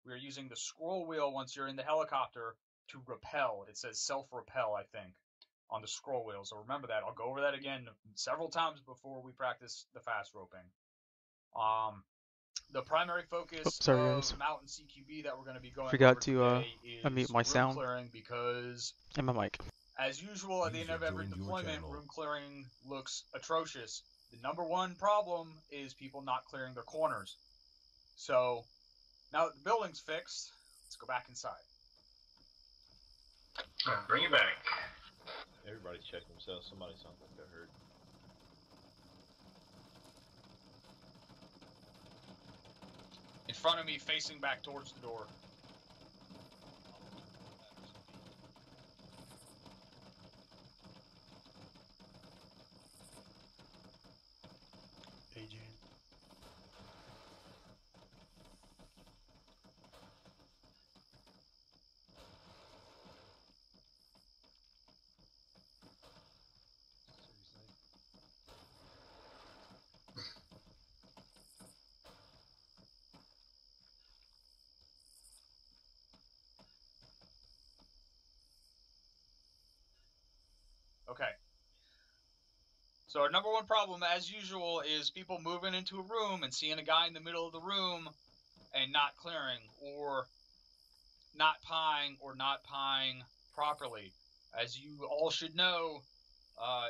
we are using the scroll wheel once you're in the helicopter to rappel. It says self-rappel, I think, on the scroll wheel. So remember that. I'll go over that again several times before we practice the fast roping. The primary focus of Mountain CQB that we're going to be going over today is unmute my room sound clearing, because and my mic. as usual, at the end of every deployment, room clearing looks atrocious. The number one problem is people not clearing their corners. So, now that the building's fixed, let's go back inside. Bring it back. Everybody check themselves. Somebody sounds like they're hurt. In front of me, facing back towards the door. Okay. So our number one problem, as usual, is people moving into a room and seeing a guy in the middle of the room and not clearing, or not pieing properly. As you all should know,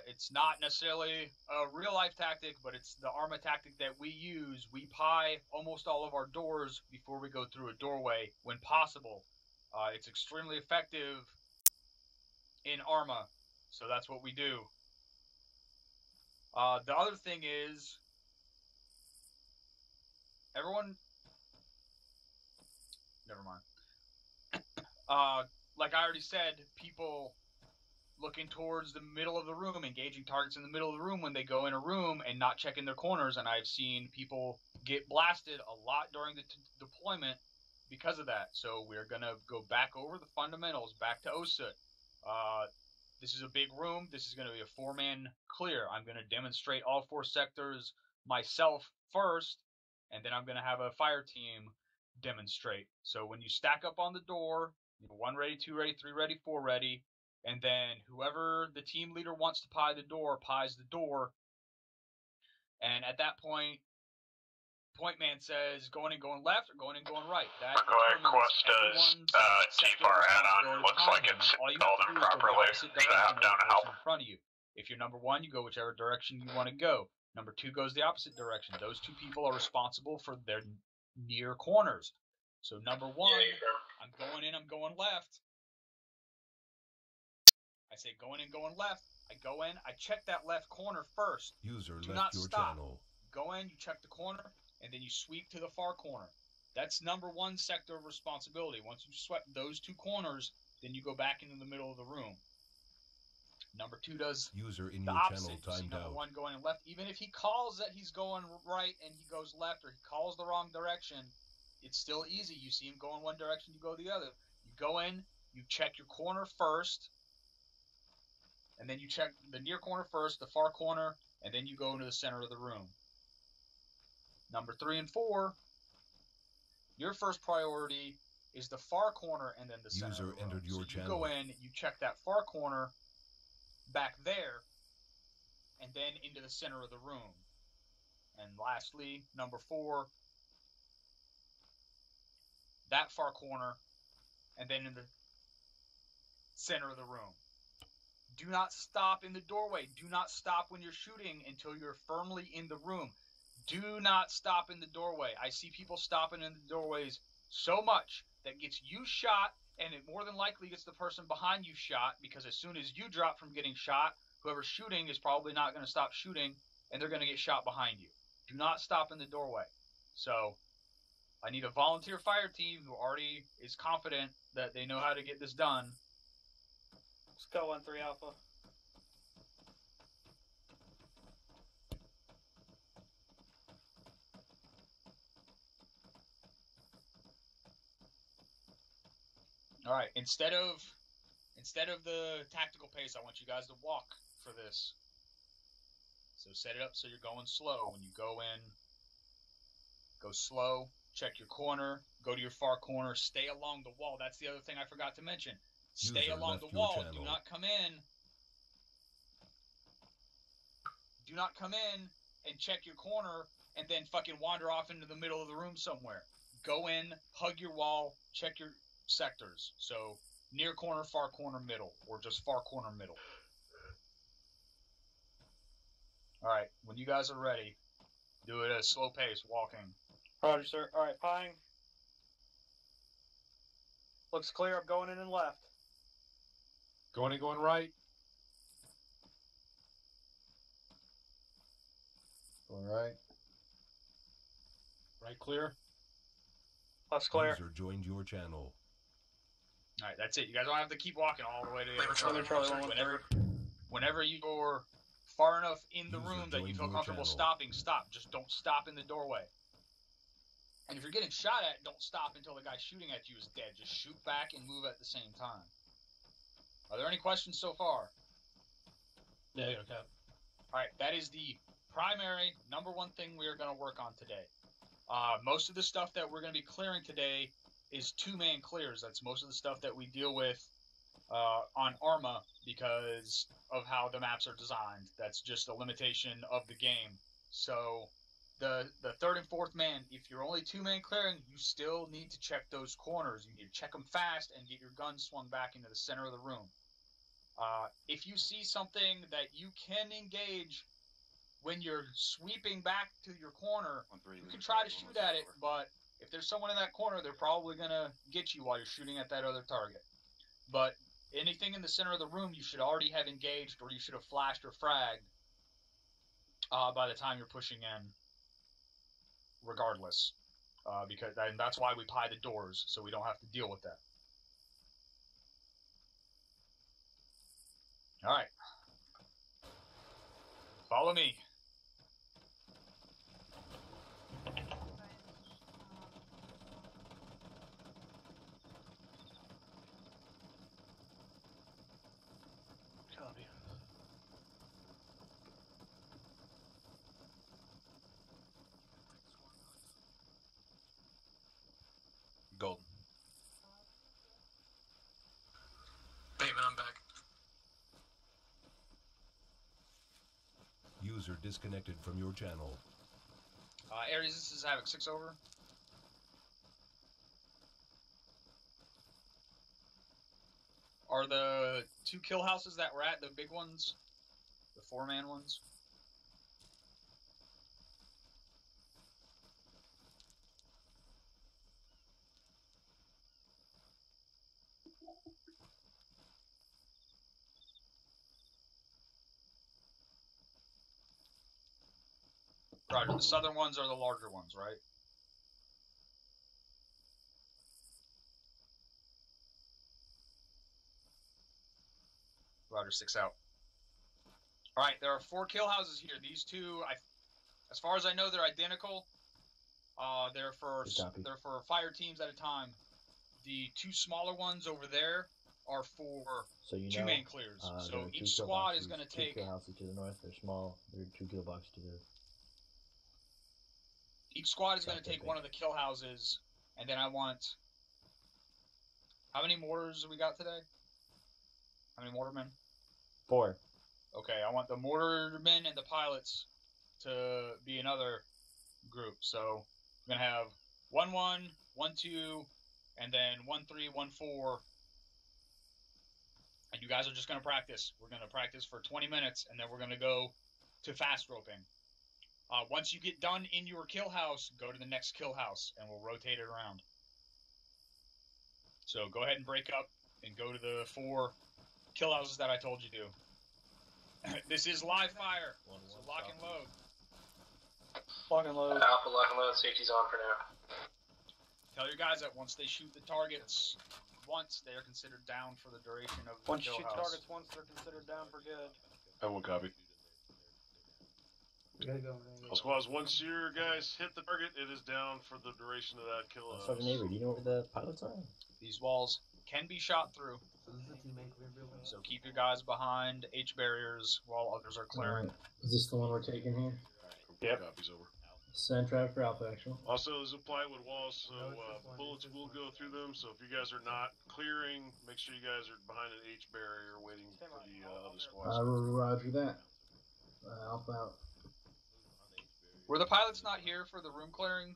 it's not necessarily a real-life tactic, but it's the Arma tactic that we use. We pie almost all of our doors before we go through a doorway when possible. It's extremely effective in Arma, so that's what we do. The other thing is, everyone, never mind. Like I already said, people looking towards the middle of the room, engaging targets in the middle of the room when they go in a room and not checking their corners, and I've seen people get blasted a lot during the deployment because of that. So we're going to go back over the fundamentals, back to OSUT. This is a big room. This is going to be a 4-man clear. I'm going to demonstrate all 4 sectors myself first, and then I'm going to have a fire team demonstrate. So when you stack up on the door, 1 ready, 2 ready, 3 ready, 4 ready, and then whoever the team leader wants to pie the door, pies the door. And at that point, point man says going in, going left, or going in, going right. That go ahead, Quest does T-Bar add-on. Looks like it's installed in properly. Should have down to help. In front of you. If you're number 1, you go whichever direction you want to go. Number 2 goes the opposite direction. Those 2 people are responsible for their near corners. So number 1, I'm going in, I'm going left. I say going in, going left. I go in, I check that left corner first. User Do left not your stop. channel. Go in, you check the corner, and then you sweep to the far corner. That's number 1 sector of responsibility. Once you swept those 2 corners, then you go back into the middle of the room. Number 2 does User in the your opposite. channel You see timed number out. 1 going left. Even if he calls that he's going right and he goes left, or he calls the wrong direction, it's still easy. You see him going one direction, you go the other. You go in, you check your corner first, and then you check the near corner first, the far corner, and then you go into the center of the room. Number 3 and 4, your first priority is the far corner and then the center of the room. User entered your so channel. You go in, you check that far corner back there, and then into the center of the room. And lastly, number 4, that far corner, and then in the center of the room. Do not stop in the doorway. Do not stop when you're shooting until you're firmly in the room. Do not stop in the doorway. I see people stopping in the doorways so much that gets you shot, and it more than likely gets the person behind you shot, because as soon as you drop from getting shot, whoever's shooting is probably not going to stop shooting, and they're going to get shot behind you. Do not stop in the doorway. So I need a volunteer fire team who already is confident that they know how to get this done. Let's go 1-3 Alpha. All right, instead of the tactical pace, I want you guys to walk for this. So set it up so you're going slow. When you go in, go slow, check your corner, go to your far corner, stay along the wall. That's the other thing I forgot to mention. Stay User along left the your wall. channel. Do not come in. Do not come in and check your corner and then fucking wander off into the middle of the room somewhere. Go in, hug your wall, check your sectors. So near corner, far corner, middle, or just far corner, middle. Alright, when you guys are ready, do it at a slow pace, walking. Roger, sir. Alright, Pine. Looks clear. I'm going in and left. Going in, going right. Going right. Right clear. Left's clear. User joined your channel. Alright, that's it. You guys don't have to keep walking all the way to Charlie, whenever you're far enough in the User room that you joined feel your comfortable channel. stopping, stop. Just don't stop in the doorway. And if you're getting shot at, don't stop until the guy shooting at you is dead. Just shoot back and move at the same time. Are there any questions so far? Yeah, okay. Alright, that is the primary, number one thing we are going to work on today. Most of the stuff that we're going to be clearing today is two-man clears. That's most of the stuff that we deal with on Arma because of how the maps are designed. That's just a limitation of the game. So the third and fourth man, if you're only two-man clearing, you still need to check those corners. You need to check them fast and get your gun swung back into the center of the room. If you see something that you can engage when you're sweeping back to your corner, you can try to shoot at it, but if there's someone in that corner, they're probably going to get you while you're shooting at that other target. But anything in the center of the room, you should already have engaged, or you should have flashed or fragged by the time you're pushing in, regardless. Because that's why we pie the doors, so we don't have to deal with that. Alright. Follow me. Copy. Golden. Bateman, I'm back. User disconnected from your channel. Aries, this is Havoc 6 over. Are the two kill houses that we're at the big ones? The four-man ones? Roger, the southern ones are the larger ones, right? Roger, 6 out. Alright, there are 4 kill houses here. These two, as far as I know, they're identical. They're for fire teams at a time. The 2 smaller ones over there are for two-man clears. So each squad is going to take... 2 kill houses to the north, they're small. There are 2 kill boxes to the... Each squad is going to take one of the kill houses, and then I want... How many mortars have we got today? How many mortarmen? 4. Okay, I want the mortarmen and the pilots to be another group. So we're going to have 1-1, 1-2, and then 1-3, 1-4. And you guys are just going to practice. We're going to practice for 20 minutes, and then we're going to go to fast roping. Once you get done in your kill house, go to the next kill house, and we'll rotate it around. So go ahead and break up and go to the 4 kill houses that I told you to. This is live fire, so lock and load. Lock and load. Alpha, lock and load. Safety's on for now. Tell your guys that once they shoot the targets once, they are considered down for the duration of the Once you kill shoot house. targets once, they're considered down for good. I will copy. We gotta go. All squads, once your guys hit the target, it is down for the duration of that kill. Sergeant Avery, do you know where the pilots are? These walls can be shot through, So this is a teammate clear real fast. so keep your guys behind H barriers while others are clearing. Is this the one we're taking here? Yep. Copies over. Send traffic for Alpha Actual. Also, there's a plywood walls, so bullets will go through them. So if you guys are not clearing, make sure you guys are behind an H barrier waiting for the other squads. Roger that. Alpha out. Were the pilots not here for the room clearing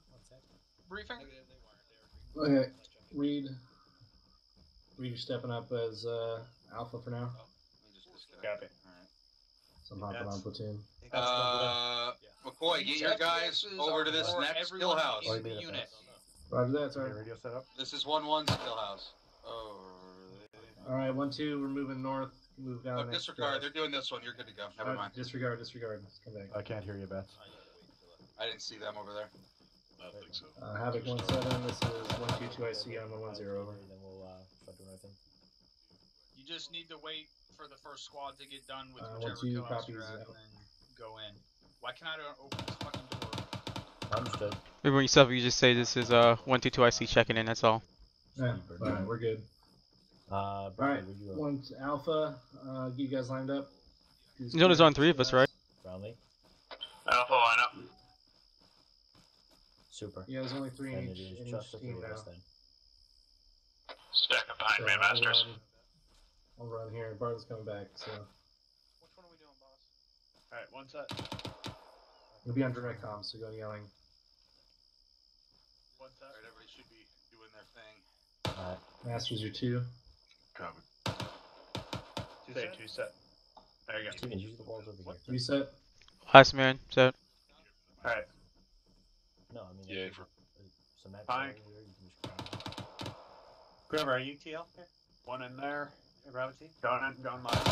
briefing? Okay, Reed. Reed, you're stepping up as Alpha for now. Copy. So I'm hopping on platoon. McCoy, get your guys over to this next skill house. In the unit. Roger that, sorry. Radio set up. This is 1-1 skill house. Oh. Alright, 1-2, we're moving north. Move down. Oh, disregard. They're doing this one. You're good to go. Never mind. Disregard. Let's come back. I can't hear you, Bats. I didn't see them over there. I think so. Havoc 1-7. This is 122 IC on 110 over. Then we'll start doing our thing. You just need to wait for the first squad to get done with 1-2 whichever kill house you're copies at, out. and then go in. Why can't I open this fucking door? Understood. Maybe when yourself, you just say this is 122 IC checking in. That's all. Yeah, alright, we're good. Alright, one Alpha, get you guys lined up. He's on his own, 3 of us, right? Brownlee. Alpha line up. Super. Yeah, there's only 3 in And it each, is in just the each 3 team of now. us then. Stack up behind me, So Masters. I'll run here. Barton's coming back, so. Which one are we doing, boss? Alright, one set. We'll be on direct comms, so go yelling. One set. Alright, everybody should be doing their thing. Alright. Masters, you're 2. Copy. Two set. There you go. Steven, use the walls over here. Reset. Last man, so. Alright. No, I mean, Yeah, if some maps Fine. over here, you can just grab them. Whoever, are you TL here? One in there. Gravity. Going in, going live.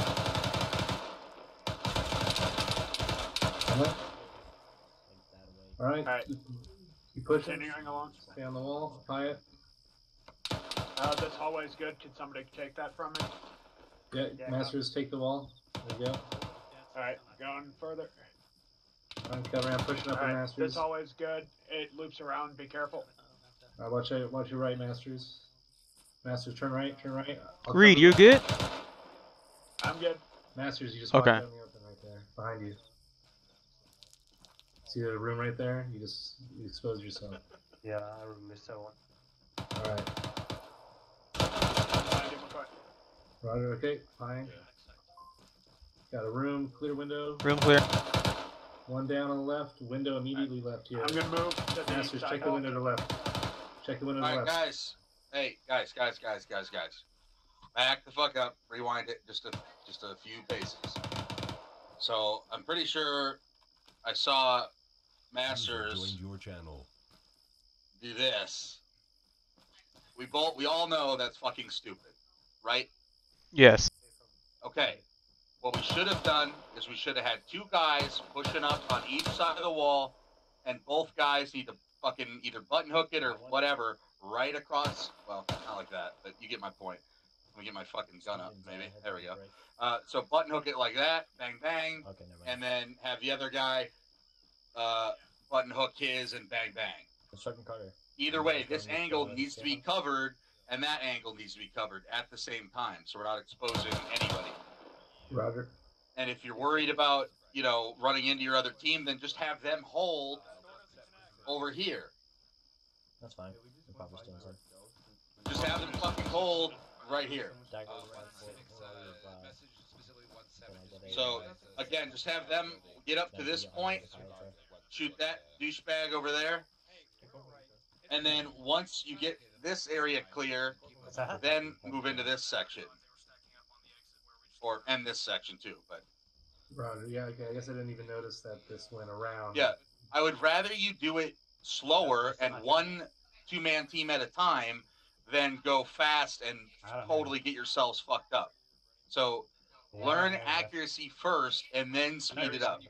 Alright. Alright. Keep pushing. Continuing along. Stay on the wall. Tie it. This hallway's good. Can somebody take that from me? Yeah, Masters, take the wall. There you go. Alright, going further. Alright, come around, pushing up the Alright, Masters. this hallway's good. It loops around. Be careful. Watch your right, Masters. Masters, turn right, turn right. Reed, you good? I'm good. Masters, you just Okay. walked down the open right there, behind you. See the room right there? You expose yourself. Yeah, I missed that one. Alright. Behind you, McCoy. Roger, okay, fine. Got a room, clear window. Room clear. One down on the left, window immediately left here. I'm gonna move to the Masters, side check the hall. window to the left. Check the window to the Alright, left. guys. Hey, guys. Back the fuck up. Rewind it just a few paces. So, I'm pretty sure I saw Masters Joined your channel. do this. We all know that's fucking stupid, right? Yes. Okay. What we should have done is we should have had 2 guys pushing up on each side of the wall, and both guys need to fucking either button hook it or whatever right across. Well, not like that, but you get my point. Let me get my fucking gun up, maybe. There we go. So button hook it like that, bang bang, Okay, never mind. and then have the other guy button hook his and bang bang. Constructing Carter. Either way, this angle needs to be covered, and that angle needs to be covered at the same time, so we're not exposing anybody. Roger. And if you're worried about, running into your other team, then just have them hold over here. That's fine. They're probably still inside. Just have them fucking hold right here. Dagger, So, again, just have them get up to this point, shoot that douchebag over there, and then once you get this area clear, then move into this section. Or end this section too, but... Roger, yeah, okay, I guess I didn't even notice that this went around. Yeah, I would rather you do it slower and 1 2-man team at a time than go fast and totally get yourselves fucked up. So learn accuracy first and then speed it up.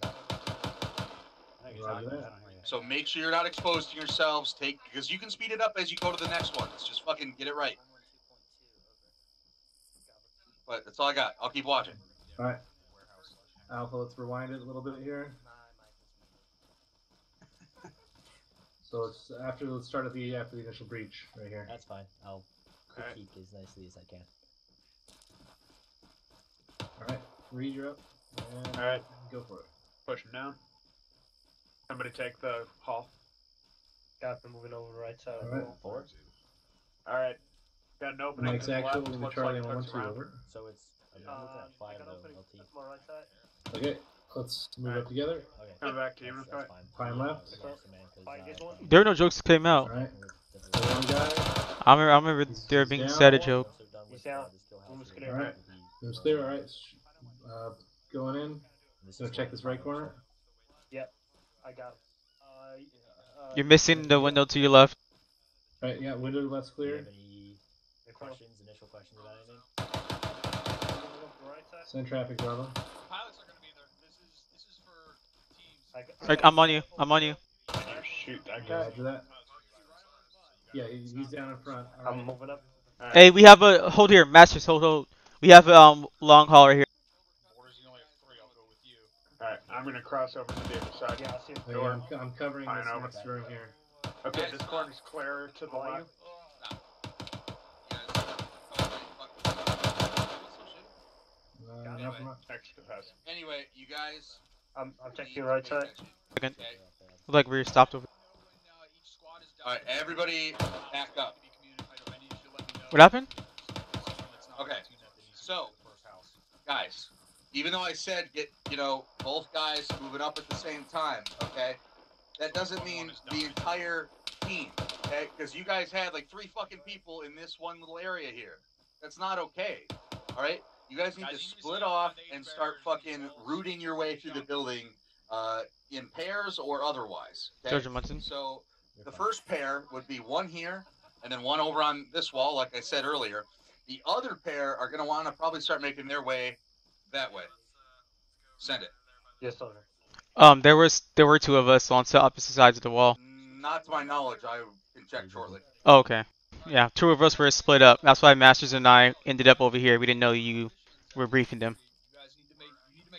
Roger that. So make sure you're not exposing yourselves. Because you can speed it up as you go to the next one. It's just fucking get it right. But that's all I got. I'll keep watching. Alright. Alpha, let's rewind it a little bit here. So let's start after the initial breach right here. That's fine. I'll critique as nicely as I can. Alright, Reed, you're up. And Alright. go for it. Push him down. Somebody take the hall. Got them moving over the right side. All right. Four. Alright. Got an opening Mike's to the actual left. will be Looks Charlie like on Cook's 1-2 around. over. So it's. I'm looking at I five got though. opening. LT. That's my right side. Okay, let's move Alright. up together. Okay. Coming back to you real That's quick. fine. Time Yeah, left. we lost a man 'cause, Fine, guess one. There were no jokes that came All out. right. So one guy. I remember there He's being down. said a joke. Once they're done with He's down. this kill house, Room's we'll clear. All right. be- Room's clear. All right. Going in. This Gonna is check what this I'm right talking corner. I got him. You're missing the window to your left. All right. Yeah. Window to left's about. Do you clear. have any questions? Initial questions about anything? Moving up the right side. Send traffic, Bravo. Pilots are going to be there. This is for teams. Like, I'm on you. I'm on you. Oh, shoot, that Okay. guy. Roger that. Yeah, he's down in front. All I'm right. moving up. Alright. Hey, we have a hold here, Masters. Hold. We have long haul right here. Borders, you only have 3. I'll go with you. Alright, I'm gonna cross over to the other side. Yeah, I see him. Oh, yeah, I'm covering Fine, this over. next room here. Okay, this corner's clear to the How are left. No, from up. Next to us. Anyway, you guys. I'm need checking to your right pay side. attention, Second. okay? Look like we were stopped over. All right, everybody, back up. What happened? Okay. So, guys, even though I said get both guys moving up at the same time, okay, that doesn't mean the entire team, okay? Because you guys had like 3 fucking people in this one little area here. That's not okay. All right, you guys need to split off and start fucking rooting your way through the building, in pairs or otherwise. Okay? Georgia Munson. So the first pair would be one here, and then one over on this wall, like I said earlier. The other pair are going to want to probably start making their way that way. Send it. Yes, sir. There were 2 of us on opposite sides of the wall. Not to my knowledge. I can check shortly. Oh, okay. Yeah, 2 of us were split up. That's why Masters and I ended up over here. We didn't know you were briefing them.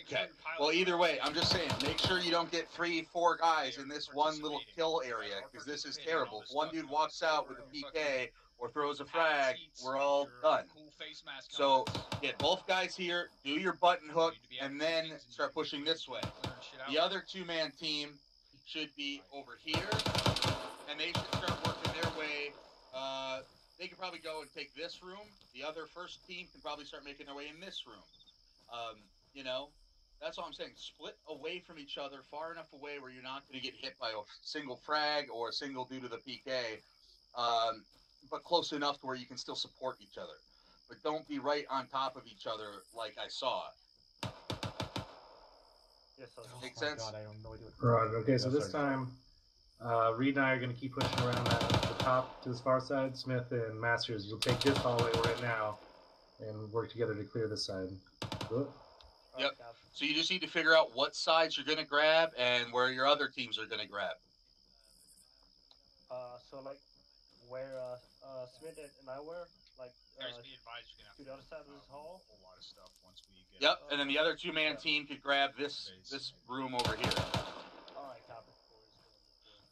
Okay. Well, either way, I'm just saying, make sure you don't get 3, 4 guys in this one little kill area, because this is terrible. If one dude walks out with a PK or throws a frag, we're all done. So, get both guys here, do your button hook, and then start pushing this way. The other 2-man team should be over here, and they should start working their way. They can probably go and take this room. The other first team can probably start making their way in this room. That's all I'm saying. Split away from each other, far enough away where you're not going to get hit by a single frag or a single due to the PK, but close enough to where you can still support each other. But don't be right on top of each other like I saw. Yes, sir. Make sense? God, I have no idea what Right. Okay. So this time, Reed and I are going to keep pushing around the top to this far side. Smith and Masters, you'll take this hallway we're in now, and work together to clear this side. Good. Yep. So you just need to figure out what sides you're going to grab and where your other teams are going to grab. So like where Smith and I were, like to the other side of this hall. Yep, and then the other 2-man team could grab this room over here. Alright, copy.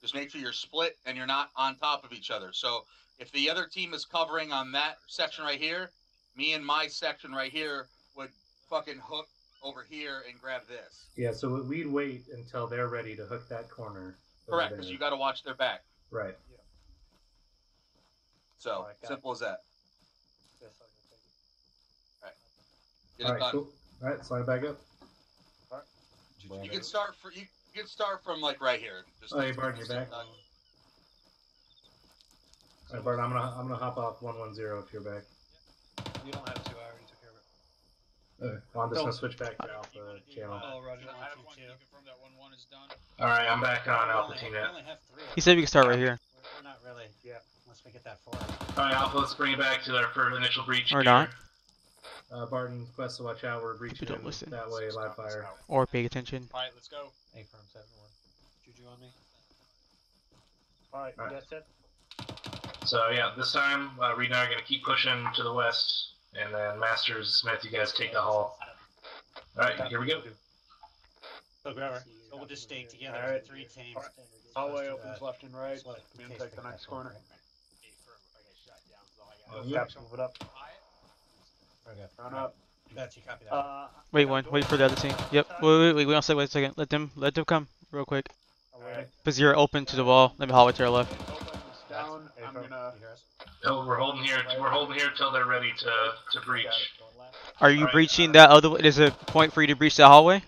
Just make sure you're split and you're not on top of each other. So if the other team is covering on that section right here, me and my section right here would fucking hook over here and grab this. Yeah. So we'd wait until they're ready to hook that corner. over Correct, there. because you got to watch their back. Right. So Alright, got simple as that. Yes, sir. Thank you. Get All it right. done. Cool. All right. Slide it back up. You can start from like right here. Just Oh, hey, Bart, you're back. All right, Bart. I'm gonna hop off 110 if you're back. You don't have to. I already took care of it. Okay. Well, I'm just gonna switch back to Alpha channel. Oh, Roger. I have one. Can you confirm that 1-1 is done? All right. I'm back on We Alpha only team have- now. we only have 3. He said we could start right here. We're not really. Yeah. Once we get that far. All right, Alpha. Let's bring it back to our first initial breach. Or here. not. Barton, Quest to watch out. We're breaching don't listen. that way. Live fire. Or pay attention. Alright, let's go. A firm 7-1. Juju on me. Alright, Alright. that's it. So yeah, this time Reed and I are gonna keep pushing to the west, and then Masters, Smith, you guys take the hall. All right, here we go. So grabber. So we'll just stay together. Alright. 3 teams. Alright. Hallway Let's do opens that. left and right. So, Me and in take case the they next catch corner. one, Yep. Caps, move it up. right? Okay. Run up. Betsy, copy that. Wait, wait for the other team. Yep. Wait. We don't say. Wait a second. Let them come real quick. But you're open to the wall. Let me hallway to our left. Down. I'm gonna. No, we're holding here. We're holding here till they're ready to breach. Are you breaching that other? There's a point for you to breach that hallway.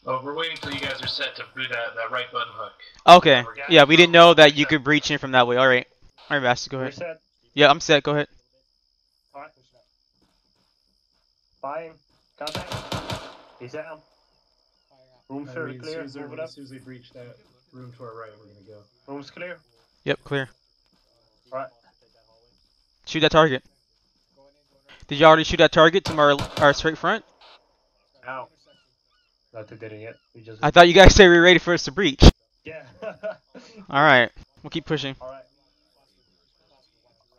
Oh, we're waiting till you guys are set to do that right button hook. Okay. Yeah, we didn't know that you could breach in from that way. All right. All right, Master, go ahead. Set. Yeah, I'm set. Go ahead. Alright. Fine. Contact. He's down. Room clear. As soon as they breach that room to our right, we're gonna go. Room's clear. Yep, clear. Alright. Shoot that target. Did you already shoot that target to our straight front? No. Not they didn't yet. We just. I thought you guys said we were ready for us to breach. Yeah. Alright. We'll keep pushing. Alright.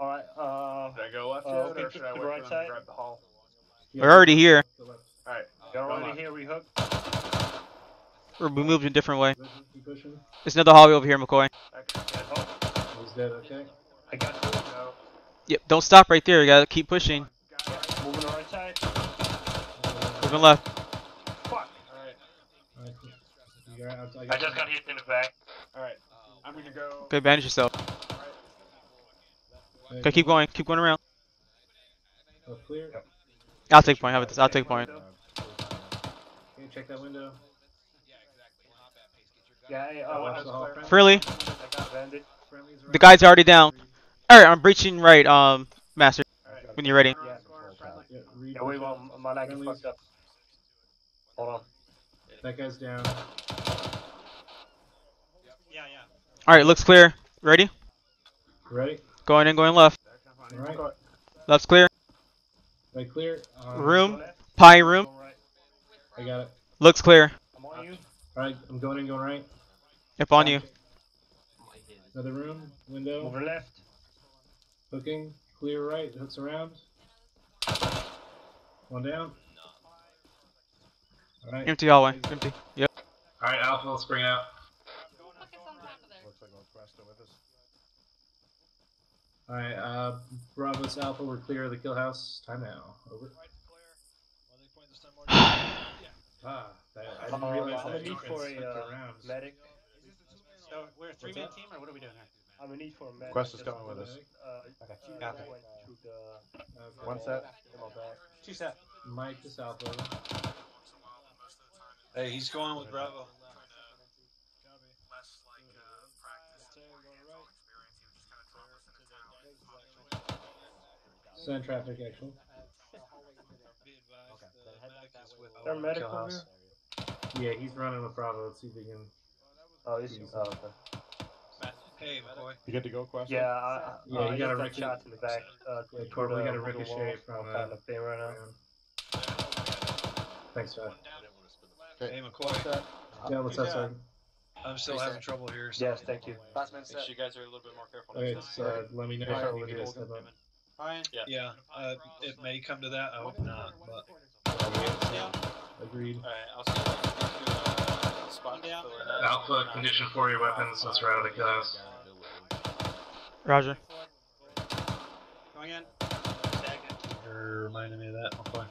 Alright, Should I go left yet, or should I wait right for them side? to grab the hall? We're already here. Alright. You're already here, we hooked. We moved a different way. Keep pushing. There's another hallway over here, McCoy. He's dead, okay? I got you. No. Yep, don't stop right there. You gotta keep pushing. Moving the right side. Moving left. Fuck. Alright. I just got hit in the back. Alright. I'm gonna go. Okay, bandage yourself. Okay, keep going. Keep going around. Oh, clear? I'll take point. I'll take point. Can you check that window? Yeah, Watch the hall. Freely. I got bandage. The guy's already down. Alright, I'm breaching right, Master. When you're ready. Yeah, wait, well, my leg is fucked up. Hold on. That guy's down. Alright, looks clear. Ready? Ready? Going in, going left. Alright. Left's clear. Right, clear. Room. Pie room. I got it. Looks clear. I'm on you. Alright, I'm going in, going right. Yep, on you. Another room. Window. Over left. Hooking. Clear right. Hooks around. One down. Alright. Empty hallway. Empty. Yep. Alright, Alpha, let's bring it out. Alright, Bravo's Alpha, we're clear of the kill house. Time now. Over. I didn't realize I'm that. gonna need for a medic. So we're a three-man team, or what are we doing here? I'm gonna need for a medic. Quest is coming with us. Okay. Copy. One set. Two set. Mike is Alpha. Hey, he's going with Bravo. Send traffic actually. There medic over here? Yeah, he's running with Bravo. Let's see if we can. Oh, he's okay. Hey, McCoy. You get to go, Quest? Yeah, Yeah, you got a got shot in the back. we Toward got a the ricochet wall. from Kind of thing right now. Thanks, Todd. Hey, McCoy. Yeah, what's up, Sergeant? I'm still having trouble here. So. Yes, thank you. Make sure you guys are a little bit more careful. Okay, so let me know Yeah, if you need yeah. to step up. Ryan? Yeah, it may come to that. I hope not. But Agreed. Alright, I'll see you spot. Alpha, condition for your weapons. Let's route the kill house. Roger. Going in. you're reminding me of that, McCoy.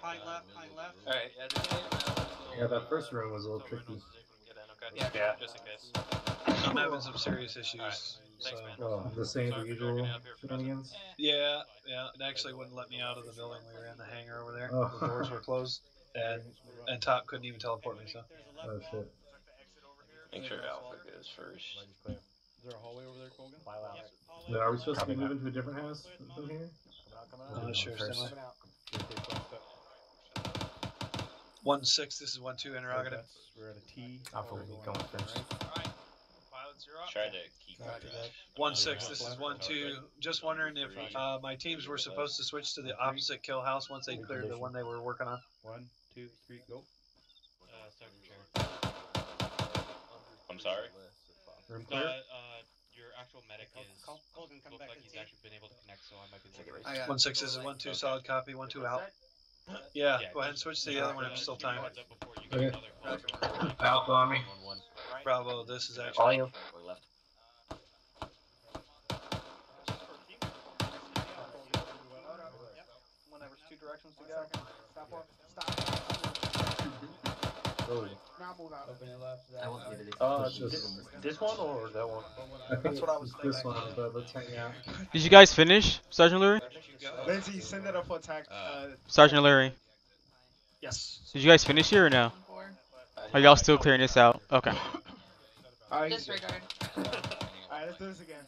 Pine left. Alright, Yeah, that first room was a little tricky. Yeah. Just in case. I'm having some serious issues. Thanks, So. man. Oh, the same as usual shenanigans. Yeah, it actually wouldn't let me out of the building. We were in the hangar over there. Oh. The doors were closed, and Top couldn't even teleport me. So. Oh shit. Make sure Alpha goes first. Is there a hallway over there, Colgan? Now, are we supposed to be moving to a different house from here? I'm not sure. 1-6. This is 1-2 interrogative. We're at a T. Alpha will be going first. Try to keep 1-6. This is 1-2. Just wondering if my teams were supposed to switch to the opposite kill house once they cleared the one they were working on. 1, 2, 3, go. I'm sorry. Room clear. Your actual medic is Colgan, come back like and he's see. actually been able to connect, so I might be able to 1-6. This is 1-2. Solid copy. 1-2 out. Yeah, go ahead and switch to the other one if still time. Okay. Alpha on me. Bravo. This is On actually. you. Oh. Now move out. This one or that one? I think That's what I was it's this thinking. one, but let's hang out. Did you guys finish, Sergeant Lurie? Lindsay, send it up for attack. Sergeant Lurie, Yes. did you guys finish here or no? Are y'all still clearing this out? Okay. Disregard. Alright, let's do this again.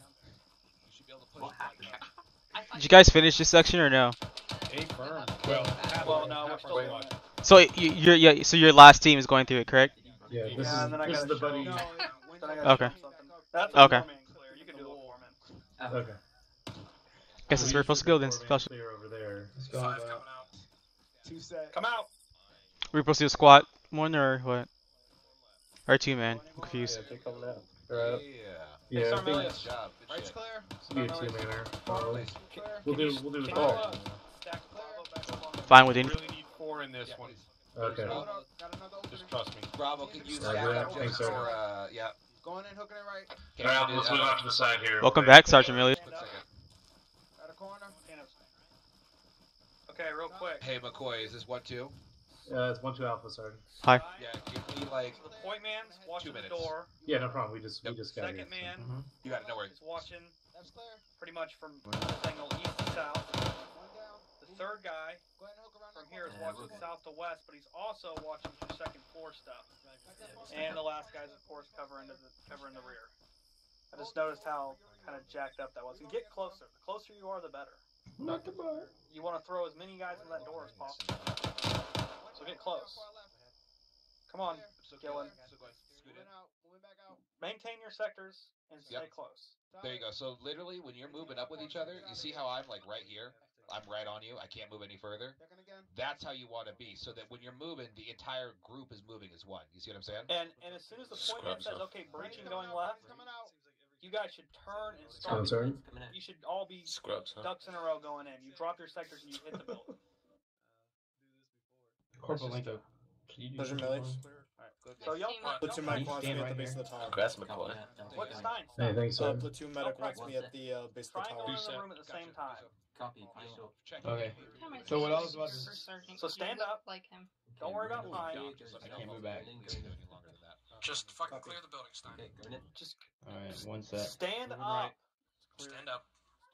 Did you guys finish this section or no? Well, no, we're still doing it. So so your last team is going through it, correct? Yeah, This is the buddy. Okay. That's Okay. clear. You can do it for me. Okay. Guess it's where we're supposed to go then. Clear over there. Let's go. 5 coming out. 2 set. Come out. We're supposed to do a squat one or what? Or two, man. I'm confused. Yeah, coming out. Right. Yeah. Yeah, I Good think job. Good Right's shit. clear. be a two-manner. Probably. Clear. We'll do the Can call. you, stack Bravo back up on the Fine with it. Really need 4 in this one. Okay. Got another opening. Just trust me. Bravo, can you Roger stack that. up Thanks, just sir. for, yeah. Going in, hooking it right. Alright, let's move off to the side here. Welcome back, Sergeant Millie. Stand up. Got a corner. Okay, real quick. Hey, McCoy, is this 1-2? It's 1-2 Alpha, Sergeant. Hi. Yeah, give me like The point man's watching 2 the minutes. door. Yeah, no problem. We just got Second here. man You got it, no worries. is watching That's clear. pretty much from this angle east to south. One down. The third guy Go ahead and hook around from that here is corner. watching south to west, but he's also watching for second floor stuff. And the last guy's of course covering the rear. I just noticed how kind of jacked up that was. And get closer. The closer you are, the better. You want to throw as many guys in that door as possible. So get close. Come on, Gillen. Moving out. Moving back out. Maintain your sectors and stay Yep. close. There you go. So literally, when you're moving up with each other, you see how I'm like right here? I'm right on you. I can't move any further. Checking again. That's how you want to be, so that when you're moving, the entire group is moving as one. You see what I'm saying? And as soon as the point man says, okay, breaching going left, Coming out. you guys should turn and I'm start. sorry? You should all be ducks in a row going in. You drop your sectors and you hit the building. Corporal Linko. Can you do Sergeant this Millie. one? So y'all Platoon medic wants me at the base of the tower. Congrats, McCoy. What Stein? Hey, thanks, sir. Platoon medic wants me at the base of the Try and go tower. in the room at the same time. Okay. So what I was about to So stand up. Like him. Don't worry about flying. I can't move back. Just fucking clear the building, Stein. Just Alright, one set. stand up. Stand up.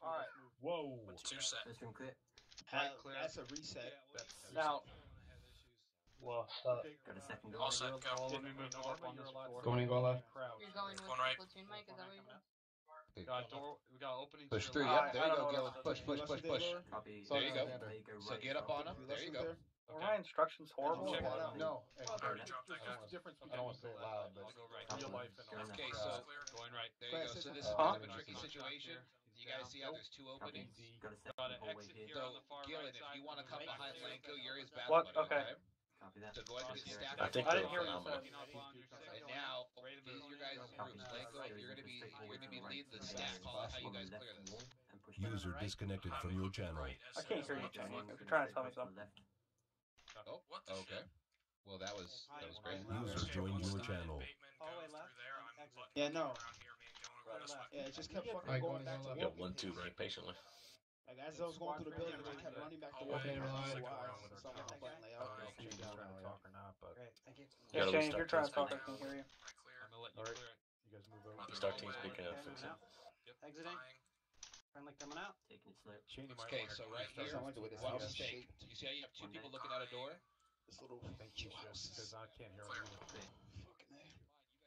All right. Whoa. 2 set. That's a reset. Now. Well, All set, go. Going in, going left. You're going with Going right. platoon Mike, is that what you said? We got opening. Push through. Yep. There you go, Gil. Push, push, push, push. There you go. So get up on him. There you go. Were my instructions horrible? No. Already dropped that guy. I don't want to say it loud, but real life and all. Okay, so Going right. there you go. So this is Huh? kind of a tricky situation. You guys see how there's 2 openings? Got an exit here on So, the far Gillen, right if side. you want to come behind Lanko, you're his battle What? buddy, Okay. So go ahead and get stacked I up. think I they're didn't hear what you phenomenal. said. And now, these are your guys' groups. Lanko, you're gonna be leading the stack. Call out how you guys clear this. User disconnected from your channel. I can't hear you, Jenny. If you're trying to tell me something. Oh, okay. Well, that was great. User joined your channel. Yeah, no. Yeah, it just kept fucking going back to Got walking. 1-2 very patiently. Like as I was going through the building, it just kept running back to walking. Okay, I don't know right. why. Some of the button layout. Yeah, Gotta Shane, if start you're trying to teams talk, I can hear you. Start team speaking up, fix it. Exiting. Friendly coming out. Okay, so right here, Sound like the way this watch house the is stake. shaped. You see how you have 2 people looking out a door? This little Q house. I can't hear Fucking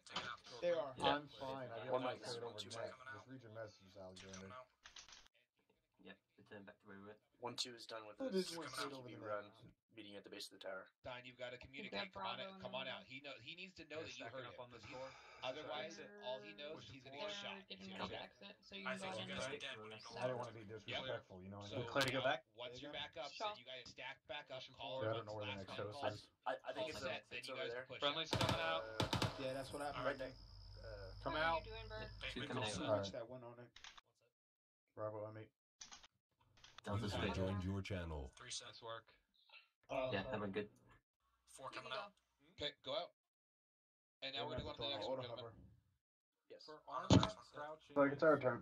Take it out. They are. Yeah. I'm fine. I One got mic. straight over Two net. coming out. Just read your message, Alexander. Yep, return back to where we were. 1-2 is done with Oh, this. this went straight over the run. Meeting at the base of the tower. Stein, you've got to communicate. got Come on, Bravo in come on the out. He needs to know that you stacking heard up him. on this 'cause door. Otherwise, all he knows is he's gonna get shot. They're getting You ready see to that? exit, so you I can think go you in. guys are dead when you go I didn't want to be disrespectful, you know. So Clear to go back? once you're back up, Shot. then you guys stack back up. Call Yeah, I once don't know where the last next time host call. is. I think All it's, set, then it's you over guys there. can push Friendly's out. coming out. Yeah, that's what happened. Right there. Come How are out. you doing, Bert? Two coming So out. much that went on it. Bravo, I'm 8. Delta User split. joined your channel. 3 set. Nice work. Yeah, that went good. 4 You coming can out. Okay, go out. And now we're gonna go on to the next one. Auto gentlemen. hover. Yes. For Arma, Like it's our turn.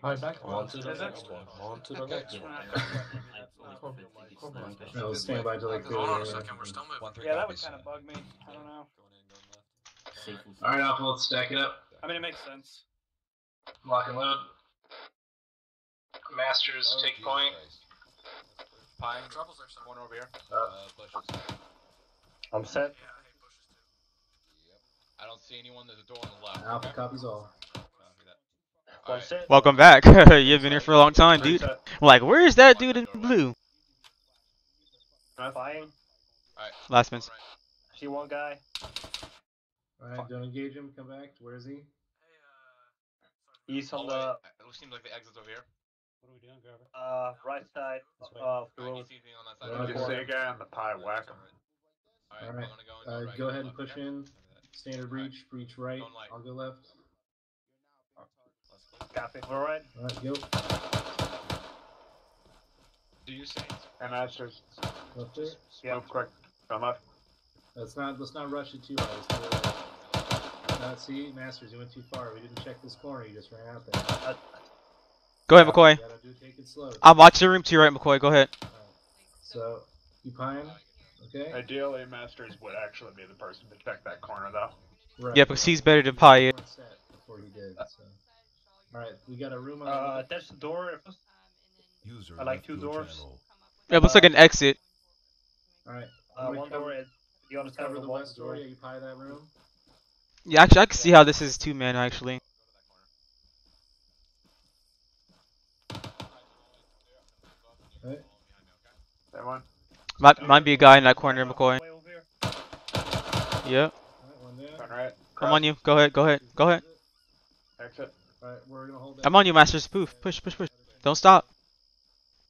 Alright, back on to the Is it? next one. On to the next one. No, we'll stand by till they clear Hold on a the area. second, we're still moving. Yeah, that would kind of bug me. I don't know. Alright, Alpha, let's stack it up. I mean, it makes sense. Lock and load. Masters, take point. Pine, one over here. I'm set. I don't see anyone. There's a door on the left. Alpha copies all. One set. Welcome back. You've been here for a long time, dude. I'm like, where is that dude in blue? Flying. Last minute. See one guy. Alright, don't engage him. Come back. Where is he? He's on the It seems like the exit's over here. What are we doing, Grover? right side of the road. Just say guy on the pie, whack him. Alright, go ahead and push in. Standard breach, breach right. I'll go left. Copy. Alright. Alright, go. Do you say? And Masters. Left there. Yeah. Move quick. Come up. Let's not rush it too hard. Let's do it. See, Masters, you went too far. We didn't check this corner. You just ran out there. Go ahead, McCoy. Take it slow. I'm watching the room to your right, McCoy. Go ahead. So, you pine. Okay. Ideally, Masters would actually be the person to check that corner, though. Right. Yeah, because he's better to pie it. Before he did. So. All right, we got a room on. That's the door. User I like two doors. channel. It looks like an exit. All right. One door. You want to cover the west door? Yeah, you pie that room. Yeah, actually, I can see how this is 2 men actually. Right. That one. Might be a guy in that corner, McCoy. Yep. Right. I'm on you. Go ahead. Go ahead. Go ahead. Exit. Alright, we're gonna hold that. I'm on you, Masters. Poof. Push. Don't stop.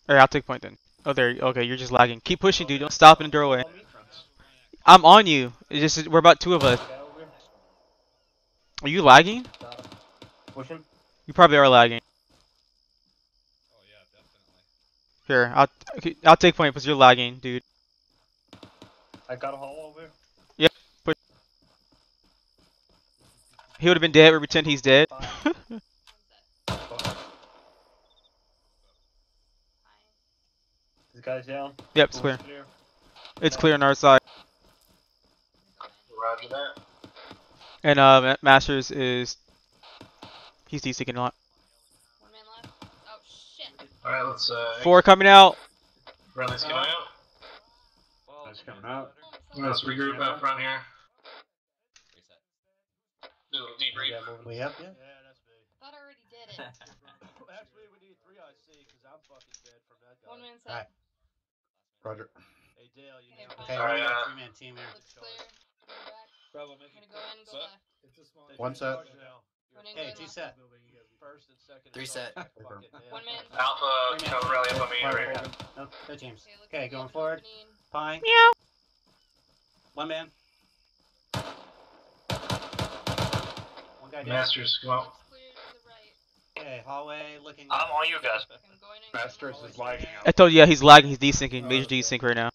Alright, I'll take point then. Oh, there. Okay, you're just lagging. Keep pushing, dude. Don't stop and throw away. I'm on you. It's just we're about 2 of us. Are you lagging? Pushing. You probably are lagging. Here, I'll take point because you're lagging, dude. I got a hole over. Yep. Push. He would have been dead. We pretend he's dead. This guy's down. Yep, it's clear. It's clear on our side. Roger that. And Masters is he's de-seeking a lot. Alright, let's 4 coming out. Friendly's coming out. That's coming out. Let's regroup up front here. Do a little debrief. We have yeah. I thought I already did it. Actually, we need 3 IC because I'm fucking dead from that guy. One man set. Roger. Hey Dale, you know. Okay, Alright, we got a 3-man team here. Looks clear. Go back. Bravo, I'm gonna go in and go left. It's a small. One set. Running Hey, go 2 left. set. First and second. 3 set. One man. Alpha, come rally up on me right here. No teams. Okay, looks Okay, like going Alpha's forward. opening. Pine. Meow. 1 man. 1 guy down. Masters, come out. Looks clear to the right. Okay, hallway looking. I'm on you guys. I'm going in. Masters is lagging I out. told you, yeah, he's lagging. He's de-syncing. Major de-sync right now.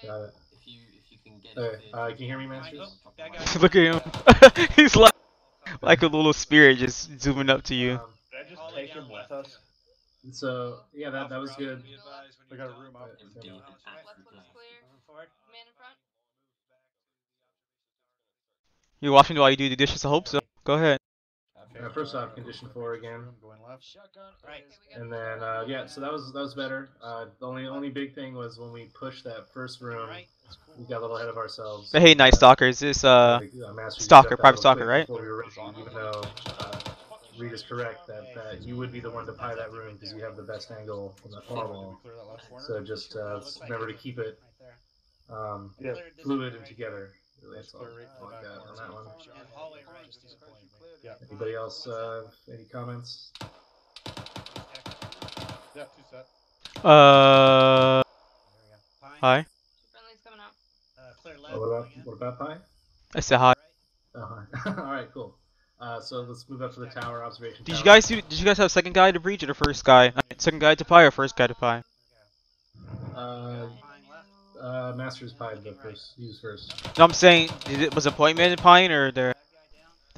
We got a doorway. Got it. If you can get Okay, can you hear me, Masters? that guy. Look at him. He's like a little spirit just zooming up to you. Did I just take him with us? So yeah, that was good. We got a room up. Left looks clear. Man in front. You watching while you do the dishes? I hope so. Go ahead. First off, condition 4 again, Going left. Right. and then yeah, so that was better. The only big thing was when we pushed that first room, we got a little ahead of ourselves. But hey, night stalker. Is this Master, stalker, private stalker, right? Before we were ready, even though Reed is correct that you would be the one to pie that room because you have the best angle from the far wall. So just remember to keep it fluid and together. That's all I like that on that one. And hallway right. Yeah. Anybody else any comments? Yeah, 2 set. Hi. Two friendlies coming out. Clear left. What about pie? I said hi. Oh, hi. All right, cool. So let's move up to the tower observation. Did tower. you guys have second guy to breach or the first guy? Second guy to pie or first guy to pie? Masters pied the first. He was first. No, I'm saying, was it point man pine or the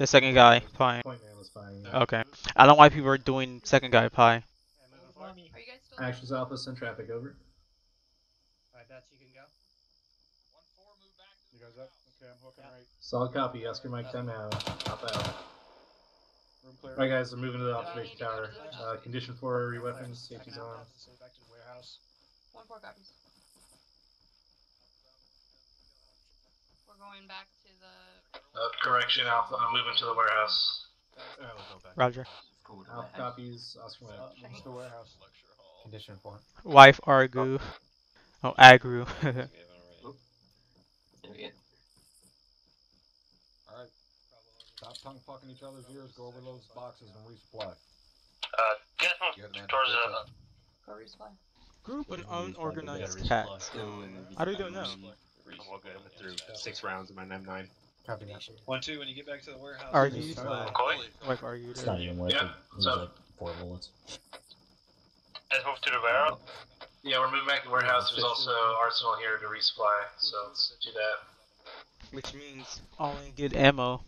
second guy pine? Point man was is fine. Okay. I don't know why people are doing second guy pie. Are you guys still? Actions Alpha, send traffic over. Alright, that's you can go. You guys up? Okay, I'm hooking right. Solid copy. Oscar Mike, time now. Hop out. Room clear. Alright, guys, we're moving to the observation tower. Condition 4, re-weapons, safety's on. Back to the warehouse. 1-4 copies. We're going back to the. Correction, Alpha. I'm moving to the warehouse. Roger. Alpha copies, Oscar Mike. It's the warehouse. Condition 4. Wife argue. Oh, agru. Alright. Stop tongue fucking each other's ears, go over those boxes and resupply. Get towards the... Go resupply. Group and unorganized cats. How do we don't know? I'm all good. I went through 6 rounds of my M9. Copy that. 1-2 when you get back to the warehouse. Argued. McCoy? Wife argued. It's not even worth Yeah, it. what's There's up? like 4 bullets. Let's move to the warehouse. Yeah, we're moving back to the warehouse. There's also Arsenal here to resupply, so let's do that. Which means only good ammo.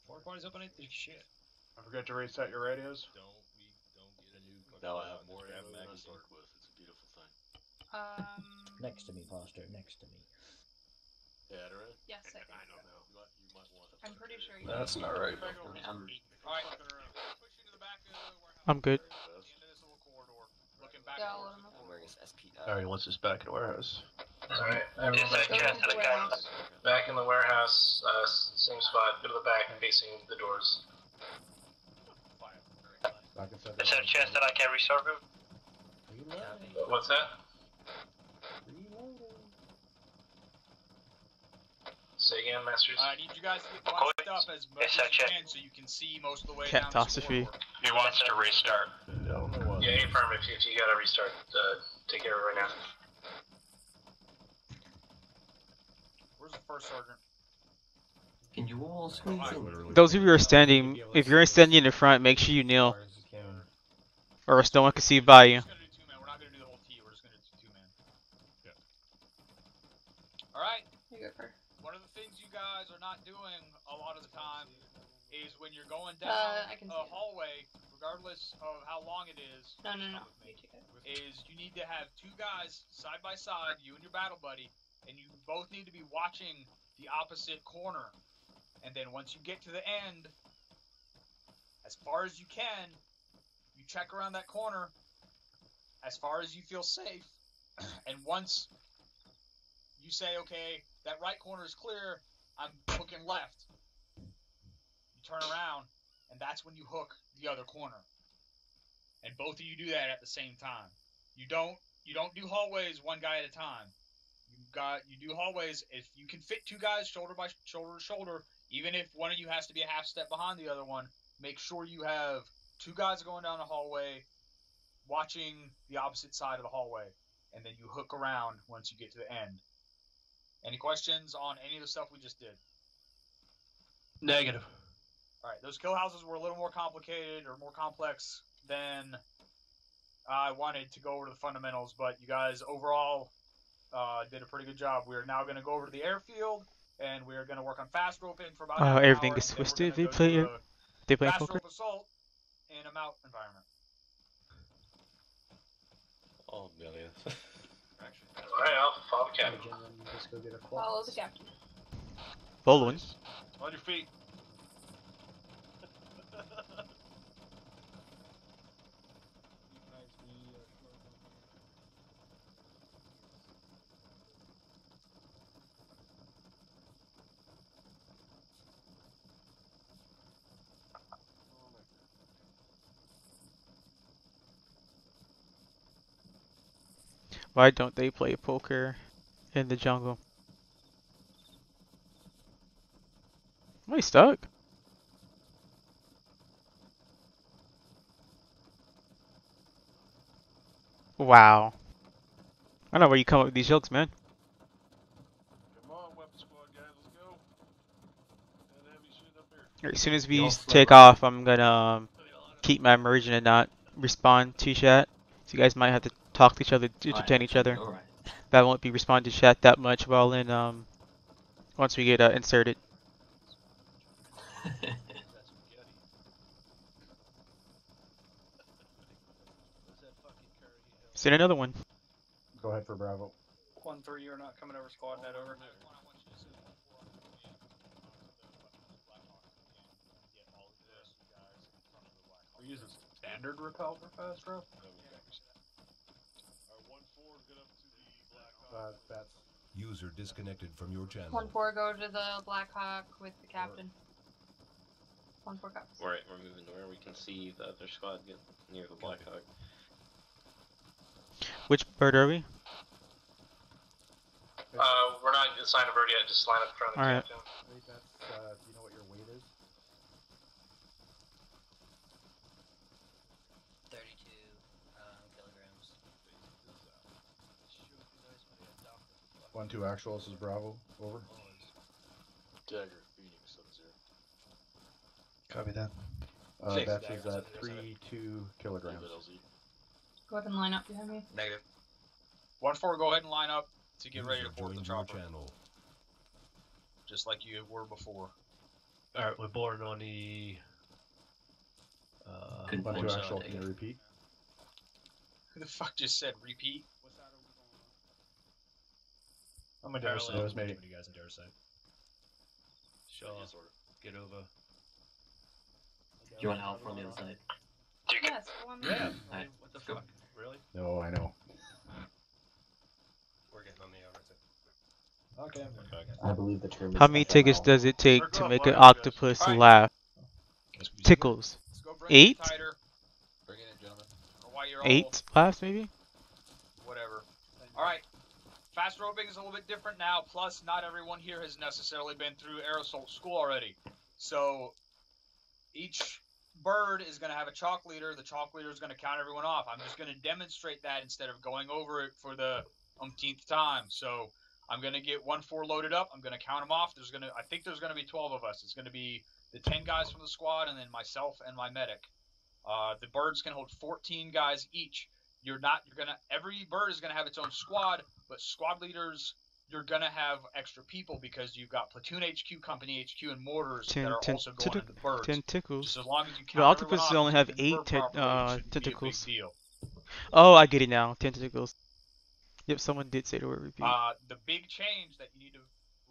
More parties open it? Shit. I forgot to reset your radios. No, I have more ammo than I start with. It's a beautiful thing. Next to me, Foster. Next to me. Yeah, right? Yes, I think. I don't know. You might want to. I'm pretty sure you. That's not right. I'm good. Yeah, I'll let him know. Alright, he wants us back in the warehouse. Alright, everyone back in the warehouse, same spot, go to the back, facing the doors. Is there a chance that I can restart him? What's that? Say again, Masters. I need you guys to get bunched up as much as you can so you can see most of the way down the corridor. He wants to restart. No. Yeah, affirm if you gotta restart, take care of it right now. Where's the first sergeant? Can you all squeeze in? Those of you who are standing, if you're standing in the front, make sure you kneel. Or else no one can see by you. We're not gonna do the whole T, we're just gonna do 2-man. Alright. One of the things you guys are not doing a lot of the time is when you're going down a hallway, regardless of how long it is. No. Is you need to have 2 guys side by side, you and your battle buddy, and you both need to be watching the opposite corner. And then once you get to the end, as far as you can, you check around that corner as far as you feel safe. And once you say, okay, that right corner is clear, I'm hooking left, you turn around, and that's when you hook the other corner. And both of you do that at the same time. You don't do hallways one guy at a time. You do hallways if you can fit 2 guys shoulder by shoulder to shoulder, even if one of you has to be a half step behind the other one. Make sure you have 2 guys going down the hallway, watching the opposite side of the hallway, and then you hook around once you get to the end. Any questions on any of the stuff we just did? Negative. Alright, those kill houses were a little more complicated or more complex than I wanted to go over the fundamentals, but you guys overall did a pretty good job. We are now going to go over to the airfield, and we are going to work on fast roping for about an hour, Everything and is then we're twisted. gonna They go play do it. a They play fast poker. rope assault in a mount environment. Oh, millions. Alright, Alpha, follow the captain. Just go get a Follow the captain. Following. On your feet. Why don't they play poker in the jungle? Am I stuck? Wow. I don't know where you come up with these jokes, man. Come on, weapon squad guys, let's go. And heavy shit up here. As soon as we take off, I'm gonna keep my immersion and not respond to chat. So you guys might have to talk to each other to entertain each other. Alright. but I won't be responding to chat that much while in once we get inserted. Send another one. Go ahead for Bravo. 1-3, you're not coming over squad net over. We're using standard repel for fast rope? That's User disconnected from your channel. 1-4, go to the Blackhawk with the captain. 1-4 copies. Alright, we're moving to where we can see the other squad get near the Blackhawk. Which bird are we? We're not assigned a bird yet, just line up in front of the Alright. captain. Wait, that's, do you know what your weight is? 32 kilograms. 1-2 actual, this is Bravo. Over. Dagger, Phoenix, 7-0. Copy that. That is at 3-2 kilograms. Go ahead and line up behind me. Negative. 1-4, go ahead and line up to get ready to board the chopper. Just like you were before. Alright, we're boarding on the... 1-2 actual, can you repeat? Who the fuck just said repeat? I'm a Darrow side. It was me. You guys in Darrow side. Shaw, get over. Do you want help from the other side? Yes, go on. Yeah. Alright, What the fuck? Really? No, I know. We're getting on the outer side. Okay. I believe the term is How many tickets FML. does it take to make an octopus laugh? Tickles. 8? Bring it in, gentlemen. 8 laughs maybe? Whatever. Alright. Fast roping is a little bit different now, plus not everyone here has necessarily been through air assault school already. So, each bird is going to have a chalk leader. The chalk leader is going to count everyone off. I'm just going to demonstrate that instead of going over it for the umpteenth time. So, I'm going to get 1-4 loaded up. I'm going to count them off. I think there's going to be 12 of us. It's going to be the 10 guys from the squad and then myself and my medic. The birds can hold 14 guys each. Every bird is going to have its own squad, but squad leaders, you're going to have extra people because you've got platoon HQ, company HQ, and mortars that are also going into the birds. 10 tickles. Just as long as you count The octopuses everyone off, only have and bird 8 properly, it shouldn't be a big tentacles. deal. Oh, I get it now. 10 tentacles. Yep, someone did say the word repeat. The big change that you need to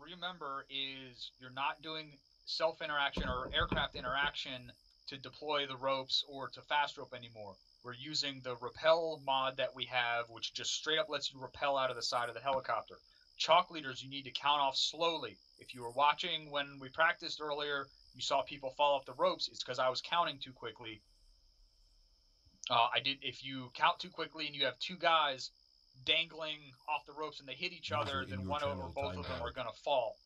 remember is you're not doing self-interaction or aircraft interaction to deploy the ropes or to fast rope anymore. We're using the rappel mod that we have, which just straight up lets you rappel out of the side of the helicopter. Chalk leaders, you need to count off slowly. If you were watching when we practiced earlier, you saw people fall off the ropes. It's because I was counting too quickly. If you count too quickly and you have two guys dangling off the ropes and they hit each other, then one or both of them are going to fall.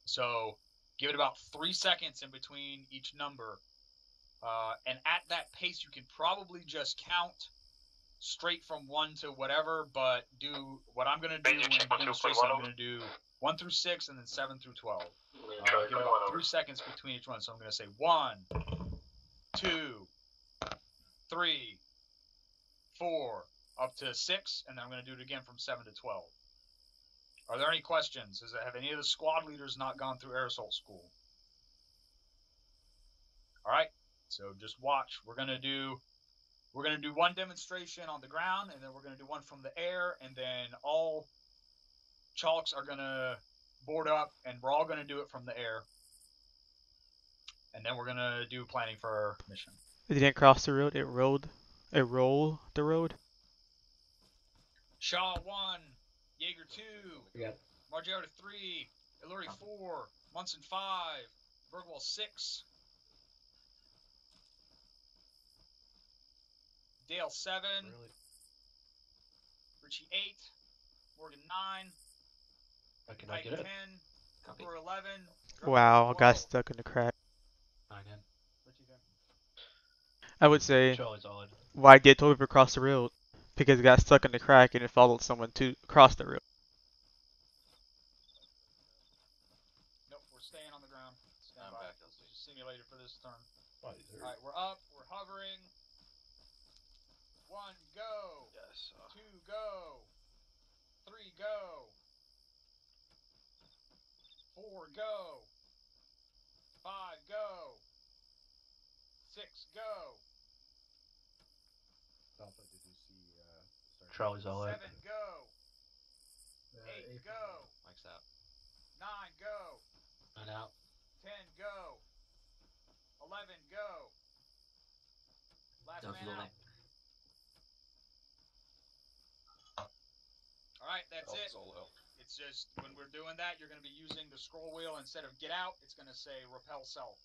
So give it about 3 seconds in between each number. And at that pace, you can probably just count straight from 1 to whatever, but do what I'm going to do when I'm going to do 1 through 6 and then 7 through 12. Give it about 3 seconds between each one. So I'm going to say 1, 2, 3, 4, up to 6, and then I'm going to do it again from 7 to 12. Are there any questions? Have any of the squad leaders not gone through air assault school? All right. So just watch. We're gonna do one demonstration on the ground, and then we're gonna do one from the air, and then all chalks are gonna board up, and we're all gonna do it from the air, and then we're gonna do planning for our mission. It didn't cross the road. It rolled the road. Shaw 1, Jaeger 2, Yep. Margera 3, Illury 4, Munson 5, Bergwall 6. Dale 7, Richie 8, Morgan 9, Mike 10, Cooper 11. Wow, I got stuck in the crack. I would say why did Toby cross the road? Because it got stuck in the crack and it followed someone to cross the road. Nope, we're staying on the ground. Stand by. This is just simulated for this turn. Alright, we're up, we're hovering. 1, go! 2, go. 3, go. 4, go. 5, go. 6, go. Alpha, did you see, Charlie's all in. 7, go. 8, go. Mike's out. 9, go. Not out. 10, go. 11, go. Last Don't man feel out. like. Alright, that's it. It's all out. It's just, when we're doing that, you're going to be using the scroll wheel. Instead of get out, it's going to say repel self.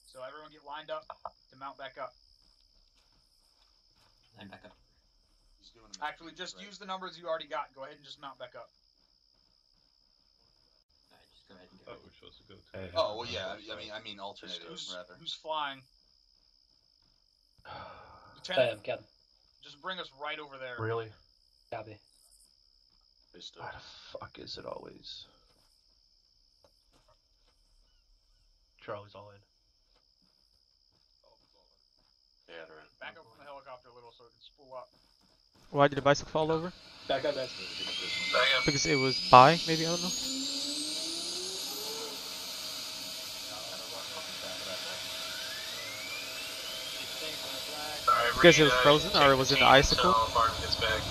So everyone get lined up to mount back up. I'm back up. He's doing them. Actually, just use the numbers you already got. Go ahead and just mount back up. Alright, just go ahead and get Oh, ready. we're supposed to go to. Oh well, yeah. I mean alternative rather. Who's flying? Lieutenant, Captain. just bring us right over there. Really? Copy. Why the fuck is it always? Charlie's all in. Yeah, they're in. Back up from the helicopter a little so it can spool up. Why did the bicycle fall over? Back up, guys. Because it was by, maybe, I don't know. Because it was frozen or it was in the icicle? Until Barton gets back.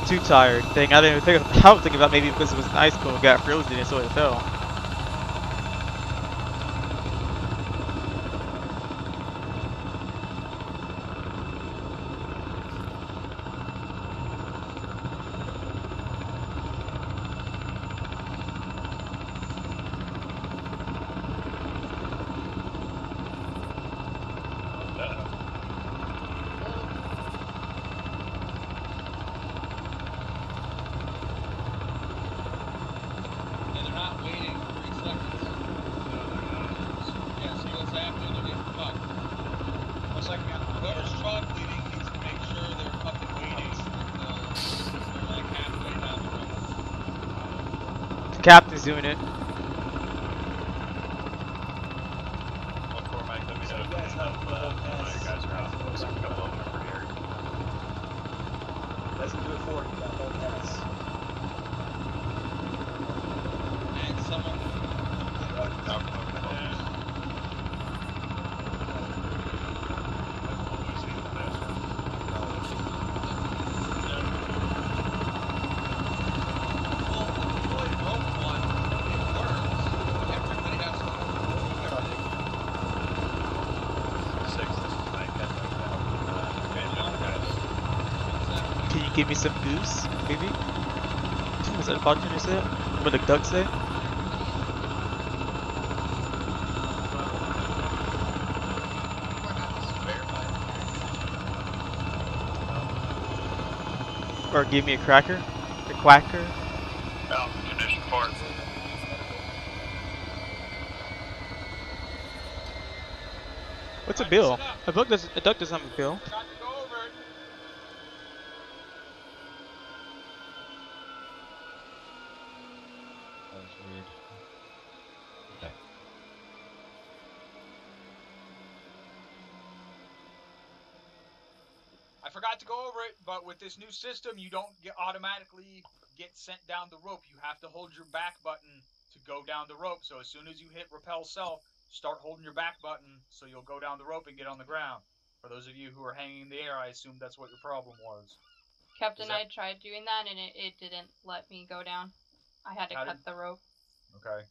Too tired. Thing I didn't even think. I was thinking about maybe because it was an icicle and got frozen and so it fell. Yeah, they're not waiting 3 seconds. Yeah, see what's happening? They're getting fucked. Looks like we got Whoever's truck leading needs to make sure they're fucking waiting until they're like halfway down the road. The captain's doing it. Well, Cormac, let me know if you guys are out. Looks like a couple of them are here. Let's do it for you. That whole pass. And someone. Can you give me some goose, maybe? Is that a button you said? What the duck say? Or give me a cracker? A quacker? Oh, condition 4. What's a bill? A duck doesn't have a bill. That was weird. Okay. I forgot to go over it, but with this new system, you don't automatically get sent down the rope. You have to hold your back button to go down the rope. So as soon as you hit repel self, start holding your back button so you'll go down the rope and get on the ground. For those of you who are hanging in the air, I assume that's what your problem was. Captain, I tried doing that and it didn't let me go down. I had to cut the rope. Okay.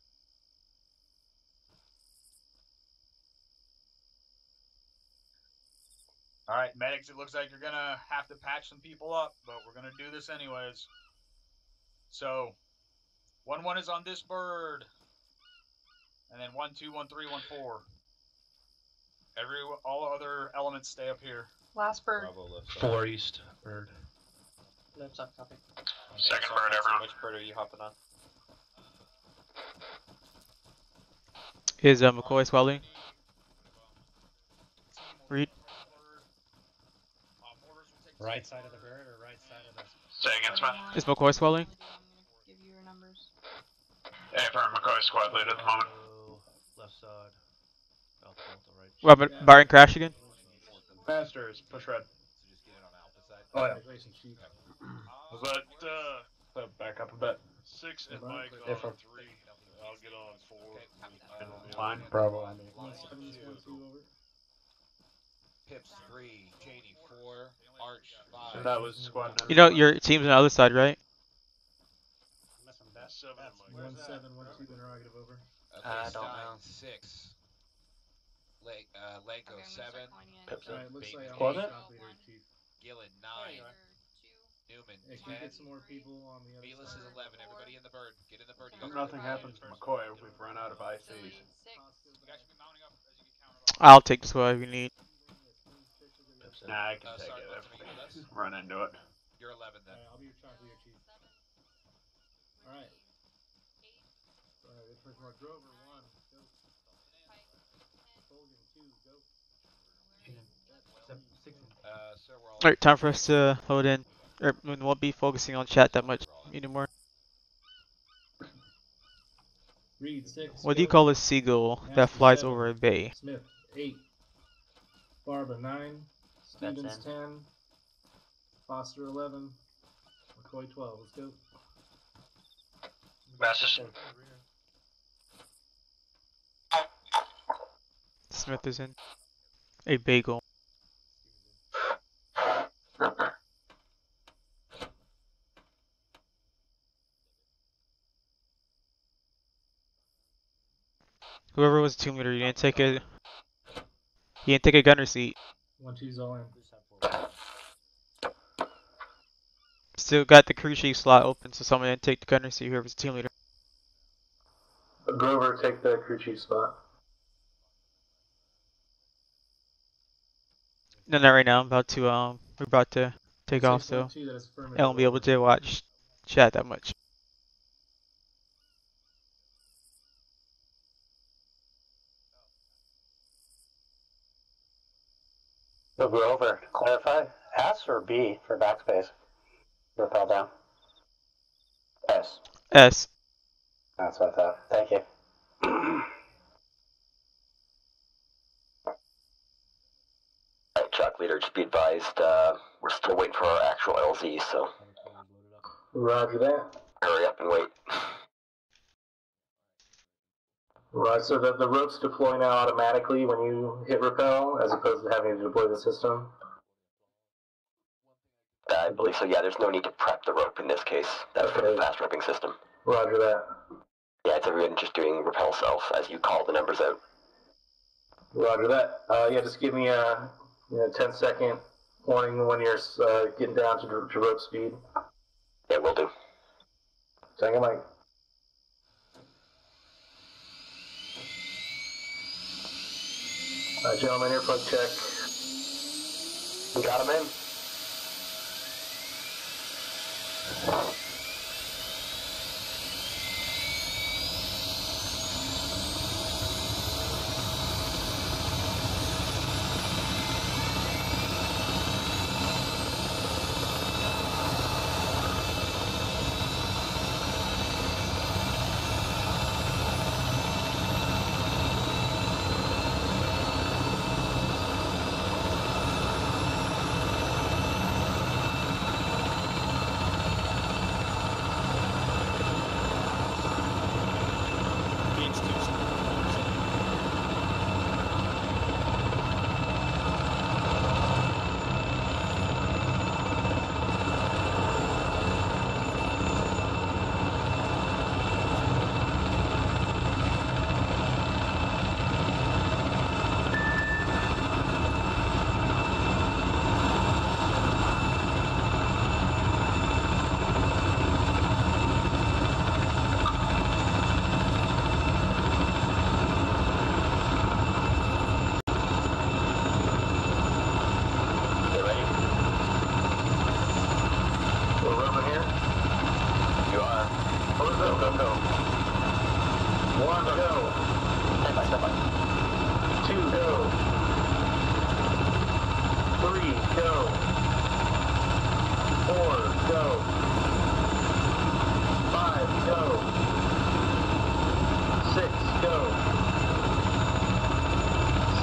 Alright, medics, it looks like you're gonna have to patch some people up, but we're gonna do this anyways. So, 1-1 is on this bird. And then 1-2, 1-3, 1-4. All other elements stay up here. Last bird. Bravo left side. 4 east, bird. Left side, copy. Second bird, everyone. Which bird are you hopping on? Is McCoy swelling? Read. Right side of the bird or right side of the... Say again, Smith. Is McCoy swelling? Give you your numbers. Hey, firm McCoy squad lead at the moment. Left side. Alpha, right. Weapon, Barton crash again? Masters, push red. Oh yeah. But, So back up a bit. 6 and Mike Yeah, on from 3. I'll get on 4. Line, Bravo, on me. 1-7, 1-2 over. Pips 3, Cheney 4, Arch 5. So that was squad You know your team's on the other side, right? 7 and Mike. 1-7, 1-2 interrogative over. Okay, don't Stein know. 6. Lego Okay, I'm gonna 7. start calling in. Pips Alright, looks like Bateman I'm 8. stop leader, Chief. Gillen 9. Newman Hey, can you 10. get some more people on the other Velas side? is 11. Everybody in the bird. Get in the bird. You If guys nothing happens to McCoy, we've run out of ICs. You guys should be mounting up as you get counted off. I'll take this one if you need. Nah, I can take Sorry, it Bones, if are you with us? we run into it. You're 11 then. Alright, I'll be your chop leader, Chief. Alright. Alright, first mark Grover, 1, go. Colgan, 2, go. Sir, we're all Alright, time for us to load in. Or we won't be focusing on chat that much anymore. Reed, 6. What do you go. call a seagull that Master, flies 7. over a bay? Smith, 8. Barba, 9. Stevens, 10. Foster, 11. McCoy, 12. Let's go. Masters. Smith is in. A bagel. Whoever was team leader, you didn't take a gunner seat. 1-2's all in. Still got the crew chief slot open, so someone didn't take the gunner seat. Whoever's team leader. Grover, take the crew chief spot. No, not right now. I'm about to we're about to take off, so I won't be able to watch chat that much. So Grover, to clarify, S or B for backspace? Rappel down. S. S. That's what I thought. Thank you. Alright, Chuck leader, just be advised, we're still waiting for our actual LZ, so Roger that. hurry up and wait. Right, so the ropes deploy now automatically when you hit rappel, as opposed to having to deploy the system? I believe so, yeah, there's no need to prep the rope in this case. That's for the fast roping system. Roger that. Yeah, it's everyone just doing rappel self as you call the numbers out. Roger that. Yeah, just give me a 10-second warning when you're getting down to rope speed. Yeah, will do. Second, Mike. Gentlemen, earplug check. We got him in.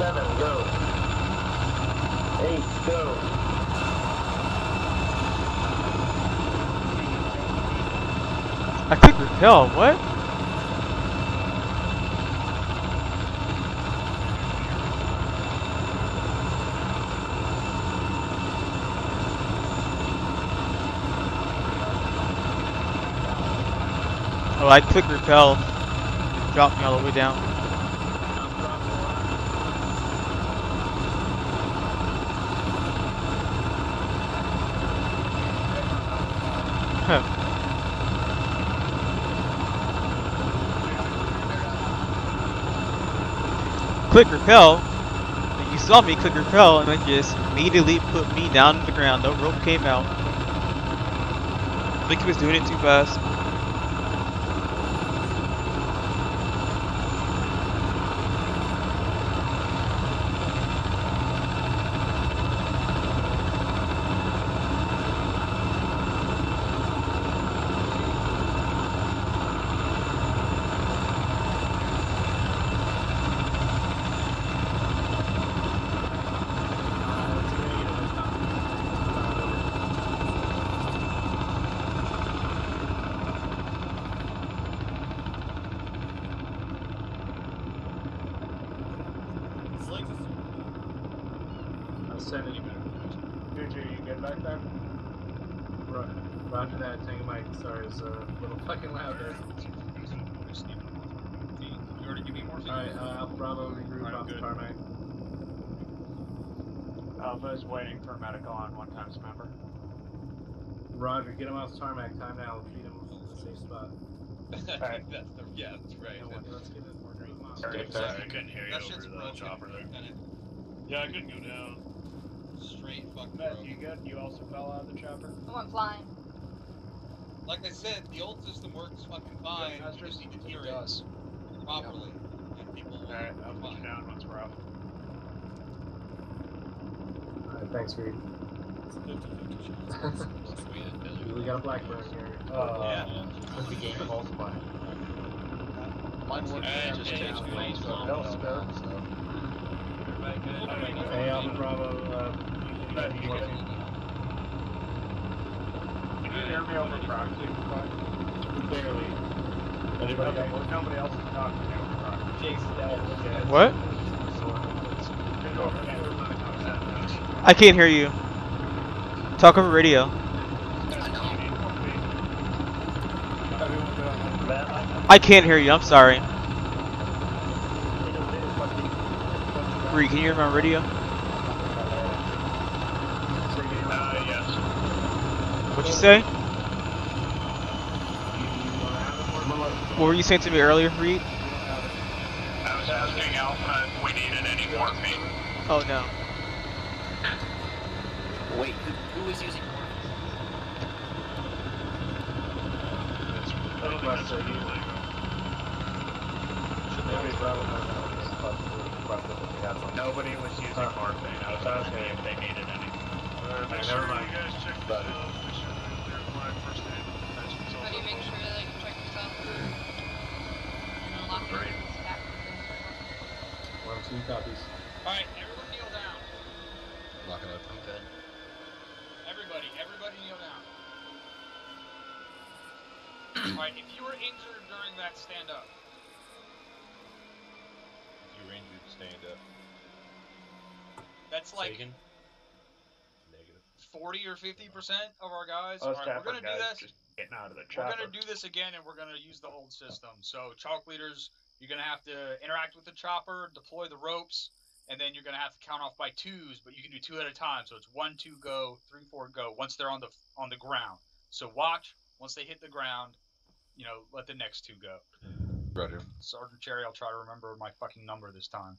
7, go. 8, go. I clicked repel. What? Oh, I clicked repel. It dropped me all the way down. Click repel. And you saw me click repel, and then just immediately put me down to the ground. No rope came out. I think he was doing it too fast. I'll send it. JJ, you good back there? Roger that, Tango Mike. Sorry, it's a little fucking loud there. You already give me more? Alright, Alpha Bravo, regroup off the tarmac. Alpha is waiting for medical on one times member. Roger, get him off the tarmac. Time now. Feed him in a safe spot. Alright. That's right. Let's get it. Sorry, I couldn't hear you over the chopper there. Yeah, I couldn't go down. Straight fucking Beth, broke. you good? You also fell out of the chopper? I went flying. Like I said, the old system works fucking fine. You just need to tier it properly. And people will Alright, I'll put you down once we're off. Alright, thanks, Reed. It's 50-50 chance. We got a Blackburn here. Yeah. What's the game falsified? Mine works. Just change lanes. No spare. Hey, Alpha Bravo, Beth, you good? Can you hear me over proxy? barely. Okay, well, nobody else is talking to me over proxy. What? I can't hear you. Talk over radio. I can't hear you. I'm sorry. Bree, can you hear me on radio? Yes. What'd you say? What were you saying to me earlier, Reed? I was asking Alpha if we needed any morphine. Oh no. Wait, who was using Nobody was using morphine. I was asking if they needed any. Make sure you guys check yourself. Make sure they're applying first aid. How do you make sure that you check yourself? And unlock your stack of things. 1, 2 copies. Alright, everyone kneel down. Lock it up. I'm good. Everybody kneel down. Alright, if you were injured during that, stand up. If you were injured, stand up. That's like Sagan? Negative. 40 or 50% of our guys. Most Alright, we're gonna do guys this. just getting out of the We're chopper. gonna do this again, and we're gonna use the old system. So, chalk leaders, you're gonna have to interact with the chopper, deploy the ropes, and then you're gonna have to count off by twos. But you can do 2 at a time. So it's 1, 2, go, 3, 4, go. Once they're on the ground. So watch. Once they hit the ground, let the next 2 go. Roger. Sergeant Cherry, I'll try to remember my fucking number this time.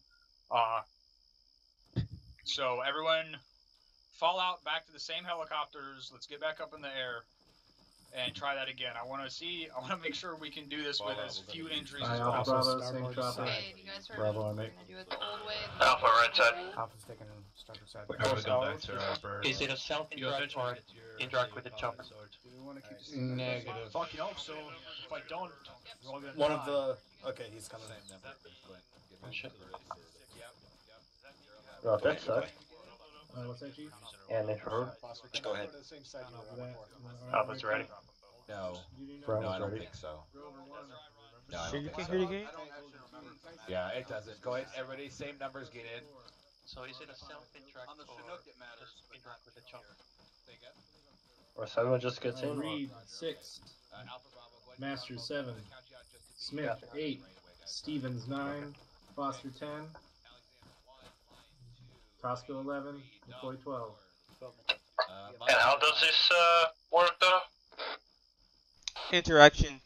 So everyone, fall out back to the same helicopters. Let's get back up in the air and try that again. I want to make sure we can do this with as few injuries as Alpha possible. Bravo, same chopper. Hey, you guys heard Bravo, me? I We're make. gonna do it the old way. Alpha, right side. Alpha's taking starter side. We're going to go back to our bird. Is it a self-interact or interact with the chopper? Negative. Fuck you hope so. If I don't, we're all gonna One die. of the. Okay, he's coming. Oh, shit. Well, that sucks. What's that, Chief? And introvert. Just go ahead. Alpha's ready. No. Brown No, was I don't ready. think so. No, I Sure don't you think can so. hear the game? Yeah, it doesn't. Go ahead, everybody. Same numbers, get in. So is it a self-interact On the or Chinook it matters, just but interact with the chopper? Say again? Or someone just gets in. Reed 6, Alpha Bravo, go ahead. Master 7, Count you out just to be Smith 8, Stevens 9, Foster 10, Tosco 11, McCoy 12. And how does this work though? Interaction.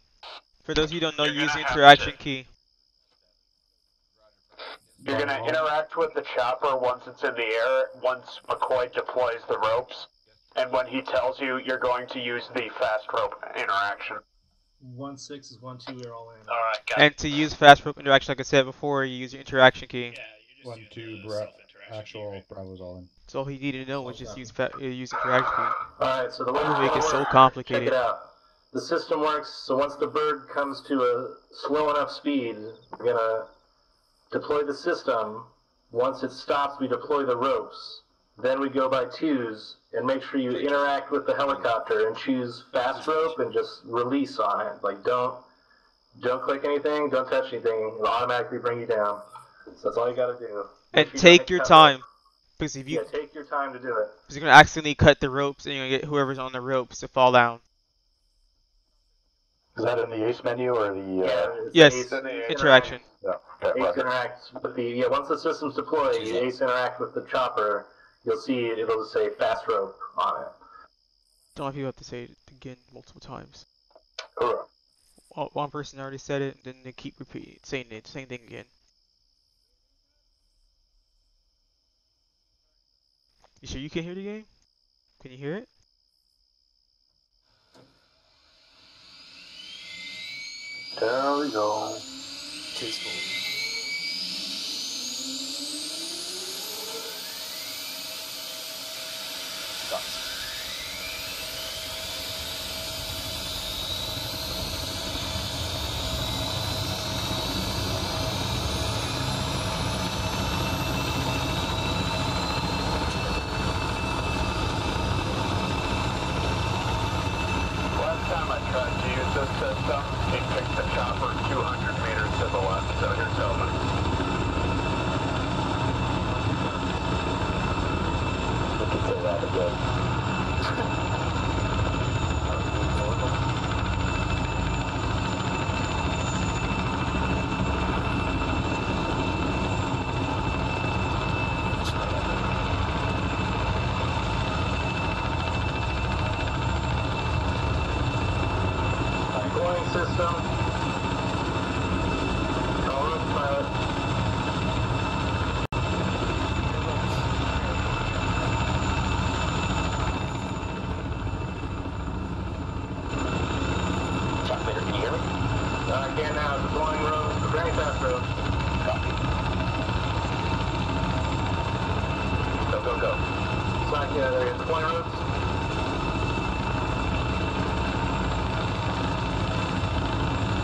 For those of you who don't know, You're use the gonna have interaction to- key. You're going to interact with the chopper once it's in the air, once McCoy deploys the ropes, and when he tells you, you're going to use the fast rope interaction. 1-6 is 1-2, we're all in. Alright, got And to use fast rope interaction, like I said before, you use your interaction key. 1-2, actual Bravo's all in. That's all he needed to know was just use interaction key. Alright, so the way Doesn't it's make gonna it so work, complicated. check it out. The system works, so once the bird comes to a slow enough speed, we're gonna deploy the system. Once it stops, we deploy the ropes. Then we go by twos and make sure you interact with the helicopter and choose fast rope and just release on it. Like don't click anything, don't touch anything. It'll automatically bring you down. So that's all you gotta do. And Make sure you take don't your get cut time. Because if you Yeah, take your time to do it. because you're gonna accidentally cut the ropes and you're gonna get whoever's on the ropes to fall down. Is that in the ACE menu or the... It's Yes, ACE interaction. Yeah, okay, ACE roger. interacts with the once the system's deployed, you ACE interact with the chopper. You'll see it'll just say fast rope on it. Don't have people have to say it again multiple times. Hoorah. One person already said it, then they keep repeating saying the same thing again. You sure you can hear the game? Can you hear it? There we go. Tasteful. Last time I tried to use this system, it picked the chopper 200 meters to the left, so here's open. You can say that again. Deploying system. Tolerance pilot. Chuck Leader, can you hear me? I can now. Deploying road. Very fast road. Copy. Go, go, go. Slack, there you go. Deploying roads.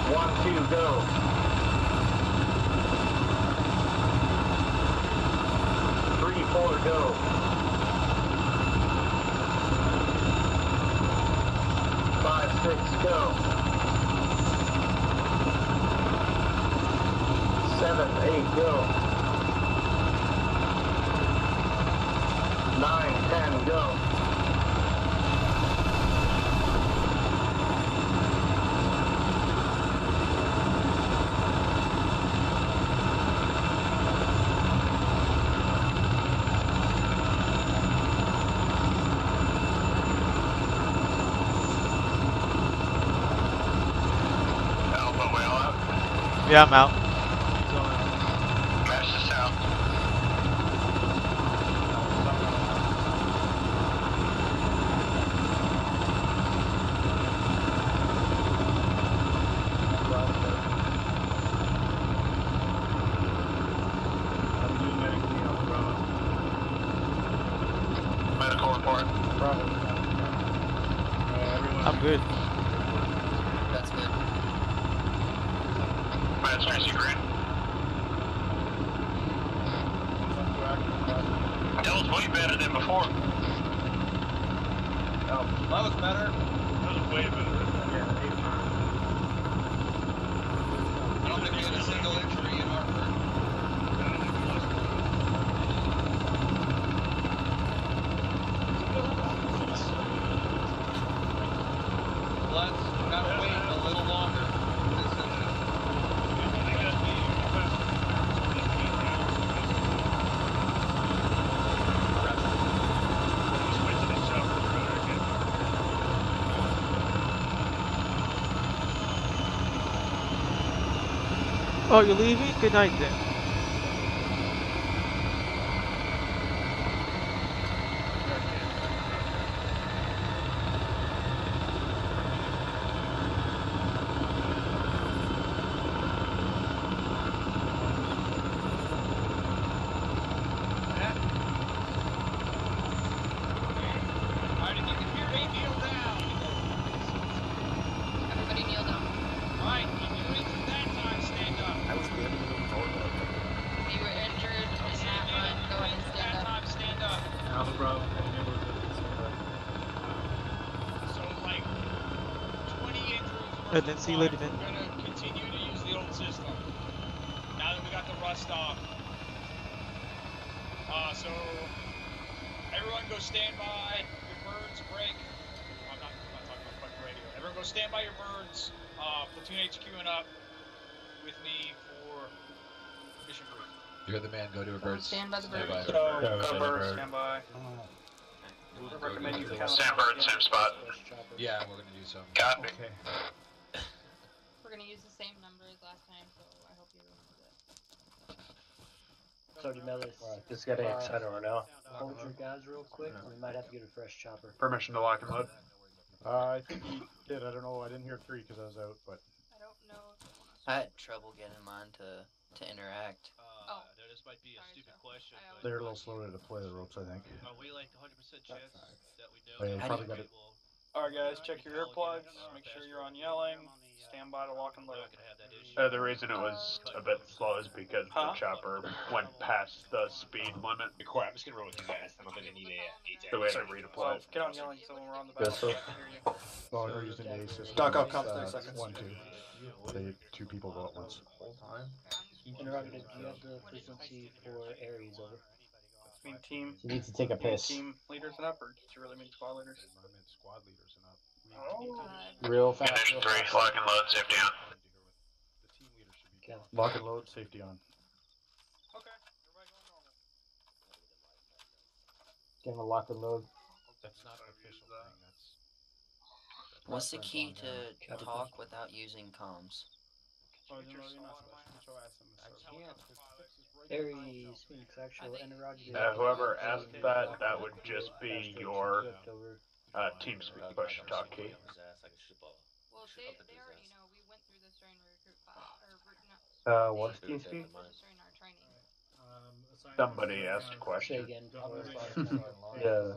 One, two, go. Three, four, go. Five, six, go. 7, 8, go. 9, 10, go. Alpha whale out. Yeah, I'm out. Match the sound. Medical report. I'm good. That's good. Match Tracy Green. way better than before. Oh, that was better. That was way better. I don't think we had a single injury in Hartford. Let's gotta wait a little longer. Oh, you're leaving? Good night then. Alright, if you can hear me, kneel down. Everybody kneel down. Alright, if you're injured that time, stand up. I was really If you were injured in that run, go ahead and stand That up. time, stand up. Alpha Bravo, So, like, 20 injuries And then see you later then. We're gonna continue to use the old system. Now that we got the rust off. So, everyone go stand by your birds break. I'm not talking about fucking radio. Everyone go stand by your birds. Platoon HQing up with me for mission brief. You're the man. Go to a birds. Stand by the Stand birds. Birds, stand by. Stand bird, same spot. Yeah, we're gonna do so. Copy. Okay. We're gonna use the same number as last time, so I hope you remember that. So, Melis, Just getting excited right now. hold your guys real quick. We might have to get a fresh chopper. Permission to lock and load. I think he did. I don't know. I didn't hear 3 because I was out, but. I don't know if they want us. I had trouble getting mine to interact. Oh. This might be a stupid question. They're a little slow to deploy the ropes, I think. Are we like 100% chance that we know? They probably got it. Alright guys, check your earplugs, make sure you're on yelling, stand by to lock and load. The reason it was a bit slow is because the chopper went past the speed limit. Cool, I'm just gonna roll with you guys. I don't think I need a. So we had to redeploy. Get on yelling so when we're on the Yes, back, sir. I can hear you. Well, we're using the A system. Doc, I'll count 30 seconds. 1, 2. They 2 people go at once. Interrogative, do you have the frequency for Aries over? You mean team? You need to take a you mean piss. Team leaders and up, or did you really mean squad leaders? I meant squad leaders and up. Real fast. Condition 3, lock and load, safety on. The team leader should be lock and load, safety on. Okay, everybody going normal. Getting a lock and load. That's not an official thing. That's. What's the key to talk without using comms? Aries, actual interrogative. Whoever asked that, that would just be your team speak push talk key. Well, they already know. We went through this during recruit class, or not. What's team speak? During our training. Somebody asked a Say question. again. Yeah.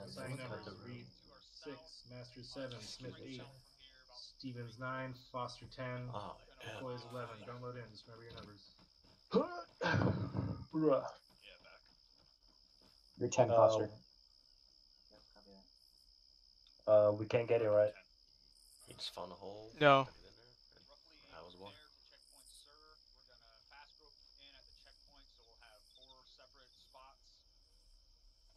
Assigned numbers: Reed 6, Master 7, Smith 8, Stevens 9, Foster 10, McCoy is 11. Don't load in. Just remember your numbers. You're 10, Foster. We can't get it right. You just found a hole. No. I was one.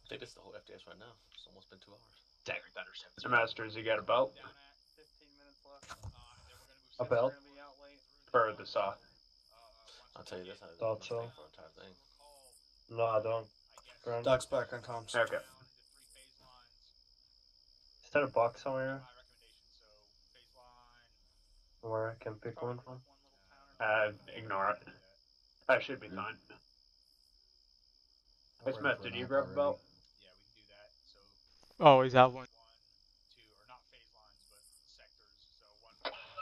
I think this is the whole FTS right now. It's almost been 2 hours. Dagger Thunder 7. Mr. Masters, you got a belt? 15 minutes left. A belt? For the saw. I'll tell you this. I Thought so. for the entire thing. No, I don't. Grand. Doc's back on comms. Okay. Is that a box somewhere? Where I can pick one from? Ignore it. That should be fine. Hey Smith, did you grab a belt? Always have one.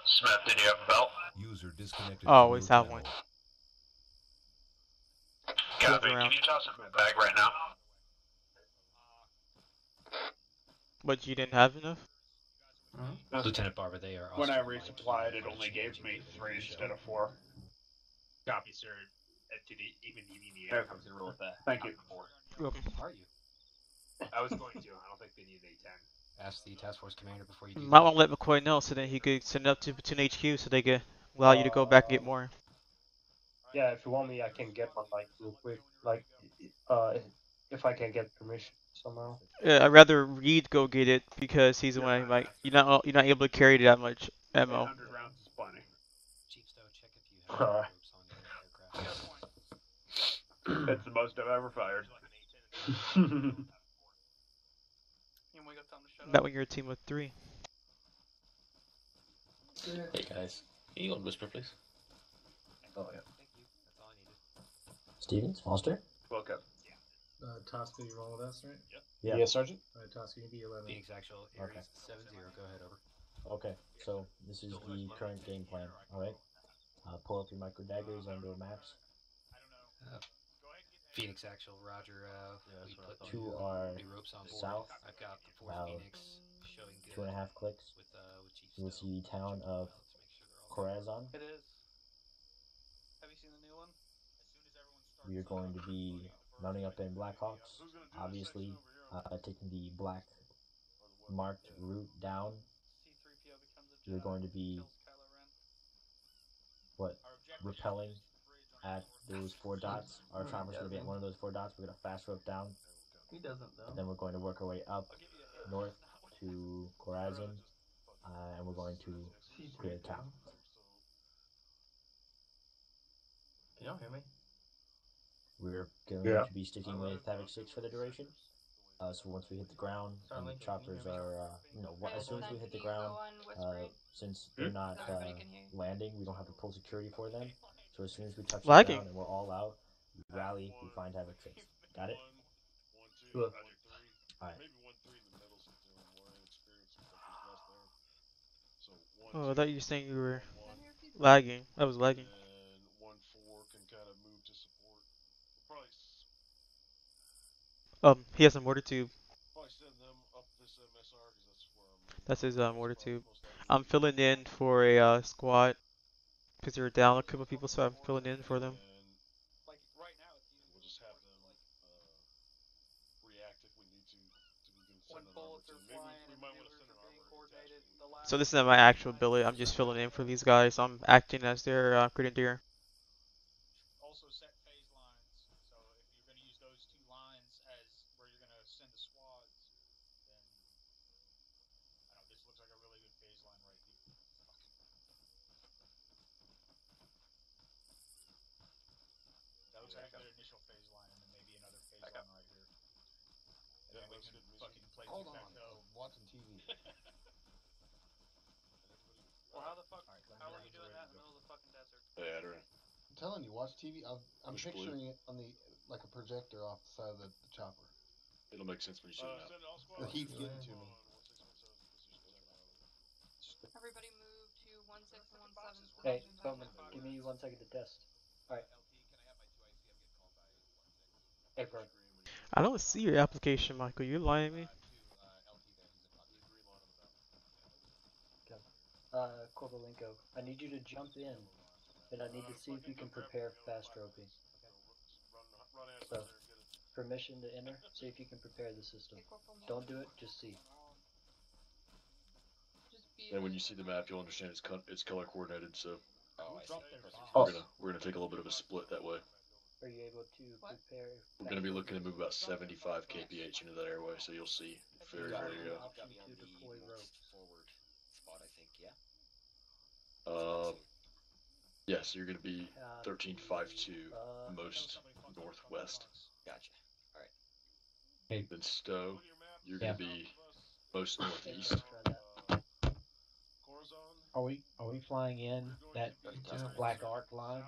Smith, did you have a belt? User disconnected. Always have one. Copy. Can you toss it in my bag right now? But you didn't have enough? Lieutenant Barber, they are When I resupplied, it only gave me 3 instead of 4. Copy, sir. I was gonna roll with that. Thank you. You're welcome. Are you? I was going to. I don't think they need an A10. Ask the task force commander before you do. Might want to let McCoy know so then he could send it up to Platoon HQ so they could allow you to go back and get more. Yeah, if you want me, I can get one like real quick. Like, if I can get permission somehow. I'd rather Reed go get it because he's the one like you're not able to carry that much ammo. 800 rounds is plenty. Chiefsto, check if you have ropes on your aircraft. It's the most I've ever fired. That when you're a team of 3. Hey guys, can you go and whisper, please? Oh yeah. Thank you. That's all I needed. Stevens, Foster? Welcome. Tosca, you roll with us, right? Yeah. Yes, Sergeant. Alright, Tosca, you be 11. Phoenix actual Aries 7-0. Go ahead, over. Okay, so this is the current game plan, alright? Pull up your micro daggers and or maps. Phoenix actual, Roger. We put Two are the ropes on board. south, I've got the 4th about Phoenix showing good. 2.5 clicks. With You will see the town of Corazon. It is. Have you seen the new one? We are going to be running up in Blackhawks, obviously, taking the black marked route down. C-3PO becomes a We're going to be repelling at those 4 dots. Our chopper's going to be at one of those 4 dots. We're going to fast rope down. He doesn't know. Then we're going to work our way up north to Corazon, and we're going to clear the town. Can y'all hear me? We're going to be sticking with Havoc 6 for the duration. So once we hit the ground, and the choppers are, as soon as we hit the ground, since they're not landing, we don't have to pull security for them. So as soon as we touch the ground and we're all out, we rally, we find Havoc 6. Got it? Sure. Alright. Oh, I thought you were saying you were lagging. I was lagging. He has a mortar tube. That's his mortar tube. I'm filling in for a squad because they're down a couple people, so I'm filling in for them. We'll just have them react if we need to. We can send an armor to. Maybe we might want to send an armor attachment. So this is not my actual ability. I'm just filling in for these guys. I'm acting as their grenadier. Also set phase lines. So if you're going to use those 2 lines as where you're going to send the squads, then I don't know. This looks like a really good phase line right here. That looks like a good initial phase line, and then maybe another phase line right here. And then we can fucking play Hold on, tic-tac-toe. I'm watching TV. Well, how the fuck? How are you doing that in the middle of the fucking desert? Yeah, I don't know. I'm telling you, watch TV. I'm Push blue. picturing it on the like a projector off the side of the chopper. It'll make sense when you send it out. The heat's getting to me. Everybody move to 16 and 17. Hey, Bowman, give me 1 second to test. Alright. Hey, Bird. I don't see your application, Michael. You're lying to me. Corvalenko, I need you to jump in, and I need to see if you can prepare fast roping. So, permission to enter, see if you can prepare the system. Don't do it, just see. And when you see the map, you'll understand it's color coordinated. So we're gonna take a little bit of a split that way. Are you able to prepare? We're gonna be looking to move about 75 kph into that airway, so you'll see very Option to deploy ropes. Forward spot, I think, yeah? Yeah, so you're gonna be 1352 most northwest. Gotcha. Alright. Hey. Then Stowe, you're gonna be most northeast. Are we flying in that black arc line?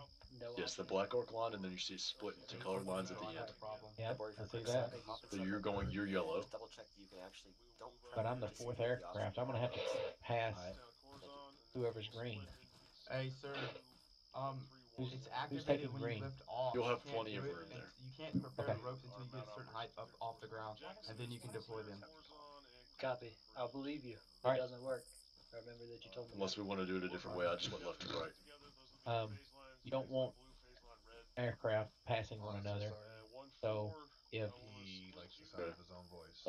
Yes, the black arc line, and then you see it split into colored lines at the end. Yep, I see that. So you're yellow. Double check that you can actually don't. But I'm the 4th aircraft. I'm gonna have to pass whoever's green. Hey, sir. Who's it's taking activated when green? you lift off. You'll have You can't plenty of do it, room there. You can't prepare the ropes until you get a certain height up off the ground, and then you can deploy them. Copy. I'll believe you. It Alright. doesn't work. I remember that you told me. Unless we want to do it a different way, I just went left to right. You don't want aircraft passing one another. So if He likes the sound of his own voice.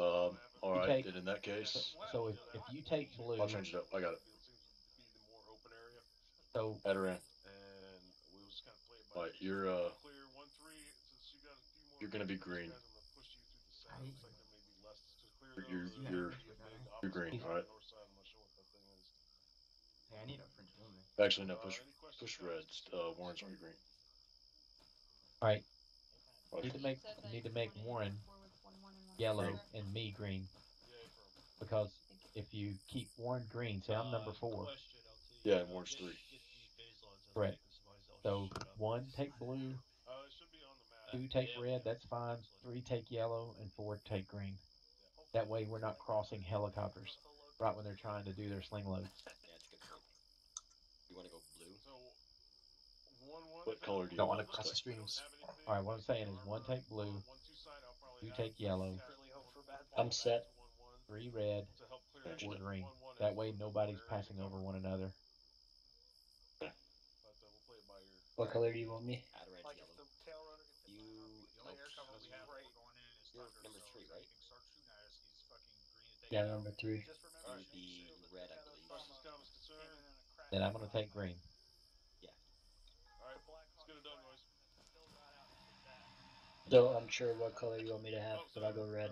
All right. take- Then in that case, so if you take blue, I'll change it up. I got it. so Add her in. And we was kind of play it by All right, you're clear 1-3 since you got a few more. you're gonna be green. Guys, I'm gonna push you through the south. Looks like there may be less to clear. You're green. All right. North side. I'm not sure what that thing is. Hey, I need a French woman. Actually, no. Push red. Warren's already green. all right, Roger. need to make Warren yellow and me green, because if you keep Warren green, say I'm number 4. Yeah, and Warren's 3. Correct. So 1 take blue, 2 take red, that's fine. 3 take yellow, and 4 take green. That way we're not crossing helicopters right when they're trying to do their sling loads. Yeah, that's a good point. You want to go blue? What color do you Don't want want? to cross the streams. All right, what I'm saying is 1 take blue, 2 take yellow, I'm set. 3 red, 4 green. That way nobody's passing over one another. What color do you want me? Add red, yellow. You, like, you're number 3, right? Yeah, number 3. You would be red, I believe. Then I'm going to take green. Yeah. Alright, let's get it done, boys. Though I'm sure what color you want me to have, but I'll go red.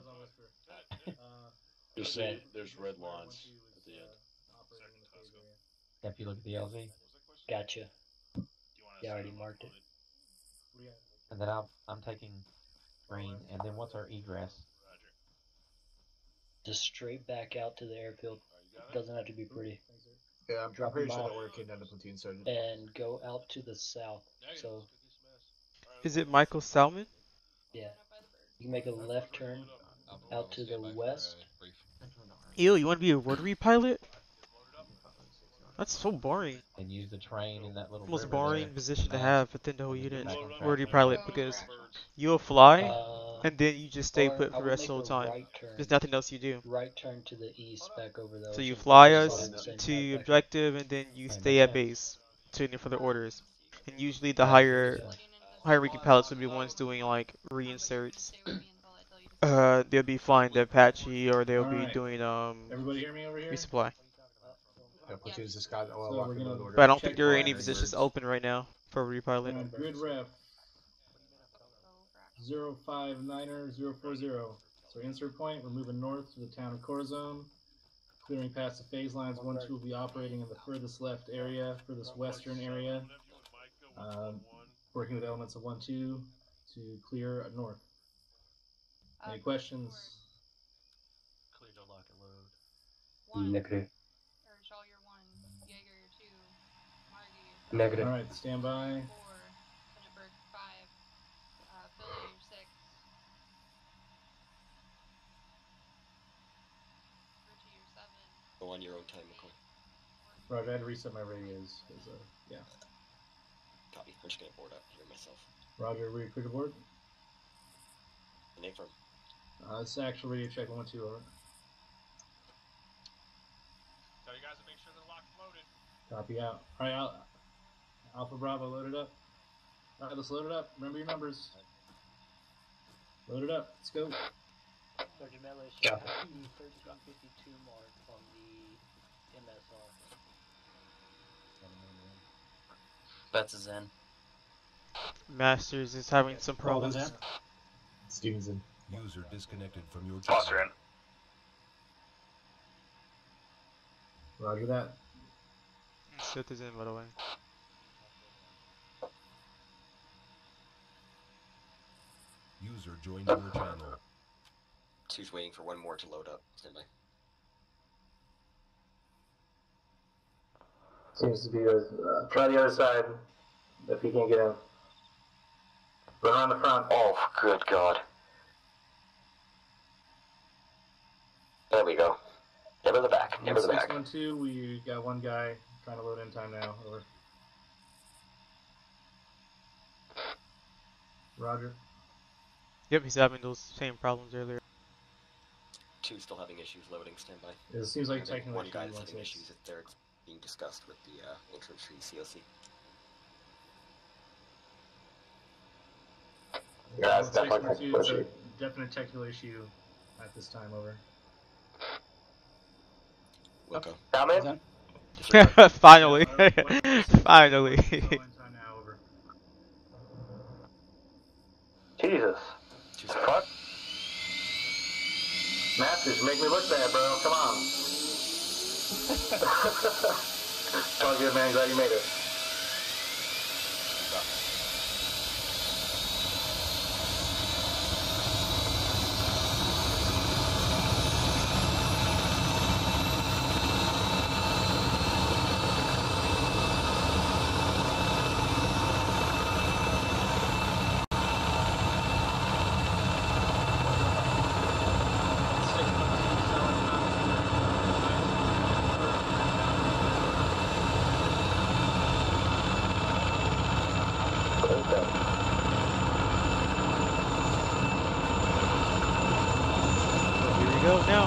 You'll see there's red lines at the end. If you look at the LZ. Gotcha. Yeah, I already marked it. And then I'm taking green, and then what's our egress? Just straight back out to the airfield. Doesn't have to be pretty. Yeah, I'm Drop pretty them sure off that we're came down to platoon sergeant. and go out to the south. So Is it Michael Salmon? yeah, you can make a left turn out to the west. Ew, you want to be a rotary pilot? That's so boring. And use the train in that little Most river boring there. position to have within the whole unit. Back on track. Rotary pilot, because you'll fly and then you just stay Or put I for the would rest of make the whole a time. right turn. There's nothing else you do. Right turn to the east back over the So you ocean. fly Just us follow the same to path back. objective and then you stay at base to for the orders. And usually the higher ranking pilots will be ones doing like reinserts. They'll be flying the Apache or they'll be doing Everybody hear me over here? resupply. Platoons just got So we're gonna But I don't think there are any positions open right now for a repilot. Grid ref 059er040. So insert point, we're moving north to the town of Corazon. Clearing past the phase lines, 1-2 will be operating in the furthest left area, furthest western area. Working with elements of 1-2 to clear north. Any questions? Clear to lock and load. Negative. All Negative. right, stand by. Go on your own time, McCoy. Roger, I had to reset my radios. Yeah. Copy. I'm just gonna board up here myself. Roger, we clear to board? Name firm. This is actual radio check 1-2, over. Tell you guys to make sure they're locked and loaded. Copy out. Alright, Alpha Bravo, load it up. Alright, let's load it up. Remember your numbers. Load it up. Let's go. Sergeant Melee should have 1352 mark on the MSR. Bets is in. Masters is having some problems. Stevenson. User disconnected from your Foster in. Roger that. Sith is in, by the way. User joined your channel. Two's waiting for one more to load up. Stand by. Seems to be try the other side if he can't get in. Run around the front. Oh, good God. There we go. Never the back. Never the back. 612, we got one guy trying to load in time now. Over. Roger. Yep, he's having those same problems earlier. Two still having issues loading. Stand by. It seems like And then technically one guy that's 216. having issues if they're being discussed with the infantry COC. Yeah, it's definitely 642 is technical a issue. definite technical issue at this time, over. Okay. Come in. Finally. Yeah, Finally. Time now, over. Jesus. Fuck. Masters, make me look bad, bro. Come on. It's all good, man. Glad you made it. Here we go now.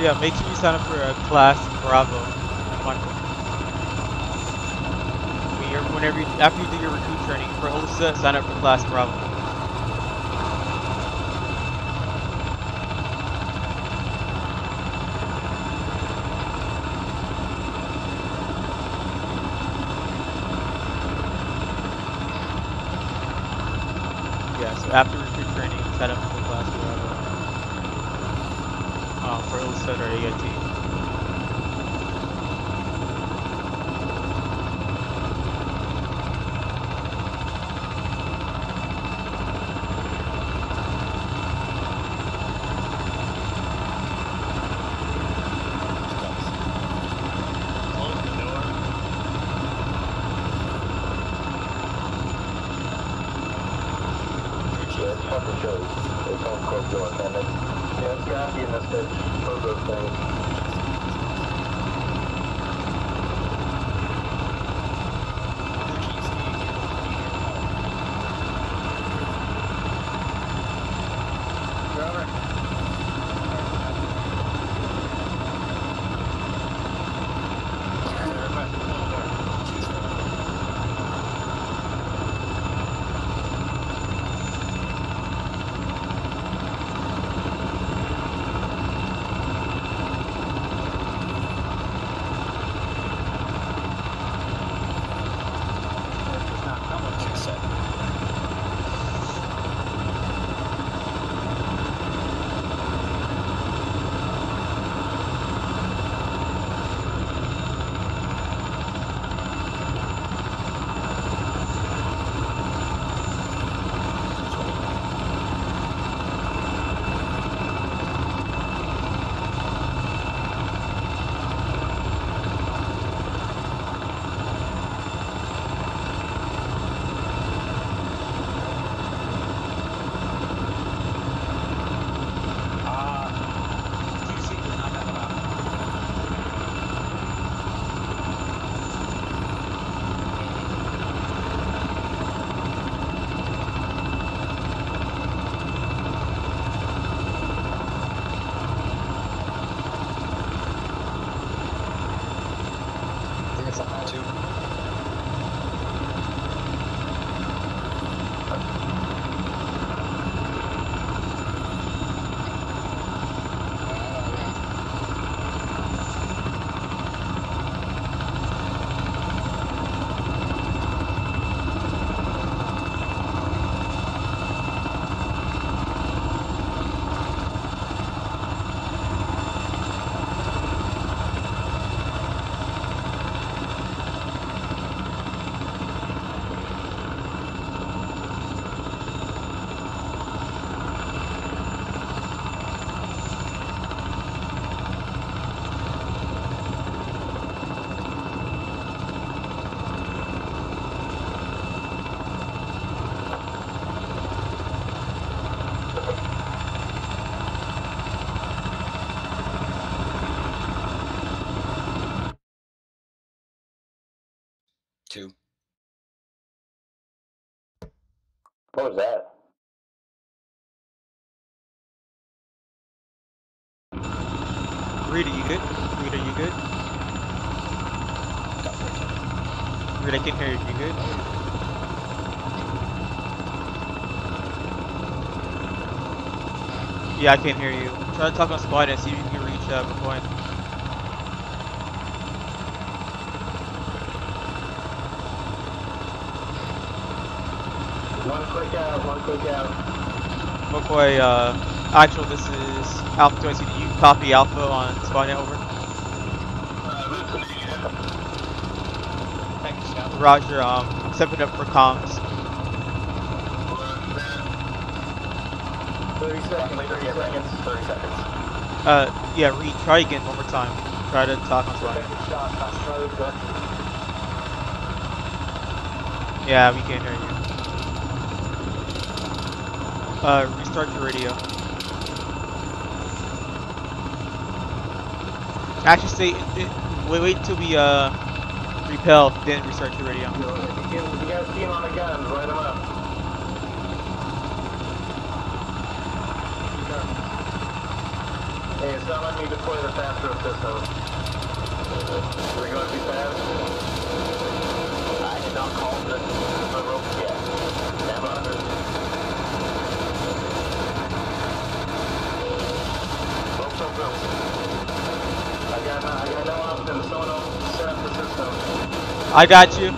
Yeah, make sure you sign up for a class Bravo. After you do your recruit training for OSA, sign up for class Bravo. Yeah, so after recruit training, sign up for class Bravo. For OSA or AIT. Yeah, it's gassy in this bitch. Both those things. 2. What was that? Reed, are you good? Reed, are you good? Reed, I can hear you. You good? Yeah, I can hear you. Try to talk on Squad and see if you can reach McCoy. One click out. McCoy, actual, this is Alpha 20. Do you copy Alpha on Squadnet over? Roger, I'm stepping up for comms. 30 seconds. Yeah, Reed, try again one more time. Try to talk on Squadnet. Yeah, we can't hear you. Restart your radio. Actually, wait until we repel, then restart your radio. You guys see him on the guns, light him up. Hey, it's not letting me deploy the fast rope system. Are we going to be fast? I did not call the rope yet. Stand by. Rope. I got no option. Someone else set up the system. I got you.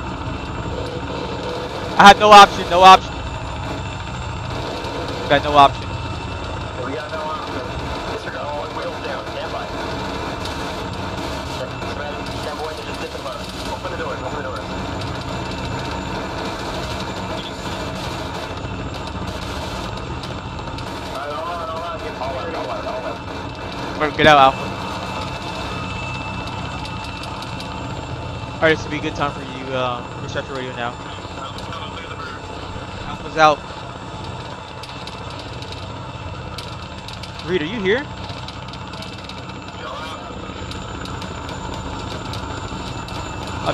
I had no option. Got no option. We got no option. Disregard all wheels down. Stand by. Stand by. Just hit the button. Open the doors. Alright, hold on. Get out, Alpha. Alright, this would be a good time for you. Restart your radio now. Alpha's out. Reed, are you here?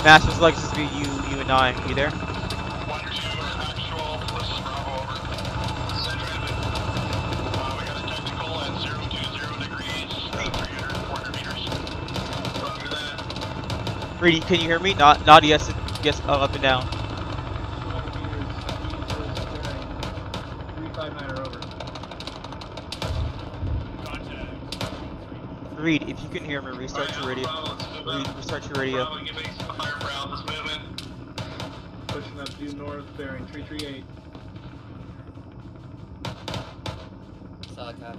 Master's Lex is be you and I. You there? Reed, can you hear me? Not yes, up and down. 359 or over. Reed, if you can hear me, restart your radio. Restart your radio. Pushing up due north, bearing 338. Solid copy.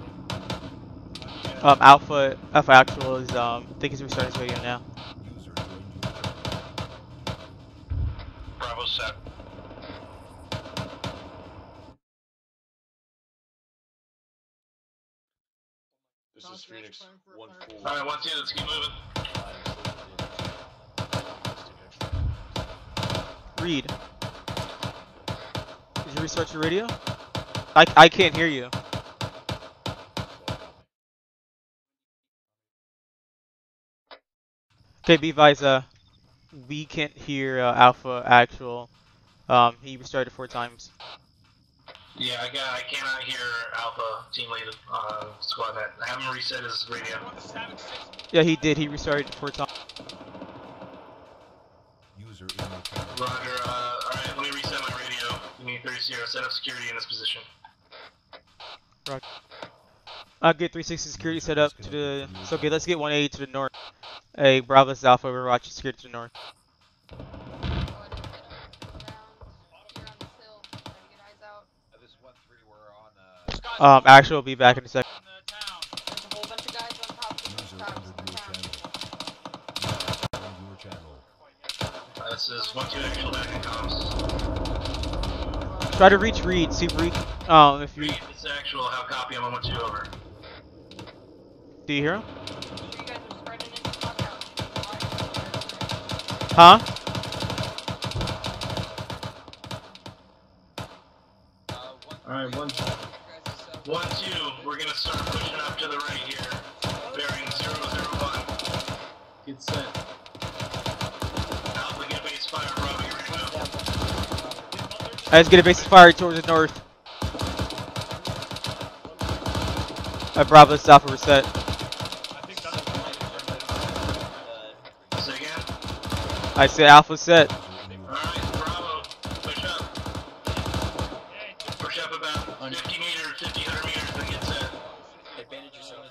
Alpha actual is I think he's restarting his radio now. Bravo set. This is Phoenix 1-4. Alright, 1-2, let's keep moving. Reed, did you restart your radio? I can't hear you. Okay, be advised, we can't hear Alpha actual. He restarted 4 times. Yeah, I cannot hear Alpha team lead squad net. Have him reset his radio. Yeah, he did. He restarted 4 times. User Roger. Alright, let me reset my radio. You need 30 set up security in this position. Roger. Get 360 security set up to the. So okay, let's get 180 to the north. Hey, Bravo's Alpha, Overwatch security to the north. Actually, will be back in a second. This is 1-2 actual back in comms. Try to reach Reed. See Reed. If you. Reed, it's actual. How copy? I'm on 1-2 over. Do you hear him? Huh? Alright, 1-2. We're gonna start pushing up to the right here. Bearing 001. Get set. Alpha, get base fire, Bravo, Let's get a base of fire towards the north. Bravo, Alpha reset. Say again? I said Alpha set. Alright, Bravo, push up. Push up about 50 meters, 50, 100 meters, then get set. Advantage yourself.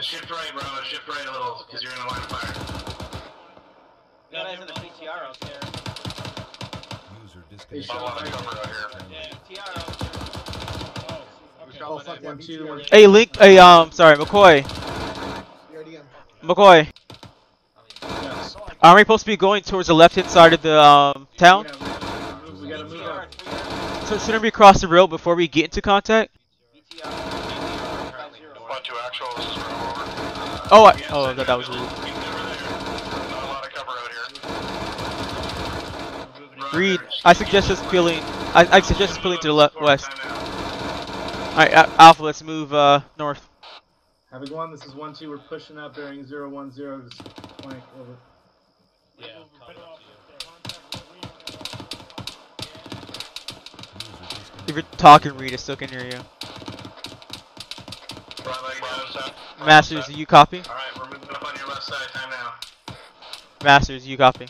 Shift right, Bravo, shift right a little, because you're in a line of fire. You guys in the PTR out there. User Hey, disconnected. Oh, fuck, 1, 2, 1. Hey, Link. Hey, sorry, McCoy. McCoy. Aren't we supposed to be going towards the left-hand side of the town? Yeah, we gotta move up. So shouldn't we cross the road before we get into contact? 1-2 actual, this is Bravo. Oh, oh, that was rude. Reed, I suggest us peeling. I suggest us peeling to the west. Alright, Alpha, let's move north. Having 1, this is 1-2. We're pushing up bearing 010. Just flank over. Yeah. If you're talking, Reed, I still can hear you. Masters, you copy? Alright, we're moving up on your left side, time now. Masters, you copy?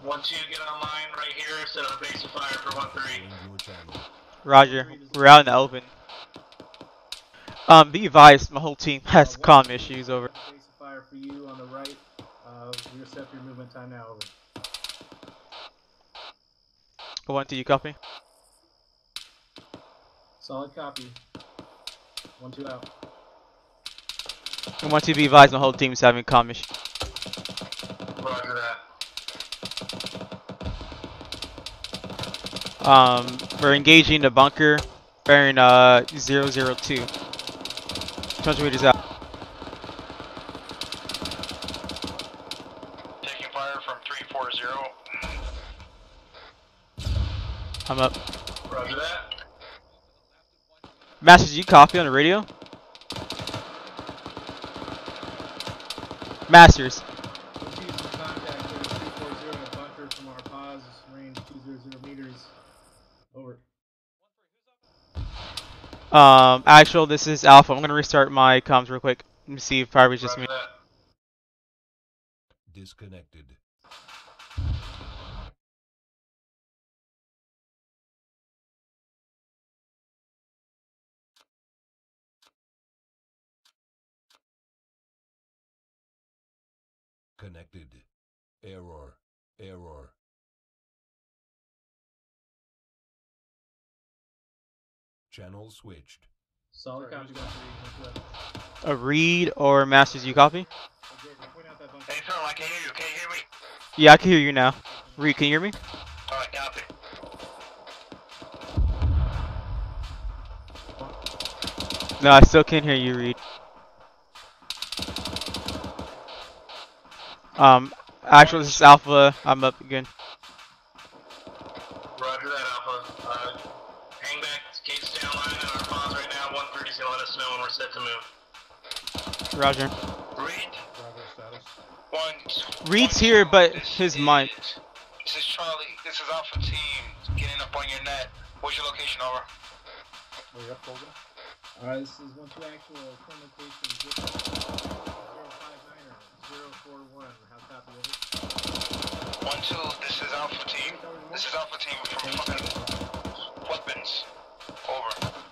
1-2, get online right here, set up a base of fire for 1-3. Roger, we're out in the open. Be advised, my whole team has comm issues, over. Base of fire for you on the right. We reset your movement time now, over. 1-2, you copy? Solid copy. 1-2 out. 1-2, be advised, my whole team's having comm issues. Roger that. We're engaging the bunker, bearing 002. 200 meters out. Taking fire from 340. I'm up. Roger that. Masters, you copy on the radio? Masters. Contact 340 bunker from our pause, range 200 meters. Over. Actual, this is Alpha. I'm gonna restart my comms real quick. Let me see if probably just me. Disconnected. Connected. Error. Error. Channel switched. Solid copy. A Reed or Masters, you copy? Hey, Phil, I can hear you. Can you hear me? Yeah, I can hear you now. Reed, can you hear me? Alright, copy. No, I still can't hear you, Reed. Actually, this is Alpha. I'm up again. Roger that, Alpha. Hang back, gates down line in our pause right now. 130 is gonna let us know when we're set to move. Roger. Reed? Reed's here, but his mic. This is Charlie. This is Alpha Team. Getting up on your net. What's your location, over? Alright, this is 1-2 actual. Current location is 059er 041. How copy, over? 1-2, this is Alpha Team. This is Alpha Team from fucking weapons.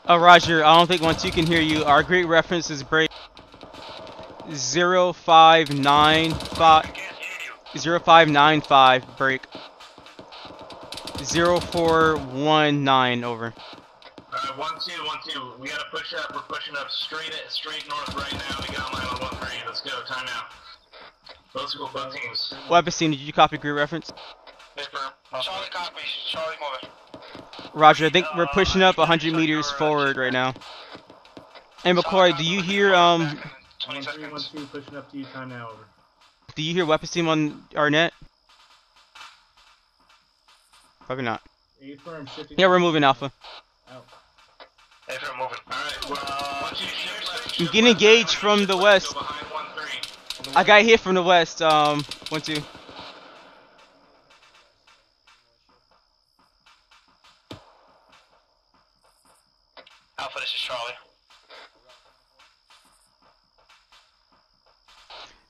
Over. Roger, I don't think 1-2 can hear you. Our great reference is break 0595 break 0419, over. 1-2. We gotta push up. We're pushing up straight north right now. We got line on 1-3. Let's go. Time out. Both teams. Weapon scene, did you copy great reference? Yes, bro. Charlie copy. Charlie moving. Roger, I think we're pushing up 100 meters forward right now. And McCoy, do you hear 1-3-1-2 pushing up to you. Time now, over. Do you hear weapons team on our net? Probably not. A-firm shifting. Yeah, we're moving, Alpha. Out. A-firm moving. Alright, well, I'm getting engaged from the west. I got hit from the west, 1-2.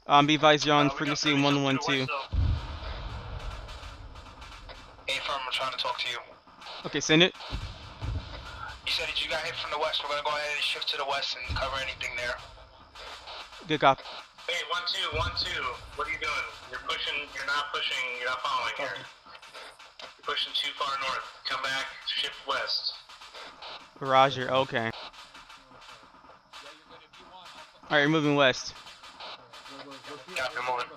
Be advised you're on frequency 112. Hey, firm, I'm trying to talk to you. Okay, send it. You said that you got hit from the west. We're gonna go ahead and shift to the west and cover anything there. Good cop. Hey, 1-2, 1-2. What are you doing? You're pushing. You're not pushing. You're not following here. You're pushing too far north. Come back. Shift west. Roger. Okay. All right, you're moving west. Yeah, I'm moving.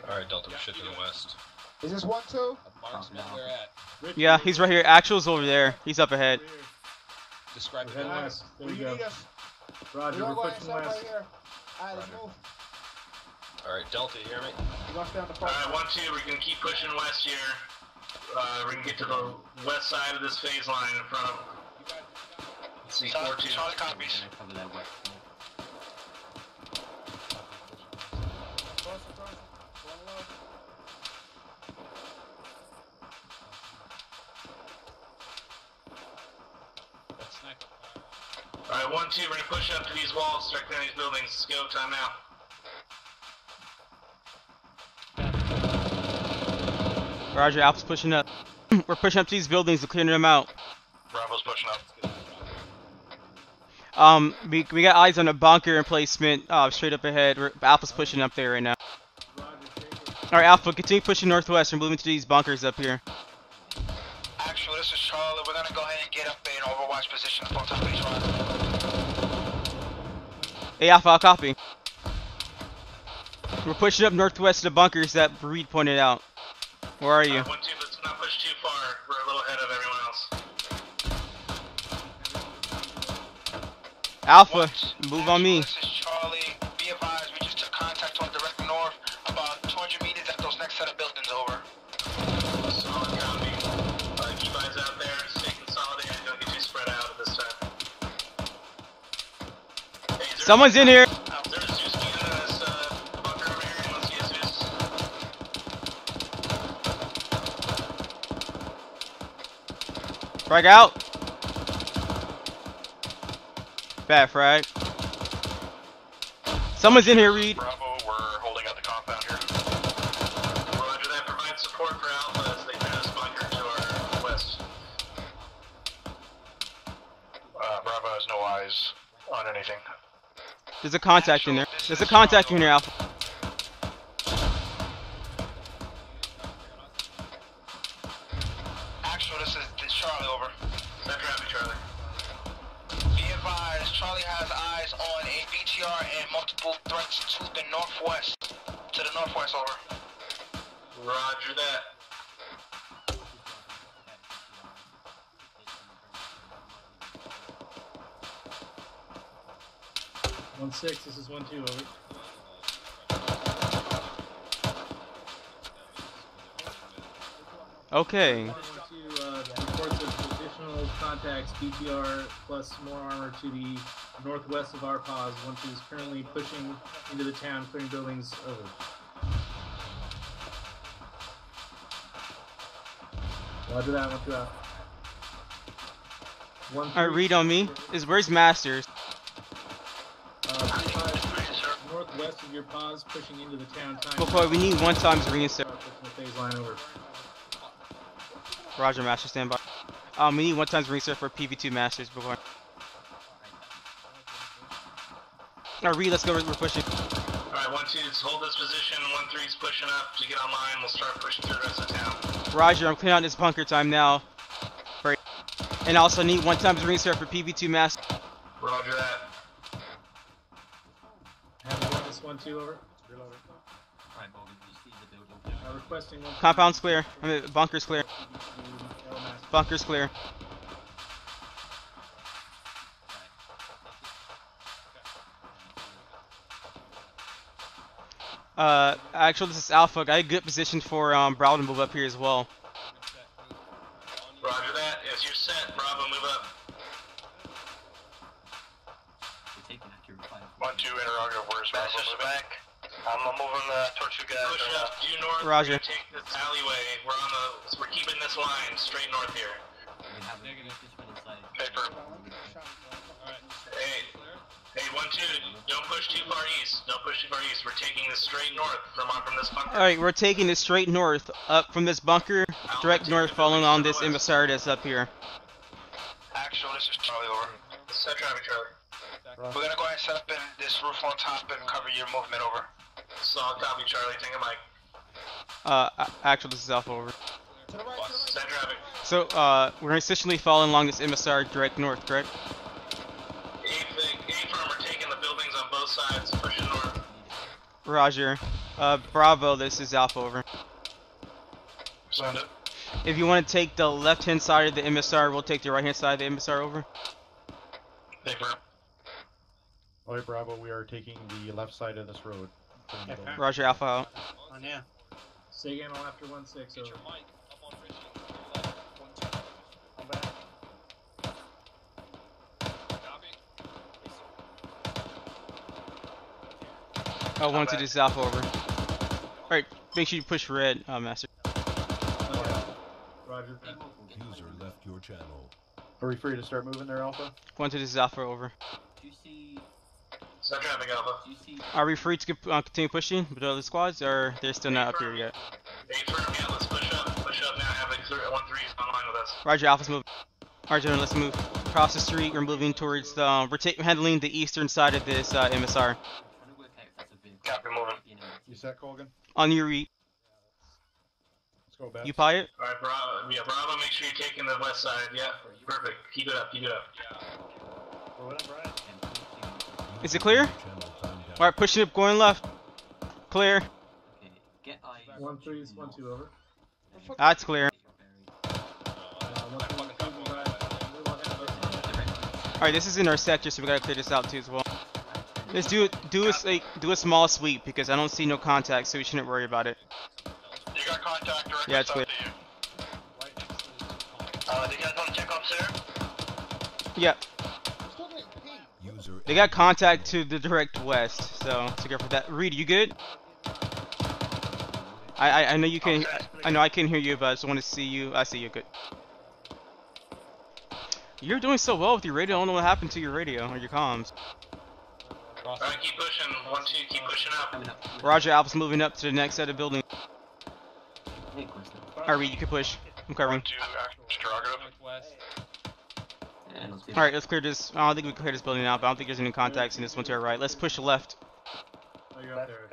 Alright, Delta, we're shifting west. Is this 1-2? Marks where they're at. Yeah, he's right here. Actual's over there. He's up ahead. Describe We're heading it. west. There Where we you go. need us? Roger, we're pushing west. Right here. Alright, let's move. Alright, Delta, you hear me? Rush down the front. 1-2. We can keep pushing west here. We can get to the west side of this phase line in front of. Let's see, 4-2. Charlie copies. Alright, 1-2, we're gonna push up to these walls, start clearing these buildings. Let's go, time out. Roger, Alpha's pushing up. We're pushing up to these buildings to clear them out. Bravo's pushing up. We got eyes on a bunker emplacement straight up ahead. Alpha's pushing up there right now. Alright, Alpha, continue pushing northwest. We're moving to these bunkers up here. Actually, this is Charlie. We're gonna go ahead and get up there in overwatch position. Hey, Alpha, I'll copy. We're pushing up northwest to the bunkers that Reed pointed out. Where are you? 1-2, let's not push too far. We're a little ahead of everyone else. Alpha, move on me. This is Charlie. Be advised, we just took contact on direct north, about 200 meters at those next set of buildings over. Solid copy. Keep eyes out there. Stay consolidated. Don't get too spread out at this time. Hey, Someone's in here. Frag out. Bad frag. Someone's in here, Reed. Bravo, we're holding out the compound here. Roger that. Provide support for Alpha as they clear this bunker to our west. Bravo has no eyes on anything. There's a contact in there. There's a contact in here, Alpha. Actual, this is Charlie, over. Center traffic, Charlie. Be advised, Charlie has eyes on a BTR and multiple threats to the northwest. To the northwest, over. Roger that. One 6. This is 1-2. Over. Okay. Reports of additional contacts, BTR plus more armor to the northwest of our pause. 1-2 is currently pushing into the town, clearing buildings. Over. Roger that. 1-2 out. Alright, read on me. Where's Masters? Northwest of your pause, pushing into the town. Before we need 1 times reinsert. Phase line over. Roger, Master, stand by. We need 1 times reinsert for PV2 Masters before. Alright, Reed, let's go. We're pushing. Alright, 1-2, just hold this position. 1-3's pushing up to get online. We'll start pushing through the rest of town. Roger, I'm clearing out this bunker time now. Great. And I also need 1 times reinsert for PV2 Masters. Roger that. This 1-2 over. Requesting one. Compound's clear. I mean, bunker's clear. Bunker's clear. Actually, this is Alpha. I got a good position for Bravo to move up here as well. Roger that. Yes, you're set. Bravo, move up. 1-2, interrogative. Where's Bravo? Move back. I'm moving towards you guys. Push up due north. Roger. Take this alleyway. We're keeping this line straight north here. Paper. Hey, 1-2, don't push too far east. Don't push too far east. We're taking this straight north from this bunker. Alright, we're taking this straight north, up from this bunker, direct north, following on this emissary that's up here. Actual, this is Charlie, over. Set traffic, Charlie. We're gonna go ahead and set up in this roof on top and cover your movement, over. Solid copy, Charlie. Take a mic. Actual, this is Alpha, over. Set traffic. So, we're essentially following along this emissary direct north, correct? A-firm are taking the buildings on both sides, pushing north. Roger. Bravo, this is Alpha, over. Send it. If you want to take the left-hand side of the emissary, we'll take the right-hand side of the emissary, over. A-firm. Alright, Bravo, we are taking the left side of this road. Roger, Alpha out. On yeah. Say again on after 1-6, over. Oh, 1-2, this is Alpha, over. Alright, make sure you push red, Master. Roger. User left your channel. Are we free to start moving there, Alpha? 1-2, this is Alpha, over. Set traffic, Alpha. Are we free to continue pushing with the other squads, or they're still not up here yet? A-firm, yeah, let's push up. Push up now. Have like 1-3 is online with us. Roger, Alpha's moving. Alright, gentlemen, let's move. Across the street, we're moving towards the... We're handling the eastern side of this MSR. Copy, moving. You set, Colgan? On your read. Let's go back. You pilot? Alright, Bravo. Yeah, Bravo, make sure you're taking the west side. Yeah, perfect. Keep it up, keep it up. Is it clear? Alright, pushing up, going left. Clear. 1-3 is 1-2, over. That's clear. Alright, this is in our sector, so we gotta clear this out too as well. Let's do a small sweep because I don't see no contact, so we shouldn't worry about it. You got contact directly Yeah, it's clear. to you. Do you guys want to check upstairs? Yep. They got contact to the direct west, so go for that. Reed, you good? I know you can. I know I can hear you, but I just want to see you. I see you good. You're doing so well with your radio. I don't know what happened to your radio or your comms. Alright, keep pushing. 1-2, keep pushing up. Roger, Alpha's moving up to the next set of buildings. Alright, Reed, you can push. I'm covering. 1-2, Alright, let's clear this. I don't think we can clear this building out, but I don't think there's any contacts in this one to our right. Let's push left. Oh, you're up there.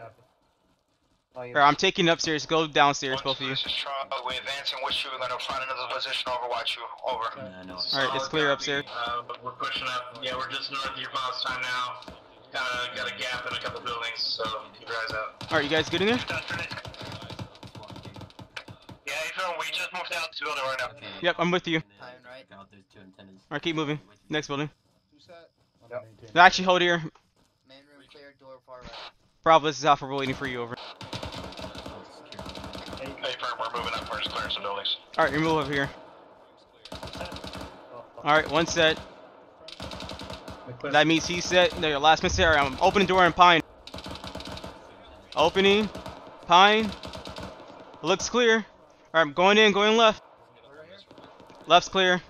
Alright, I'm taking it upstairs. Go downstairs, both of you. This is Charlie. We're advancing with you. We're going to find another position, overwatch you. Over. Alright, it's clear upstairs. We're pushing up. Yeah, we're just north of your boss time now. Got a gap in a couple buildings, so keep your eyes out. Alright, you guys good in there? Yeah, we just moved out to the building right now. Yep, I'm with you. Alright, keep moving. Next building. No, actually, hold here. Main room clear, door far right. Bravo, this is Alpha. We're waiting for you, over. Hey, firm, we're moving up first, clear some buildings. Alright, you move over here. Alright, one set. That means he's set. No, your last miss area. I'm opening door in Pine. Opening. Pine. Looks clear. Alright, I'm going in, going left. Left's clear.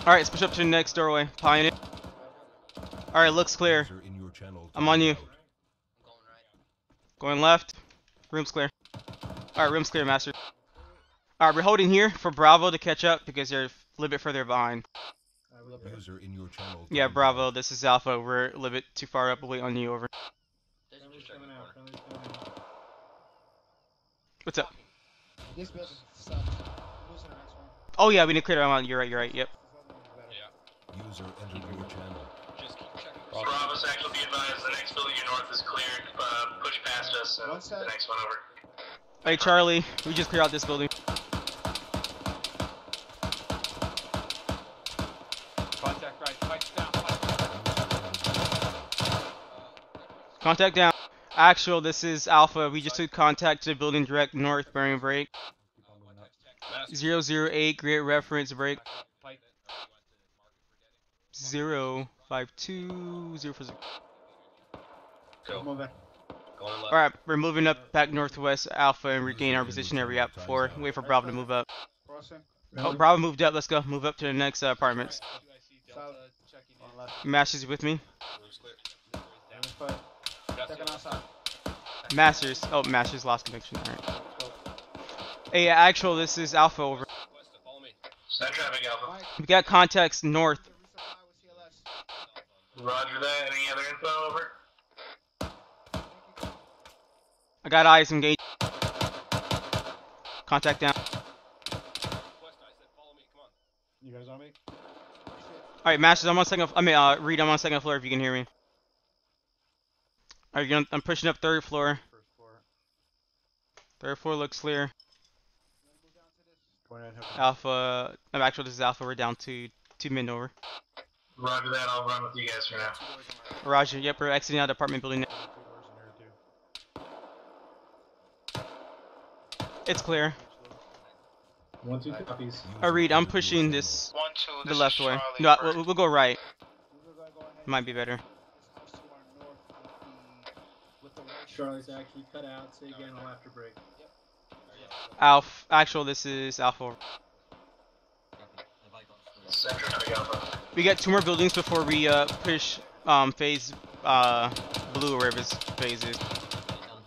Alright, let's push up to the next doorway. Pine it. Alright, looks clear. I'm on you. Going left. Room's clear. Alright, room's clear, Master. Alright, we're holding here for Bravo to catch up because they're a little bit further behind. User in your channel. Yeah, Bravo, this is Alpha. We're a little bit too far up. We'll wait on you, over. What's up? Oh yeah, we need to clear them out. You're right, yep. User entered your channel. Bravo, actually be advised, the next building you're north is cleared. Push past us and the next one over. Hey Charlie, we just cleared out this building. Contact right, fight down, Contact down. Actual, this is Alpha. We just took contact to the building direct north, bearing break. 008, great reference break. 052 040. Go. Alright, we're moving up back northwest Alpha and regain our position that we had before. Wait for Bravo to move up. Oh, Bravo moved up. Let's go. Move up to the next apartments. Masters with me. Second outside. Masters. Oh, Masters lost connection. Alright. Hey, actual, this is Alpha over. Send traffic, Alpha. We got contacts north. Roger that. Any other info? Over. I got eyes engaged. Contact down. You guys on me? Alright, Masters, I'm on second. Reed, I'm on second floor if you can hear me. Alright, I'm pushing up third floor. Third floor looks clear. Alpha. I'm actually, this is Alpha. We're down to 2 men over. Roger that. I'll run with you guys for now. Roger. Yep, we're exiting out of the apartment building now. It's clear. 1-2 copies. Reed, I'm pushing this the left way. No, we'll go right. Might be better. Charlie's actually cut out. Say again, I'll have to break. Alpha. Actual, this is Alpha. We got 2 more buildings before we push phase blue or wherever this phase is.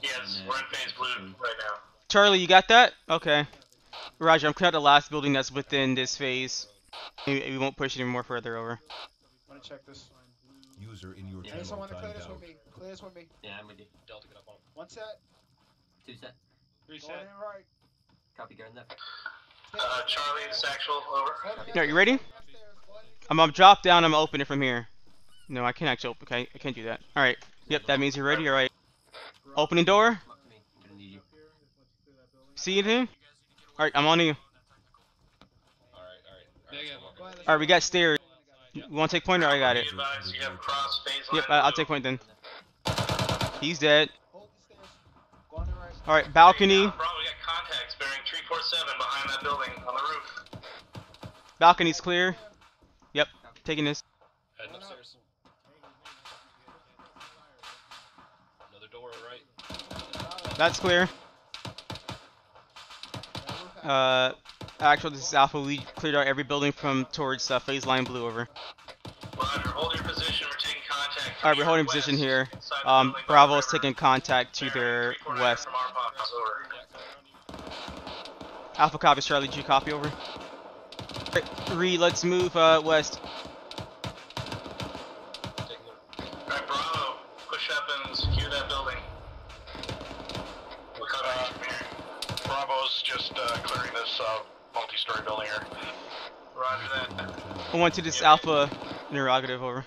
Yes, we're in phase blue right now. Charlie, you got that? Okay. Roger, I'm cutting out the last building that's within this phase. We won't push any more further over. I'm gonna check this. User in your channel Someone to clear timed this out. with me. Clear this with me. Yeah, I'm with you. Delta, get up on. 1 set. 2 set. 3 Going set. in right. Copy, Garen left. Charlie, it's actual. Over. Are you ready? I'm drop down. I'm open it from here. No, I can't actually open. Okay, I can't do that. All right. Yep, that means you're ready. All right. Opening door. See anything? All right, I'm on you. All right, we got stairs. You want to take point or I got it? Yep, I'll take point then. He's dead. All right, balcony. Bro, we got contacts bearing 347 behind that building on the roof. Balcony's clear. Yep, taking this. Heading upstairs. Another door right. That's clear. Actually, this is Alpha. We cleared out every building from towards phase line blue over. Roger, hold your position. We're taking contact. All right, we're holding position here. Bravo's taking contact to their west. Alpha copies. Charlie, G copy over. Right, Reed, let's move west. Alright, Bravo, push up and secure that building. We'll cut off from here. Bravo's just clearing this multi-story building here. Roger that. I want to this Alpha interrogative over.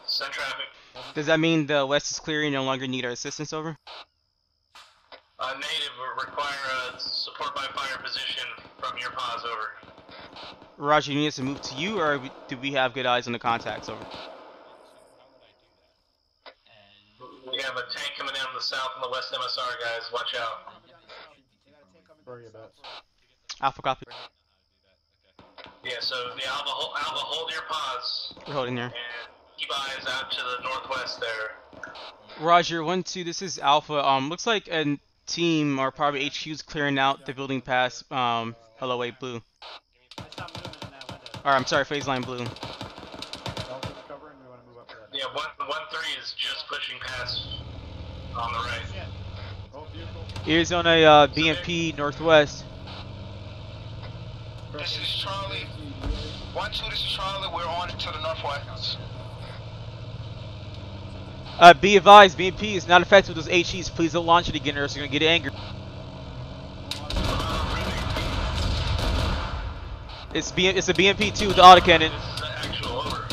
Send traffic. Does that mean the west is clear and no longer need our assistance over? Native will require a support by fire position from your pause over. Roger, you need us to move to you, or do we have good eyes on the contacts over? We have a tank coming down from the south and the west MSR, guys. Watch out. Alpha copy. Yeah, so the Alpha, hold your pause. We're holding here. And keep eyes out to the northwest there. Roger, 1-2, this is Alpha. Looks like a team or probably HQ's clearing out the building past Hello 8 Blue. Alright, I'm sorry, phase line blue. Yeah, 1-3 is just pushing past on the right. Here's on a BMP northwest. This is Charlie. 1-2, this is Charlie. We're on to the northwest. Be advised, BMP is not affected with those HEs. Please don't launch it again or else you're gonna get angry. It's a BMP2 with the autocannon. Actual, over.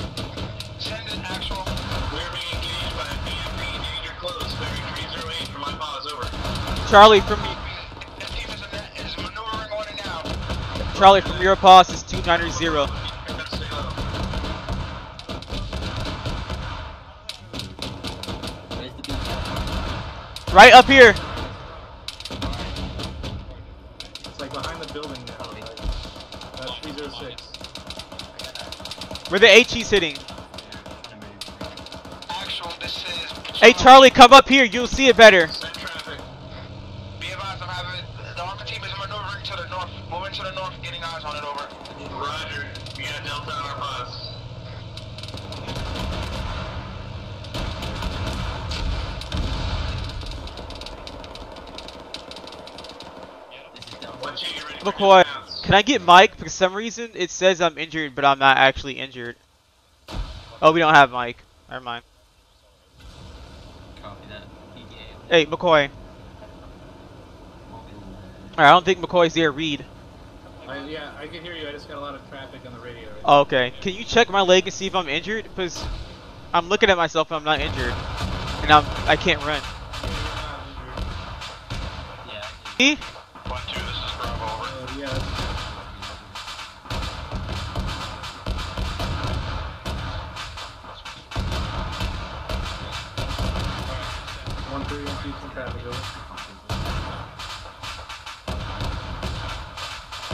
Send it, actual. We're being engaged by a BMP. Danger close. Bearing 308 from my pause, over. Charlie from Charlie from your pause is 290. Right up here. It's like behind the building now. That's 306. Where the HE's hitting. Actual, this is... Hey Charlie, come up here. You'll see it better. Be advised, I'm having... The Arma team is maneuvering to the north. Moving to the north, getting eyes on it, over. Roger. Yeah, Delta McCoy, can I get Mike? For some reason, it says I'm injured, but I'm not actually injured. Oh, we don't have Mike. Never mind. Copy that. Hey, McCoy. Alright, I don't think McCoy's there. Reed. Yeah, I can hear you. I just got a lot of traffic on the radio. Right Oh, okay. Can you check my leg and see if I'm injured? Because I'm looking at myself and I'm not injured. And I can't run. Yeah. 1-2, this is Bravo, over. Yeah. 1-3, 1-2, some traffic over.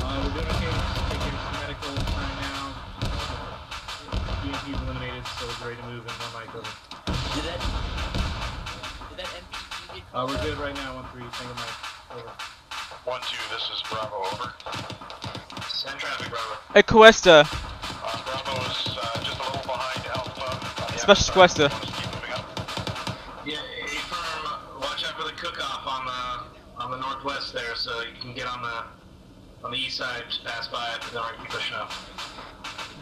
We're doing okay. Taking some medical time now. EMP's eliminated, so we're ready to move in. One mic over. Did that MVP get We're good right now. 1-3, single mic over. 1-2, this is Bravo, over. Send traffic, Bravo. Hey, Cuesta. Bravo is just a little behind Alpha. Special Cuesta. Yeah, A-firm, watch out for the cook-off on the northwest there, so you can get on the east side, just pass by it, but then I can push up.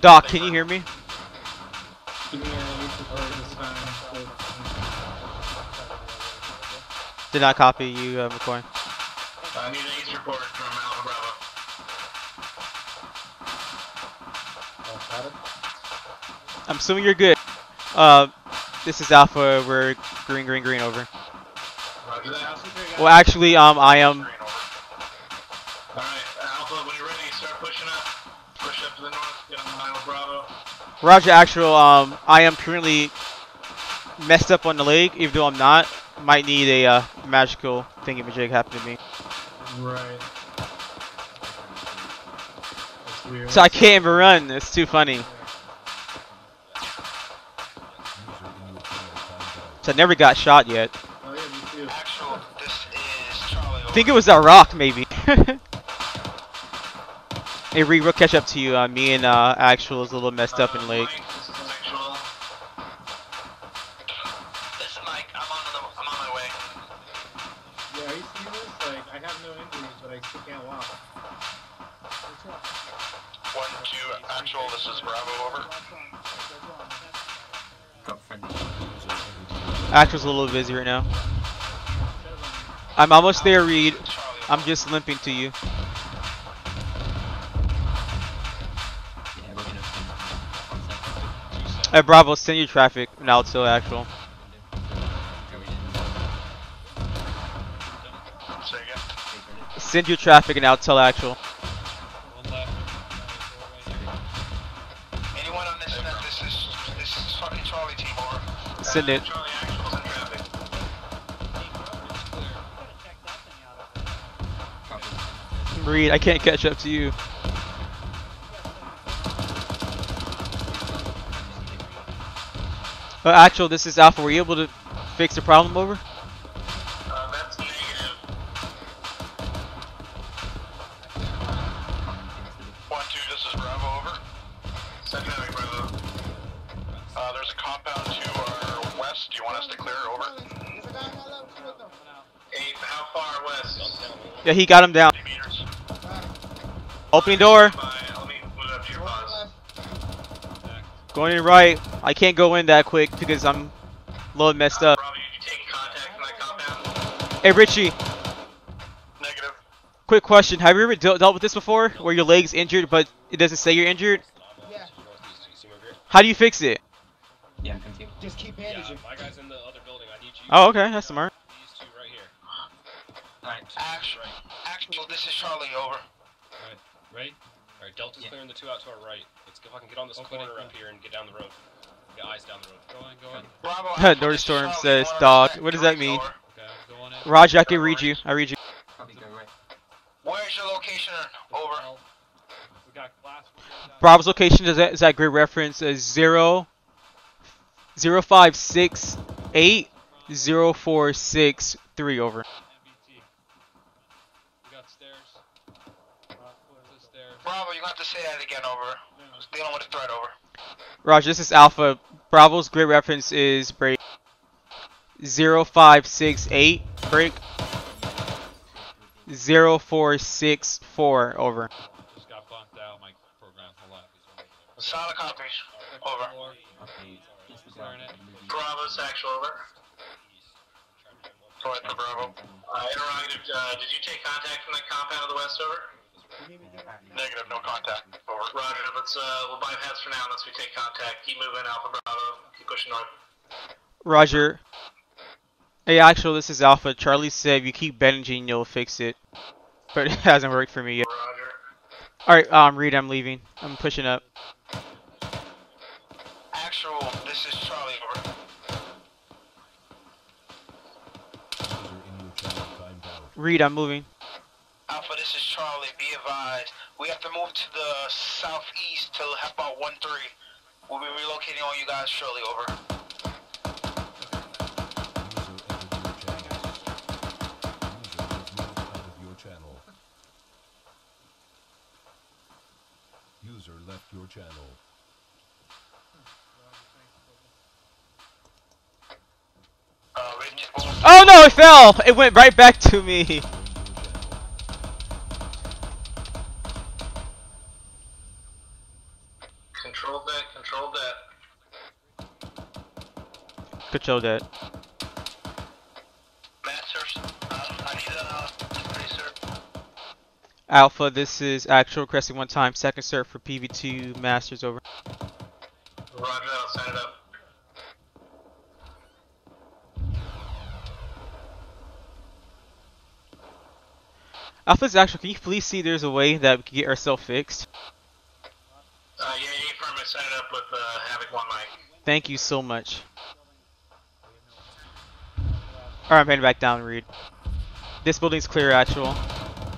Doc, can you hear me? Give me a support this time. Did not copy you, McCoy. I need an east report from Alpha Bravo. I'm assuming you're good. This is Alpha. We're green, over. Roger that. Well, actually, I am. Alright, Alpha, when you're ready, start pushing up. Push up to the north, get on Alpha Bravo. Roger, actual. I am currently messed up on the leg, even though I'm not. Might need a magical thingamajig happen to me. Right. That's weird. So I can't even run. It's too funny. So I never got shot yet. Oh yeah, me too. Actual, this is Charlie, over. I think it was that rock, maybe. Hey, Reed, we'll catch up to you. Me and Actual is a little messed up in the leg. This is Mike, I'm on my way. Yeah, are you seeing this? Like, I have no injuries, but I still can't walk. 1-2, actual, this is Bravo, over. Actual's a little busy right now. I'm almost there, Reed. I'm just limping to you. Hey, Bravo, send your traffic now to Actual. Say again? Send your traffic and I'll tell Actual. Anyone on this net, this is fucking Charlie team, over. Send it. Charlie, actual, send traffic. Reed, I can't catch up to you. Actual, this is Alpha. Were you able to fix the problem over? That's negative. 1-2, this is Bravo, over. Send traffic, Bravo. There's a compound to our west. Do you want us to clear, over? 8, how far west? Yeah, he got him down. 50 meters. Opening door. Let me move up to your pause. Going in right. I can't go in that quick because I'm a little messed up. Bravo, did you take contact from that compound? Hey, Richie. Negative. Quick question. Have you ever dealt with this before? Where your leg's injured, but it doesn't say you're injured? Yeah. How do you fix it? Yeah, I'm confused. Just keep bandaging. My guy's in the other building. I need you. Oh, okay. That's smart. These two right here. Alright, actual, this is Charlie, over. Alright, ready? Alright, Delta's clearing the two out to our right. Let's go fucking get on this corner up here and get down the road. Get eyes down the road. Go in. Bravo, actual, this Door is Storm Charlie. says, Anyone on dog. this net? What does that mean? Over. Okay, I'm going in. Roger, I can read you. I read you. Where's your location? Over. We got glass. Bravo's location is that grid reference is 0568 0463 over. MBT. We got stairs. Where's the stairs? Bravo, you have to say that again, over. Dealing with a threat, over. Roger, this is Alpha. Bravo's grid reference is break 0568 break. 0464. Over. Just got bumped out my program. Hold on. Solid copies. Over. Bravo's actual, over. Point for Bravo. Interrogative, did you take contact from the compound of the west, over? Negative, no contact. Over. Roger, we'll bypass for now unless we take contact. Keep moving, Alpha Bravo. Keep pushing north. Roger. Hey, actual, this is Alpha. Charlie said if you keep bandaging, you'll fix it. But it hasn't worked for me yet. Roger. Alright, Reed, I'm leaving. I'm pushing up. Actual, this is Charlie, over. Reed, I'm moving. Alpha, this is Charlie. Be advised, we have to move to the southeast till about 1-3. We'll be relocating all you guys shortly, over. User left your channel. Oh no, it fell! It went right back to me. Control that, control that. Control that. Masters, I need a tracer. Alpha, this is actual requesting 1 time. Second cert for PV2 Masters, over. Roger that, I'll sign it up. Alpha's actual, can you please see there's a way that we can get ourselves fixed? Yeah, A-firm, I set it up with Havoc 1 mic. Thank you so much. Alright, I'm heading back down, Reed. This building's clear, actual.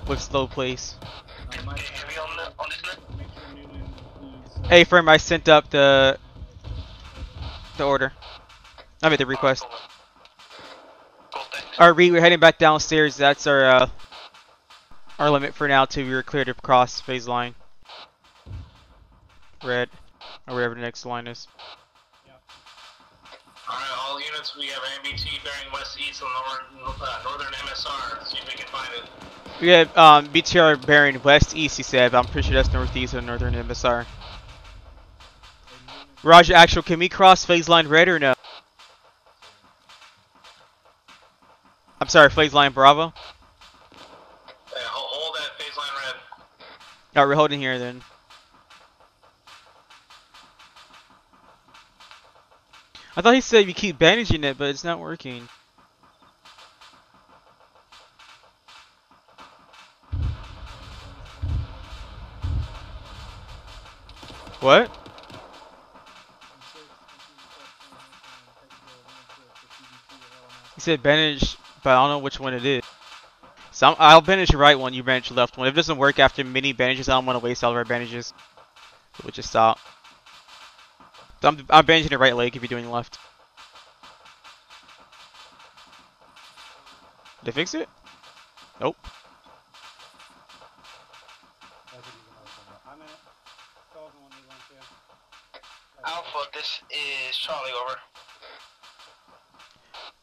With slow place. Hey, firm, I sent up the order. I mean the request. Alright, Reed, we're heading back downstairs. That's our limit for now till we're clear to cross phase line. Red, or wherever the next line is. Alright, all units, we have MBT bearing west-east on northern MSR. See if we can find it. We have BTR bearing west-east, he said, but I'm pretty sure that's northeast of northern MSR. Roger, actual, can we cross phase line red or no? I'm sorry, phase line Bravo? Yeah, hold that phase line red. Alright, we're holding here then. I thought he said you keep bandaging it, but it's not working. What? He said bandage, but I don't know which one it is. So I'll bandage the right one, you bandage the left one. If it doesn't work after many bandages, I don't want to waste all of our bandages. So we'll just stop. So I'm bandaging the right leg if you're doing left. Did they fix it? Nope. Alpha, this is Charlie, over.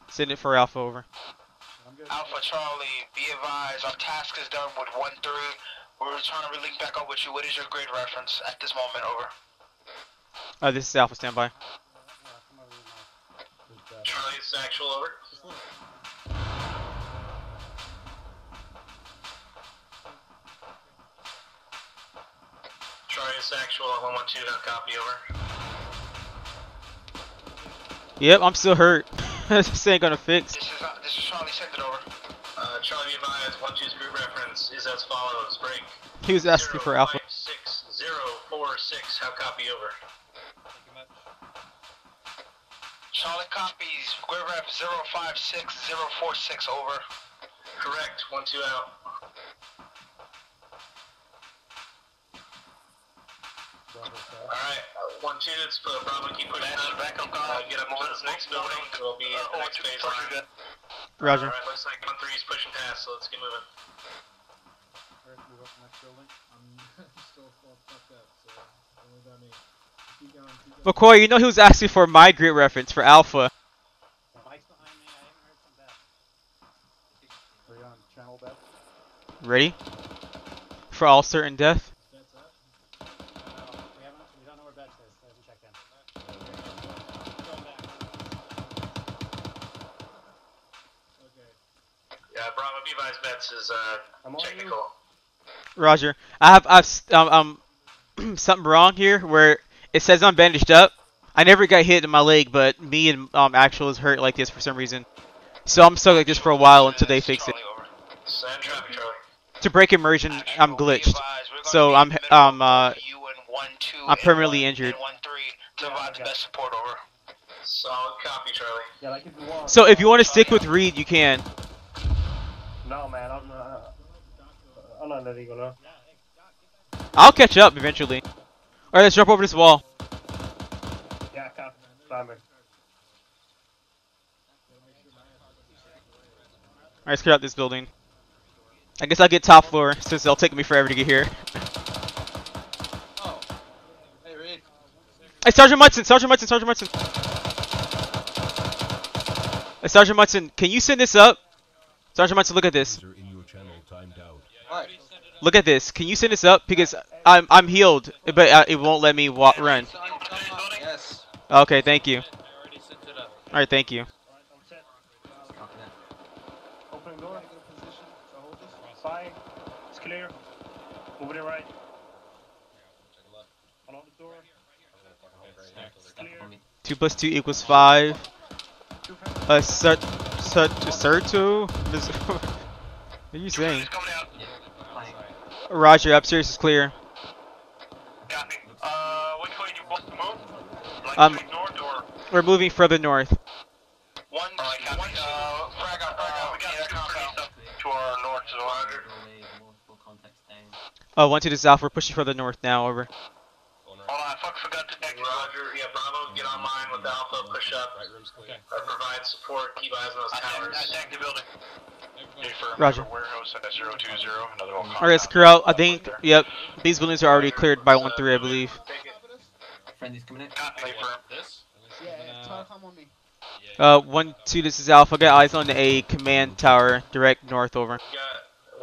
Send it for Alpha, over. Alpha Charlie, be advised, our task is done with 1-3. We're trying to relink back up with you. What is your grade reference at this moment, over? This is Alpha, standby. Charlie, this is actual, over. Charlie, this is actual, 112, not copy, over. Yep, I'm still hurt. This ain't gonna fix. This is Charlie, send it over. Charlie, be advised, 1-2's group reference is as follows. Break. He was asking for Alpha. 56046, how copy, over. Charlie copies, grade ref 056046, over. Correct, 1-2 out. Alright, 1-2, it's Bravo, keep pushing up. Back up, get up to this next building. It'll be the next phase line. Roger. Alright, looks like 1-3's pushing past, so let's get moving. Alright, move up to the next building. I'm still fucked up, so don't worry about me. Keep going, keep going. McCoy, you know he was asking for my grid reference for Alpha. Mike's behind me, I haven't heard from Beth. Are you on channel, Beth? Ready? For all certain death. We don't know where Bets is. So we check in. Yeah, Bravo Levi's bets is technical. Roger. I've something wrong here where it says I'm bandaged up. I never got hit in my leg, but me and Actual is hurt like this for some reason. So I'm stuck like this for a while until they fix it. Send traffic, Charlie. To break immersion, I'm glitched. So I'm permanently injured. Provide the best support over. Solid copy, Charlie. Yeah, like if you want. So if you want to stick with Reed, you can. No, man, I'm not letting you go now. I'll catch up eventually. Alright, let's jump over this wall. Yeah, copy. Fine, man. Alright, let's clear out this building. I guess I'll get top floor since it'll take me forever to get here. Oh. Hey, Reed. Hey, Sergeant Munson! Sergeant Munson! Sergeant Munson! Hey, Sergeant Munson, can you send this up? Sergeant Munson, look at this. What? Look at this. Can you send this up? Because I'm healed, but it won't let me run. Yes. Okay, thank you. Alright, thank you. Opening door. Fine. It's clear. Moving it right. Hold on the door. It's clear. 2 plus 2 equals 5. Sertu? What are you saying? Roger, upstairs is clear. Copy. Which way do you both move? Like north or? We're moving further north. One, frag out. We got two pretty stuff to our north, so Roger. 1-2 to south, we're pushing further north now, over. Hold on, I forgot to take Roger, yeah, Bravo, get online with Alpha, push up. Provide support, keep eyes on those towers. I tagged the building. Roger. Warehouse at 020, another one. Alright, let's clear out. I think, yep, these buildings are already cleared by 1-3, I believe. Friendly's coming in. Copy for This? Yeah, come on me. 1-2, this is Alpha. Got eyes on a command tower, direct north, over. Got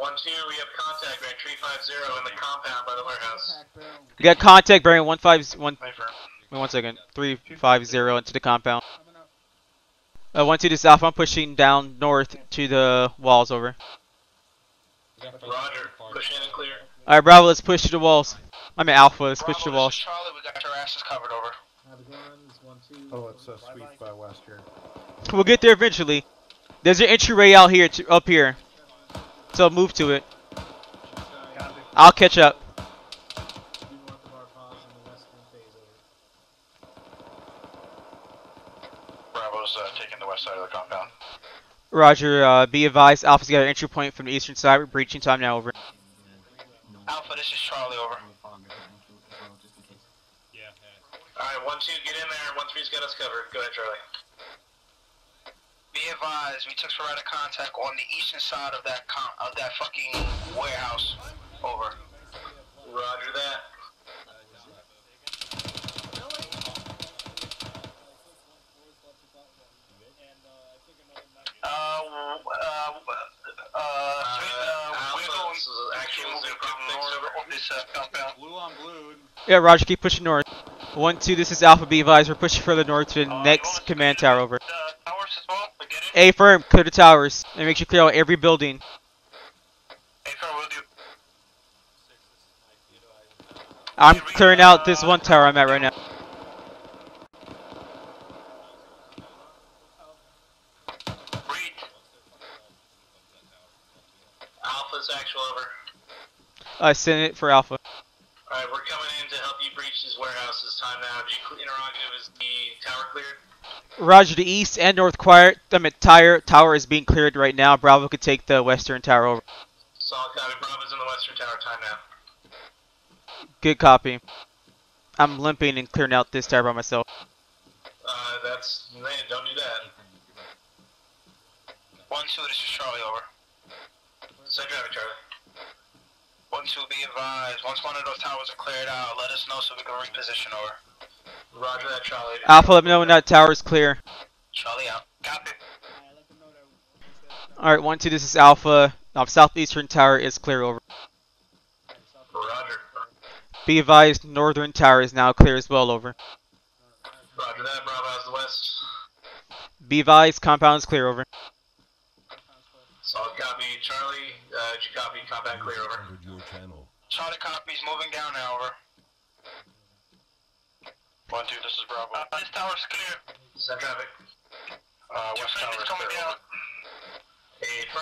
1-2, we have contact bearing 350 in the compound by the warehouse. We got contact bearing 151. Wait 1 second. 350 into the compound. 1-2 to south. I'm pushing down north to the walls, over. Roger, push in and clear. Alright, Bravo, let's push to the walls. I'm at Alpha, let's push to the walls. Charlie, we got your asses covered over. Oh, it's a sweep west here. We'll get there eventually. There's an entryway out here, up here. So move to it. I'll catch up. Bravo's taking the west side of the compound. Roger, be advised, Alpha's got an entry point from the eastern side. We're breaching time now, over. Alpha, this is Charlie, over. Alright, 1-2, get in there. 1-3's got us covered. Go ahead, Charlie. Be advised, we took sporadic contact on the eastern side of that fucking warehouse. Over. Roger that. Blue on blue. Yeah, Roger, keep pushing north. 1-2, this is Alpha, be advised. We're pushing further north to the next command tower, over. A firm, clear the towers, and make sure you clear out every building. I'm clearing out this one tower I'm at right now. Alpha's actual, over. Send it for Alpha. Alright, we're coming in to help you breach these warehouses. Time now. Interrogative, is the tower cleared? Roger, the east and north tower is being cleared right now. Bravo could take the western tower, over. Solid copy. Bravo's in the western tower. Time now. Good copy. I'm limping and clearing out this tower by myself. Don't do that. 1-2, this is Charlie, over. Send traffic, Charlie. 1-2, be advised. Once one of those towers are cleared out, let us know so we can reposition, over. Roger that, Charlie. Alpha, let me know when that tower is clear. Charlie out. Copy. Alright, 1-2, this is Alpha. Southeastern tower is clear, over. Roger. Be advised, northern tower is now clear as well, over. Roger that. Bravo has the west. Be advised, compound is clear, over. Solid copy. Charlie, did you copy? Compound clear, over. Your channel. Charlie copies, moving down now, over. 1-2, this is Bravo. This tower's clear. Send traffic. West tower is coming down.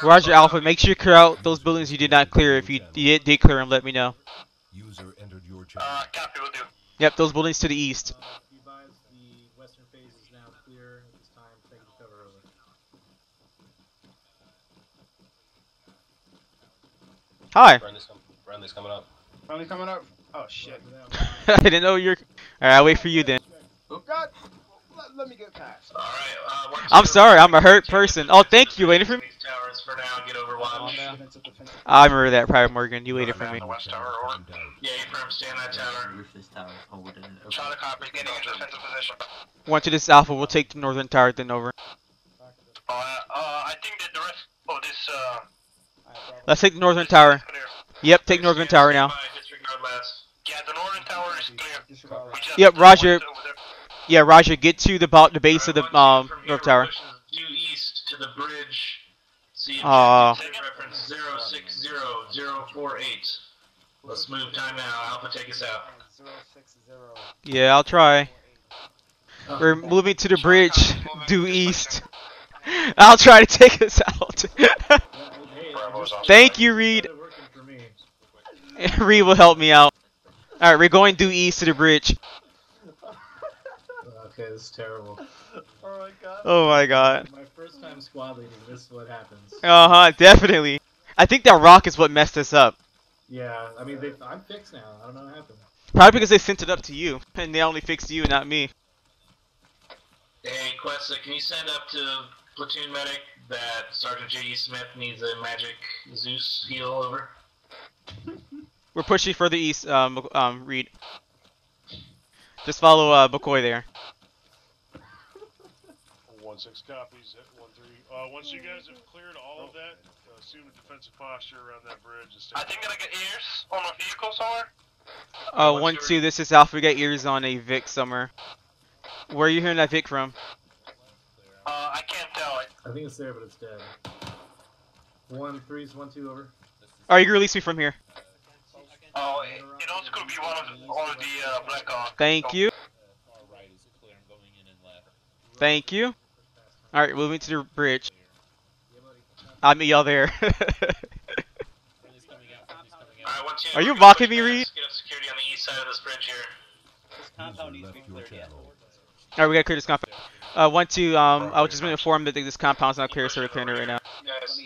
Roger, Alpha. Make sure you clear out those buildings you did not clear. If you did clear them, let me know. User entered your channel. Copy, will do. Yep, those buildings to the east. Be advised, the western phase is now clear at this time. Thank you for cover, over. Hi. Friendly's coming up. Friendly coming up. Oh shit. I didn't know you're. Alright, I'll wait for you then. Oh God. Let me get past. Alright, I'm sorry, I'm a hurt person. Oh, thank you. Waiting for me. Towers for now. Get over watch. I remember that, Private Morgan. You waited for me. The west tower, over. Yeah, affirm. Stay on that tower. This tower. Charlie copies, getting into defensive position. Once it is Alpha, we'll take the northern tower, then over. I think that the rest of this, Let's take the northern tower. Yep, take northern tower now. Yeah, the northern tower is clear. Yep, Roger. Yeah, Roger. Get to the base of the north tower. Due east to the bridge. See reference 060048. Let's move time now. Alpha, take us out. 060. Yeah, I'll try. We're moving to the bridge, due east. I'll try to take us out. Thank you, Reed. Reed will help me out. Alright, we're going due east to the bridge. Okay, this is terrible. Oh my god. Oh my god. My first time squad leading, this is what happens. Definitely. I think that rock is what messed us up. Yeah, I mean, I'm fixed now. I don't know what happened. Probably because they sent it up to you, and they only fixed you, not me. Hey, Questa, can you send up to platoon medic that Sergeant J.E. Smith needs a magic Zeus heal, over? We're pushing further east, Reed. Just follow McCoy there. 1-6 copies, hit 1-3. Once you guys have cleared all of that, assume a defensive posture around that bridge. I think I get ears on a vehicle somewhere. 1-2, this is Alpha. We got ears on a Vic somewhere. Where are you hearing that Vic from? I can't tell it. I think it's there, but it's dead. 1-3's 1-2, over. Alright, you can release me from here. Oh, it also could be one of the Black Hawk. Thank you. Thank you. Alright, moving to the bridge. I'll meet y'all there. Are you mocking me, Reed? Get up security on the east side of this bridge here. This compound needs to be cleared yet. Alright, we gotta clear this compound. 1-2, I was just been informed that this compound's not clear, so we're clearing it right now. Guys,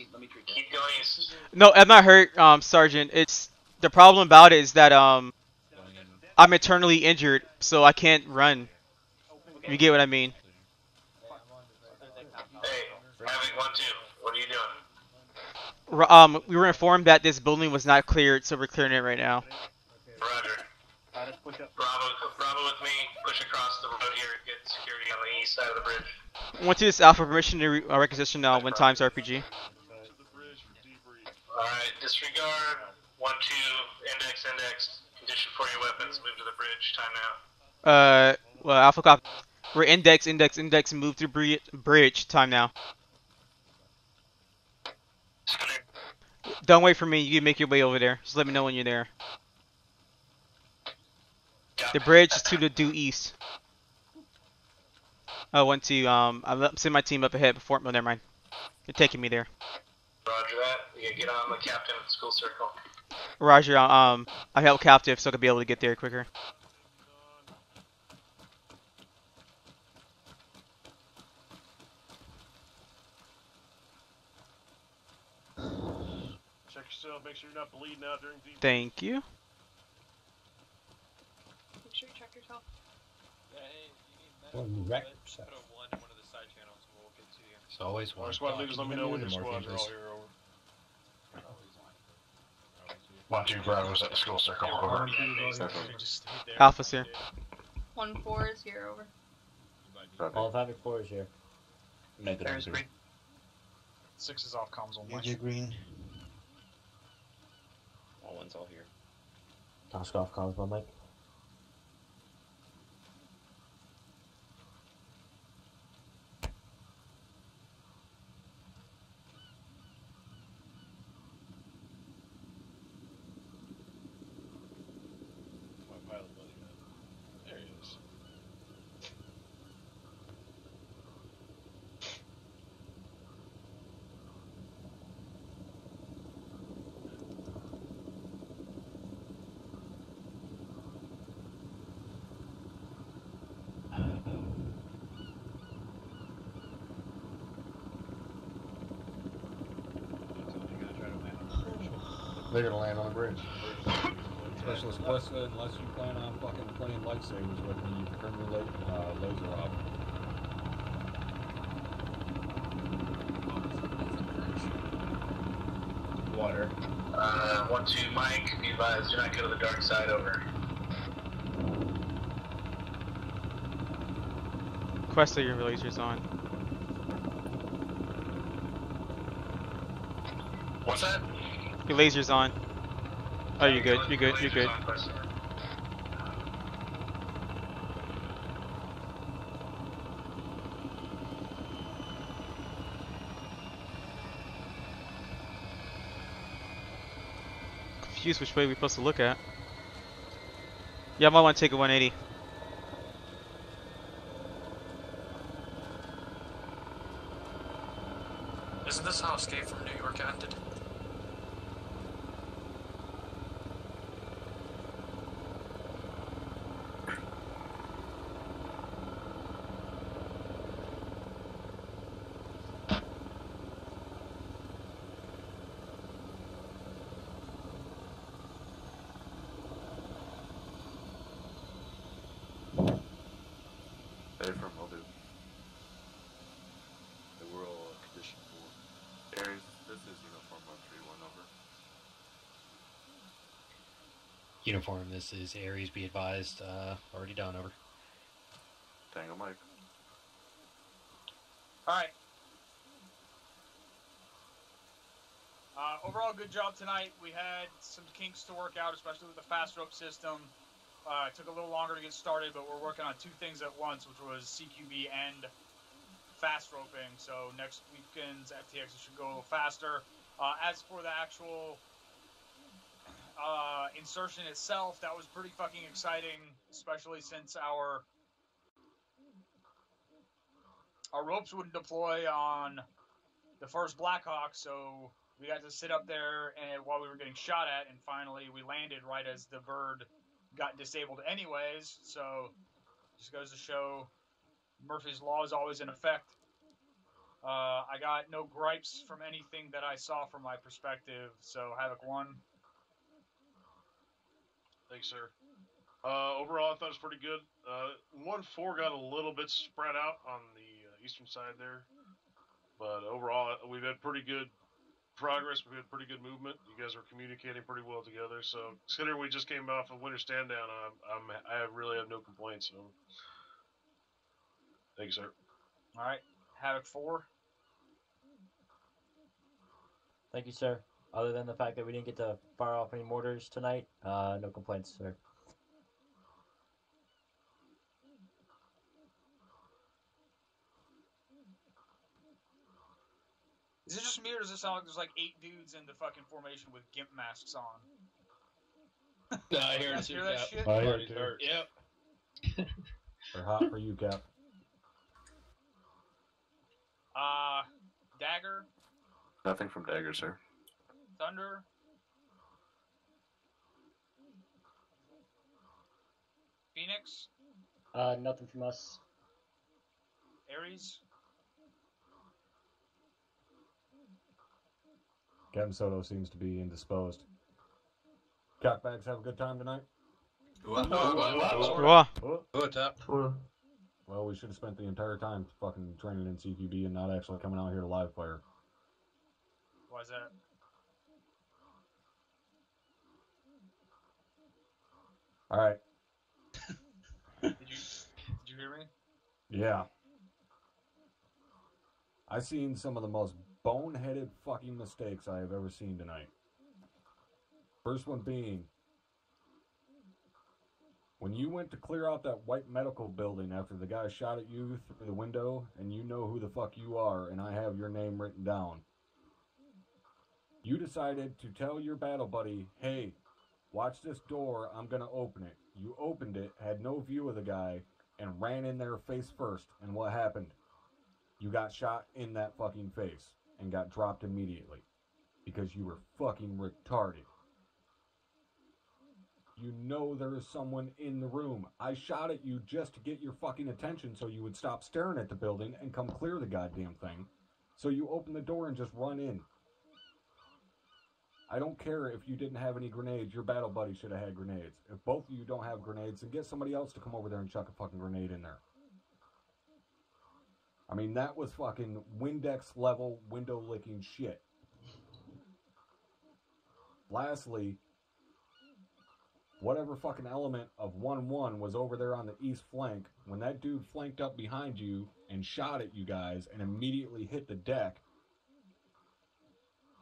keep going east. No, I'm not hurt, Sergeant. It's the problem about it is that I'm eternally injured, so I can't run. You get what I mean? Hey, Havoc 1-2, what are you doing? We were informed that this building was not cleared, so we're clearing it right now. Roger. Bravo with me. Push across the road here. Get security on the east side of the bridge. 1-2, this Alpha, permission to requisition when times RPG. Alright, disregard. 1-2, index. Condition for your weapons. Move to the bridge. Time now. Well, Alpha copy. We're index, move to bridge. Time now. Don't wait for me. You can make your way over there. Just let me know when you're there. The bridge is to the due east. 1-2, I'm sending my team up ahead before. Oh, never mind. You're taking me there. Roger that. You get on the captain at the school circle. Roger, I help captive so I can be able to get there quicker. Check yourself, make sure you're not bleeding out during deep. Thank you. Make sure you check yourself. Yeah, hey, Well, you wreck yourself. Put a 1 in one of the side channels and we'll get to you. It's always one. Squad leaders, let me know when your squads are all here, over. 1-2, Bravo's at the school circle, over. Alpha's here. 1-4 is here, over. All of Havoc 4 is here. There's green. 6 is off comms on Major green. one's all here. Toskoff calls my mic. My pilot buddy, man. There he is. They're gonna land on the bridge. Specialist Quest said, unless you plan on fucking playing lightsabers with me, you turn your laser off. Water. 1-2, Mike. Be advised, do not go to the dark side. Over. Quest, your laser's on. What's that? Your laser's on. Oh, you're good. You're good. You're good. Confused which way we're supposed to look at. Yeah, I might want to take a 180. Isn't this how Escape from New York ended? Hey, from will do. They were all condition 4. Aries, this is Uniform 131, over. Uniform, this is Aries, be advised, already done, over. Tango Mike. Alright. Overall, good job tonight. We had some kinks to work out, especially with the fast rope system. It took a little longer to get started, but we're working on two things at once, which was CQB and fast roping. So next weekend's FTX should go a little faster. As for the actual insertion itself, that was pretty fucking exciting, especially since our ropes wouldn't deploy on the first Blackhawk, so we got to sit up there and while we were getting shot at, and finally we landed right as the bird got disabled anyways. So just goes to show Murphy's Law is always in effect. I got no gripes from anything that I saw from my perspective, so Havoc 1. Thanks, sir. Overall, I thought it was pretty good. 1-4 got a little bit spread out on the eastern side there. But overall, we've had pretty good progress. We've had pretty good movement. You guys are communicating pretty well together. So considering we just came off a winter stand down, I really have no complaints. So thank you, sir. All right, Havoc 4. Thank you, sir. Other than the fact that we didn't get to fire off any mortars tonight, no complaints, sir. Is it just me, or does it sound like there's like 8 dudes in the fucking formation with GIMP masks on? No, I hear it Hear too, that Cap. shit? I hear it too. Yep. They're hot for you, Cap. Dagger, Nothing from Dagger, sir. Thunder, Phoenix, Nothing from us. Aries. Captain Soto seems to be indisposed. Cockbags have a good time tonight? What's up? Well, we should have spent the entire time fucking training in CQB and not actually coming out here to live fire. Why is that? Alright. Did you hear me? Yeah. I've seen some of the most boneheaded fucking mistakes I have ever seen tonight. First one being, when you went to clear out that white medical building after the guy shot at you through the window, and you know who the fuck you are, and I have your name written down, you decided to tell your battle buddy, hey, watch this door, I'm gonna open it. You opened it, had no view of the guy, and ran in there face first, and what happened? You got shot in that fucking face, and got dropped immediately. Because you were fucking retarded. You know there is someone in the room. I shot at you just to get your fucking attention so you would stop staring at the building and come clear the goddamn thing. So you open the door and just run in. I don't care if you didn't have any grenades. Your battle buddy should have had grenades. If both of you don't have grenades, then get somebody else to come over there and chuck a fucking grenade in there. I mean, that was fucking Windex level window licking shit. Lastly, whatever fucking element of 1-1 was over there on the east flank, when that dude flanked up behind you and shot at you guys and immediately hit the deck,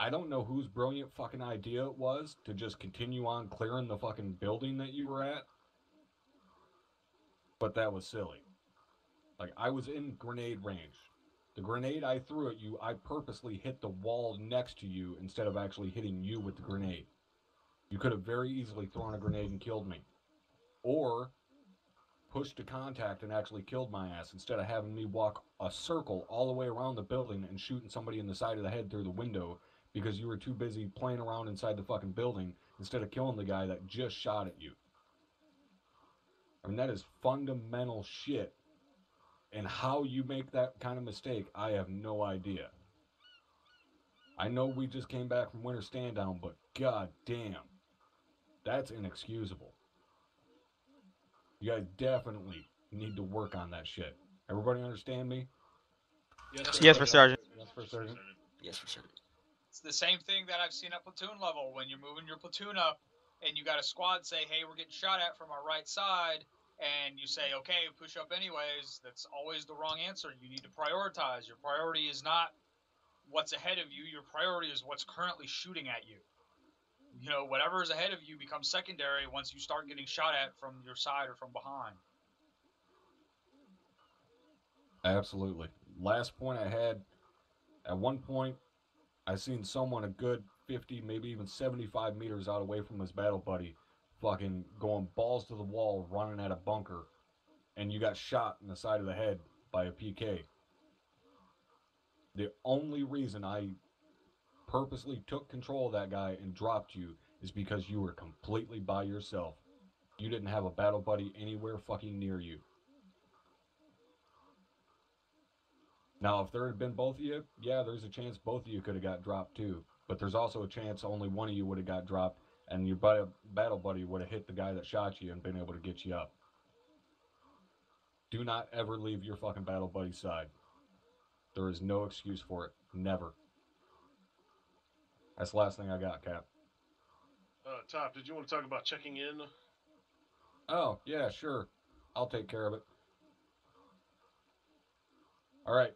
I don't know whose brilliant fucking idea it was to just continue on clearing the fucking building that you were at, but that was silly. Like, I was in grenade range. The grenade I threw at you, I purposely hit the wall next to you instead of actually hitting you with the grenade. You could have very easily thrown a grenade and killed me. Or pushed to contact and actually killed my ass instead of having me walk a circle all the way around the building and shooting somebody in the side of the head through the window because you were too busy playing around inside the fucking building instead of killing the guy that just shot at you. I mean, that is fundamental shit. And how you make that kind of mistake, I have no idea. I know we just came back from Winter Stand Down, but god damn, that's inexcusable. You guys definitely need to work on that shit. Everybody understand me? Yes, for Sergeant. Yes, for Sergeant. Yes, for certain. It's the same thing that I've seen at platoon level when you're moving your platoon up and you got a squad say, hey, we're getting shot at from our right side, and you say, okay, push up anyways. That's always the wrong answer. You need to prioritize. Your priority is not what's ahead of you. Your priority is what's currently shooting at you. You know, whatever is ahead of you becomes secondary once you start getting shot at from your side or from behind. Absolutely. Last point I had, at one point, I seen someone a good 50, maybe even 75 meters out away from his battle buddy, fucking going balls to the wall, running at a bunker, and you got shot in the side of the head by a PK. The only reason I purposely took control of that guy and dropped you is because you were completely by yourself. You didn't have a battle buddy anywhere fucking near you. Now, if there had been both of you, yeah, there's a chance both of you could have got dropped too. But there's also a chance only one of you would have got dropped, and your battle buddy would have hit the guy that shot you and been able to get you up. Do not ever leave your fucking battle buddy's side. There is no excuse for it. Never. That's the last thing I got, Cap. Top, did you want to talk about checking in? Oh, yeah, sure. I'll take care of it. Alright.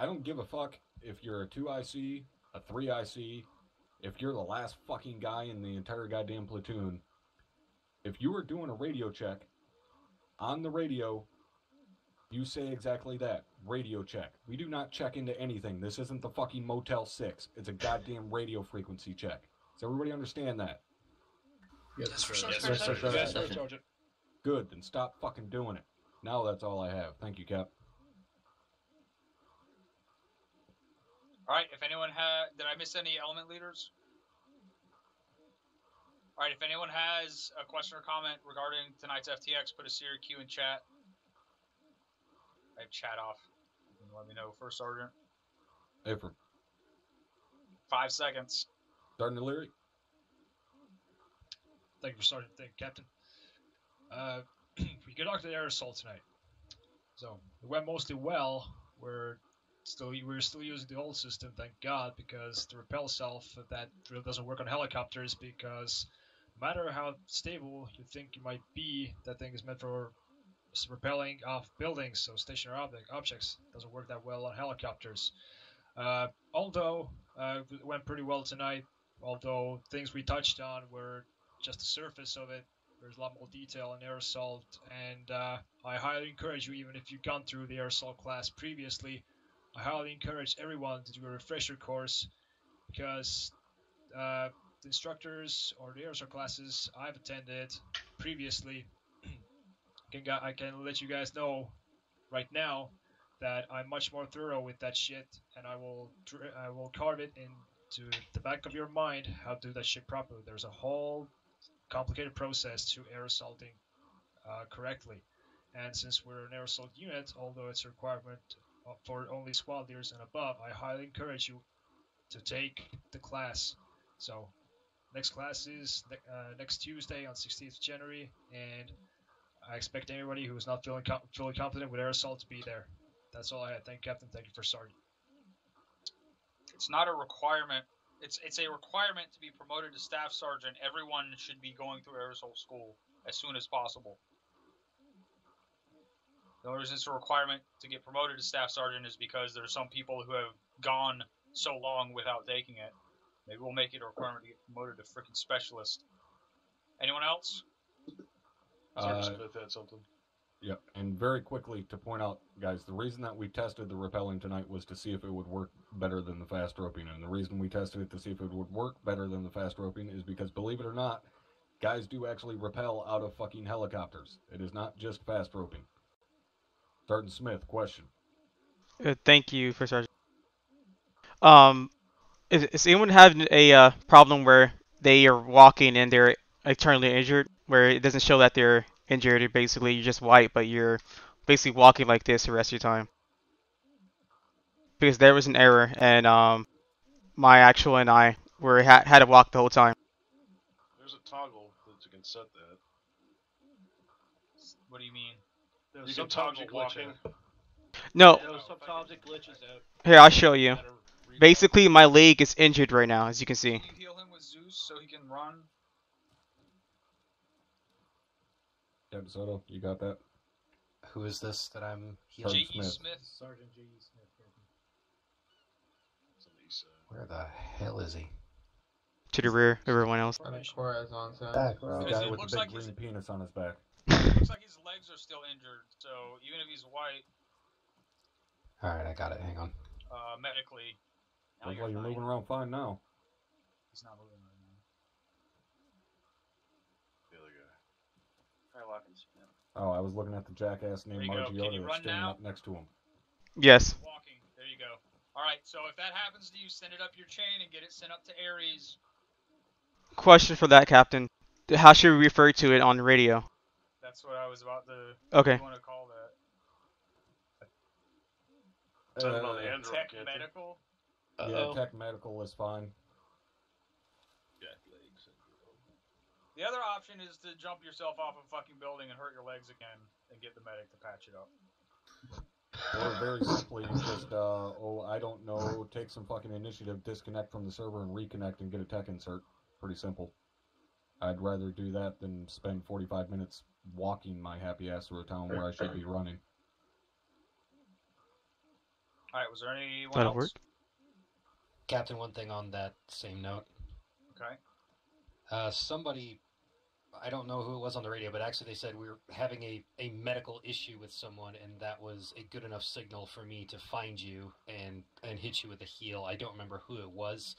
I don't give a fuck if you're a 2IC, a 3IC, if you're the last fucking guy in the entire goddamn platoon. If you are doing a radio check, on the radio, you say exactly that. Radio check. We do not check into anything. This isn't the fucking Motel 6. It's a goddamn radio frequency check. Does everybody understand that? Yes, for Sergeant. Yes, for Yes, Sergeant. Sergeant. Good, then stop fucking doing it. Now that's all I have. Thank you, Cap. All right, if anyone did I miss any element leaders? All right, if anyone has a question or comment regarding tonight's FTX, put a Siri Q in chat. I have chat off. You can let me know, First Sergeant. April. 5 seconds. Sergeant Leary. Thank you, Sergeant. Thank you, Captain. We conducted air assault tonight, so it went mostly well. We're still using the old system, thank God, because the repel self that really doesn't work on helicopters. Because no matter how stable you think you might be, that thing is meant for repelling off buildings, so stationary objects. Doesn't work that well on helicopters. Although it went pretty well tonight. although things we touched on were just the surface of it, there's a lot more detail in air assault, and I highly encourage you, even if you've gone through the air assault class previously, I highly encourage everyone to do a refresher course, because the instructors or the air assault classes I've attended previously, I can let you guys know right now that I'm much more thorough with that shit, and I will carve it into the back of your mind how to do that shit properly. There's a whole complicated process to air assaulting correctly, and since we're an air assault unit, although it's a requirement for only squad leaders and above, I highly encourage you to take the class. So next class is next Tuesday on 16th of January, and I expect anybody who is not feeling fully confident with air assault to be there. That's all I had. Thank you, Captain. Thank you for starting. It's not a requirement. It's a requirement to be promoted to staff sergeant. Everyone should be going through air assault school as soon as possible. The only reason it's a requirement to get promoted to staff sergeant is because there are some people who have gone so long without taking it. Maybe we'll make it a requirement to get promoted to freaking specialist. Anyone else? Sergeant Smith had something. Yep, and very quickly to point out, guys, the reason that we tested the rappelling tonight was to see if it would work better than the fast roping, and the reason we tested it to see if it would work better than the fast roping is because, believe it or not, guys do actually rappel out of fucking helicopters. It is not just fast roping. Sergeant Smith, question. Thank you for Sergeant. Is anyone having a problem where they are walking and they're eternally injured, where it doesn't show that they're injured? Basically, you're just white, but you're basically walking like this the rest of your time. Because there was an error, and my actual and I had to walk the whole time. There's a toggle that you can set that. What do you mean? You can toggle walking. No. Sometimes it glitches out. Here, I'll show you. Basically, my leg is injured right now, as you can see. Can you heal him with Zeus so he can run? Yep, Soto, you got that? Who is this that I'm healing? J.E. Smith. Sergeant J.E. Smith. Where the hell is he? To the rear, everyone else. The guy with the big green penis on his back. Looks like his legs are still injured, so even if he's white, Alright, I got it. Hang on. medically, Looks like you're moving around fine now. he's not moving right now. The other guy. Try walking Smith. Oh, I was looking at the jackass named Margiota that's standing up next to him. Yes. Walking. There you go. Alright, so if that happens to you, send it up your chain and get it sent up to Ares. Question for that, Captain. How should we refer to it on the radio? That's what I was about to... Okay. What do you want to call that? Tell them on the Android, Tech can't medical? Yeah, tech medical is fine. The other option is to jump yourself off a fucking building and hurt your legs again and get the medic to patch it up. Or very simply, just, I don't know, take some fucking initiative, disconnect from the server and reconnect and get a tech insert. Pretty simple. I'd rather do that than spend 45 minutes walking my happy ass through a town where I should be running. Alright, was there anyone That'll else? work. Captain, one thing on that same note. Okay. Somebody, I don't know who it was on the radio, but actually they said we were having a medical issue with someone, and that was a good enough signal for me to find you and hit you with a heal. I don't remember who it was,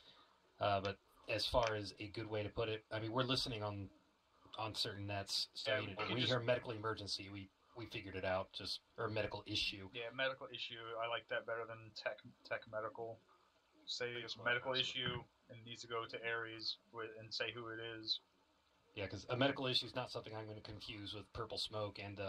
but as far as a good way to put it, I mean, we're listening on certain nets, so Yeah, you know, we hear medical emergency, we figured it out, or medical issue. Yeah, medical issue. I like that better than tech medical. Say it's a medical issue and needs to go to Ares and say who it is. Yeah, because a medical issue is not something I'm going to confuse with purple smoke and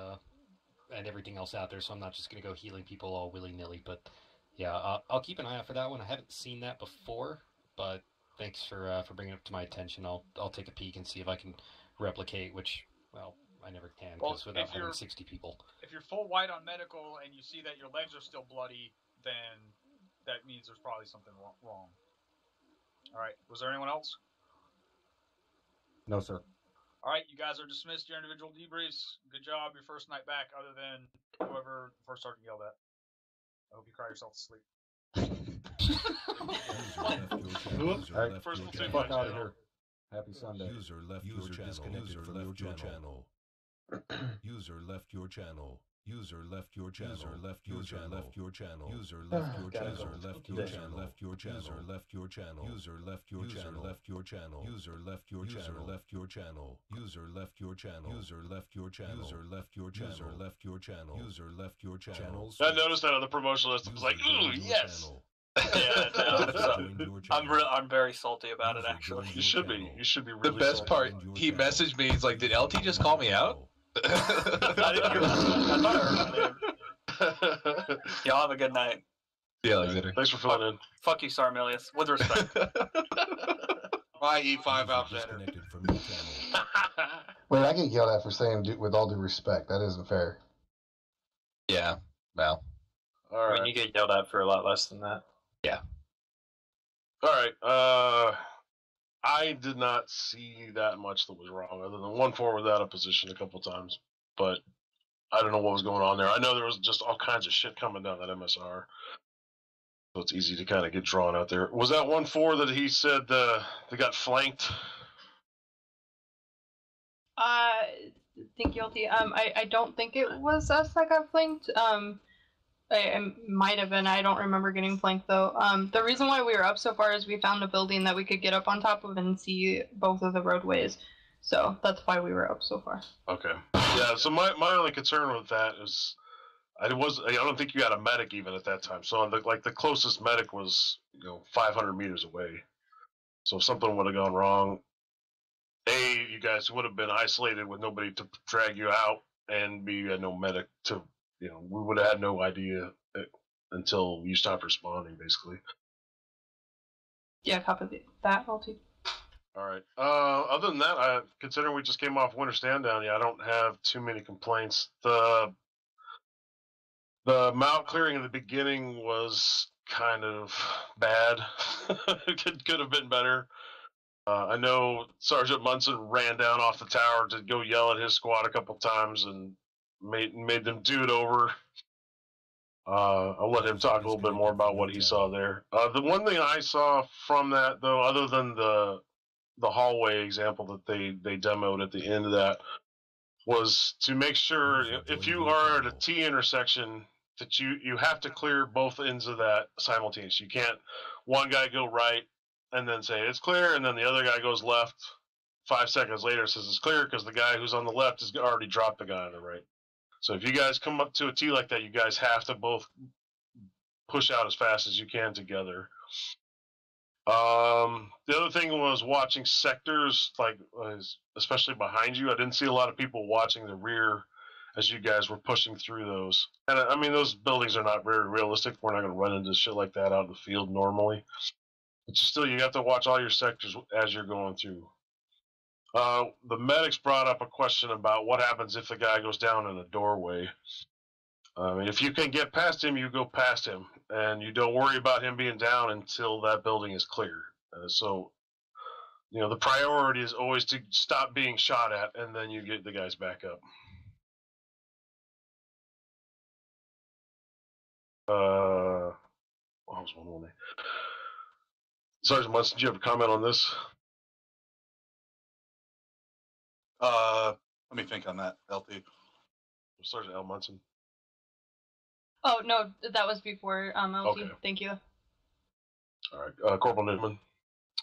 everything else out there, so I'm not just going to go healing people all willy-nilly. But yeah, I'll keep an eye out for that one. I haven't seen that before, but thanks for bringing it up to my attention. I'll take a peek and see if I can replicate, which, well, I never can, because without having 60 people. If you're full white on medical and you see that your legs are still bloody, then that means there's probably something wrong. Alright, was there anyone else? No, sir. Alright, you guys are dismissed your individual debriefs. Good job, your first night back, other than whoever the first sergeant yelled at. I hope you cry yourself to sleep. Alright, First get we'll the take fuck my out of channel. here. Happy Sunday. User left your channel. disconnected User from left your your channel. channel. User left your channel. User left your channel. User left your channel. Left your channel. User left your channel. User left your channel. Left your channel. User left your channel. User left your channel. Left your channel. User left your channel. Left your channel. User left your channel. User left your channel. User left your channel. User left your channel. User left your channel. I noticed that on the promotional list. I was like, ooh, yes. I'm very salty about it, actually. You should be. You should be The really best salty. part, he messaged me. He's like, "Did LT just call me out?" I didn't hear that. I thought I heard my name. Y'all have a good night. Yeah, Alexander. Thanks for filling in. Fuck you, Sarmilius. With respect. Bye, E5 Alexander. Wait, I get yelled at for saying with all due respect. That isn't fair. Yeah, well. All right. I mean, you get yelled at for a lot less than that. Yeah. All right. I did not see that much that was wrong, other than 1-4 without a position a couple times. But I don't know what was going on there. I know there was just all kinds of shit coming down that MSR. So it's easy to kind of get drawn out there. Was that 1-4 that he said they got flanked? Thank you, LT. I don't think it was us that got flanked. It might have been. I don't remember getting flanked though. The reason why we were up so far is we found a building that we could get up on top of and see both of the roadways. So that's why we were up so far. Okay. Yeah. So my only concern with that is I don't think you had a medic even at that time. So the closest medic was 500 meters away. So if something would have gone wrong, you guys would have been isolated with nobody to drag you out, and B, you had no medic to. We would have had no idea until you stopped responding, basically. Yeah, copy that, LT. All right. Other than that, considering we just came off Winter Stand Down, I don't have too many complaints. The mount clearing in the beginning was kind of bad. It could have been better. I know Sergeant Munson ran down off the tower to go yell at his squad a couple times and made them do it over. I'll let him talk a little bit more about what he saw there. The one thing I saw from that, though, other than the hallway example that they demoed at the end of that, was to make sure if you are at a T intersection that you have to clear both ends of that simultaneously. You can't one guy go right and then say it's clear, and then the other guy goes left. 5 seconds later says it's clear because the guy who's on the left has already dropped the guy on the right. So if you guys come up to a T like that, you guys have to both push out as fast as you can together. The other thing was watching sectors, especially behind you. I didn't see a lot of people watching the rear as you guys were pushing through those. And I mean, those buildings are not very realistic. We're not going to run into shit like that out in the field normally. But you have to watch all your sectors as you're going through. The medics brought up a question about what happens if the guy goes down in a doorway. I mean, if you can get past him, you go past him, and you don't worry about him being down until that building is clear. So, the priority is always to stop being shot at, and then you get the guys back up. What was one more name? Sergeant Munson, do you have a comment on this? Let me think on that, LT. Sergeant L. Munson. Oh no, that was before LT. Okay. Thank you. All right, Corporal Newman.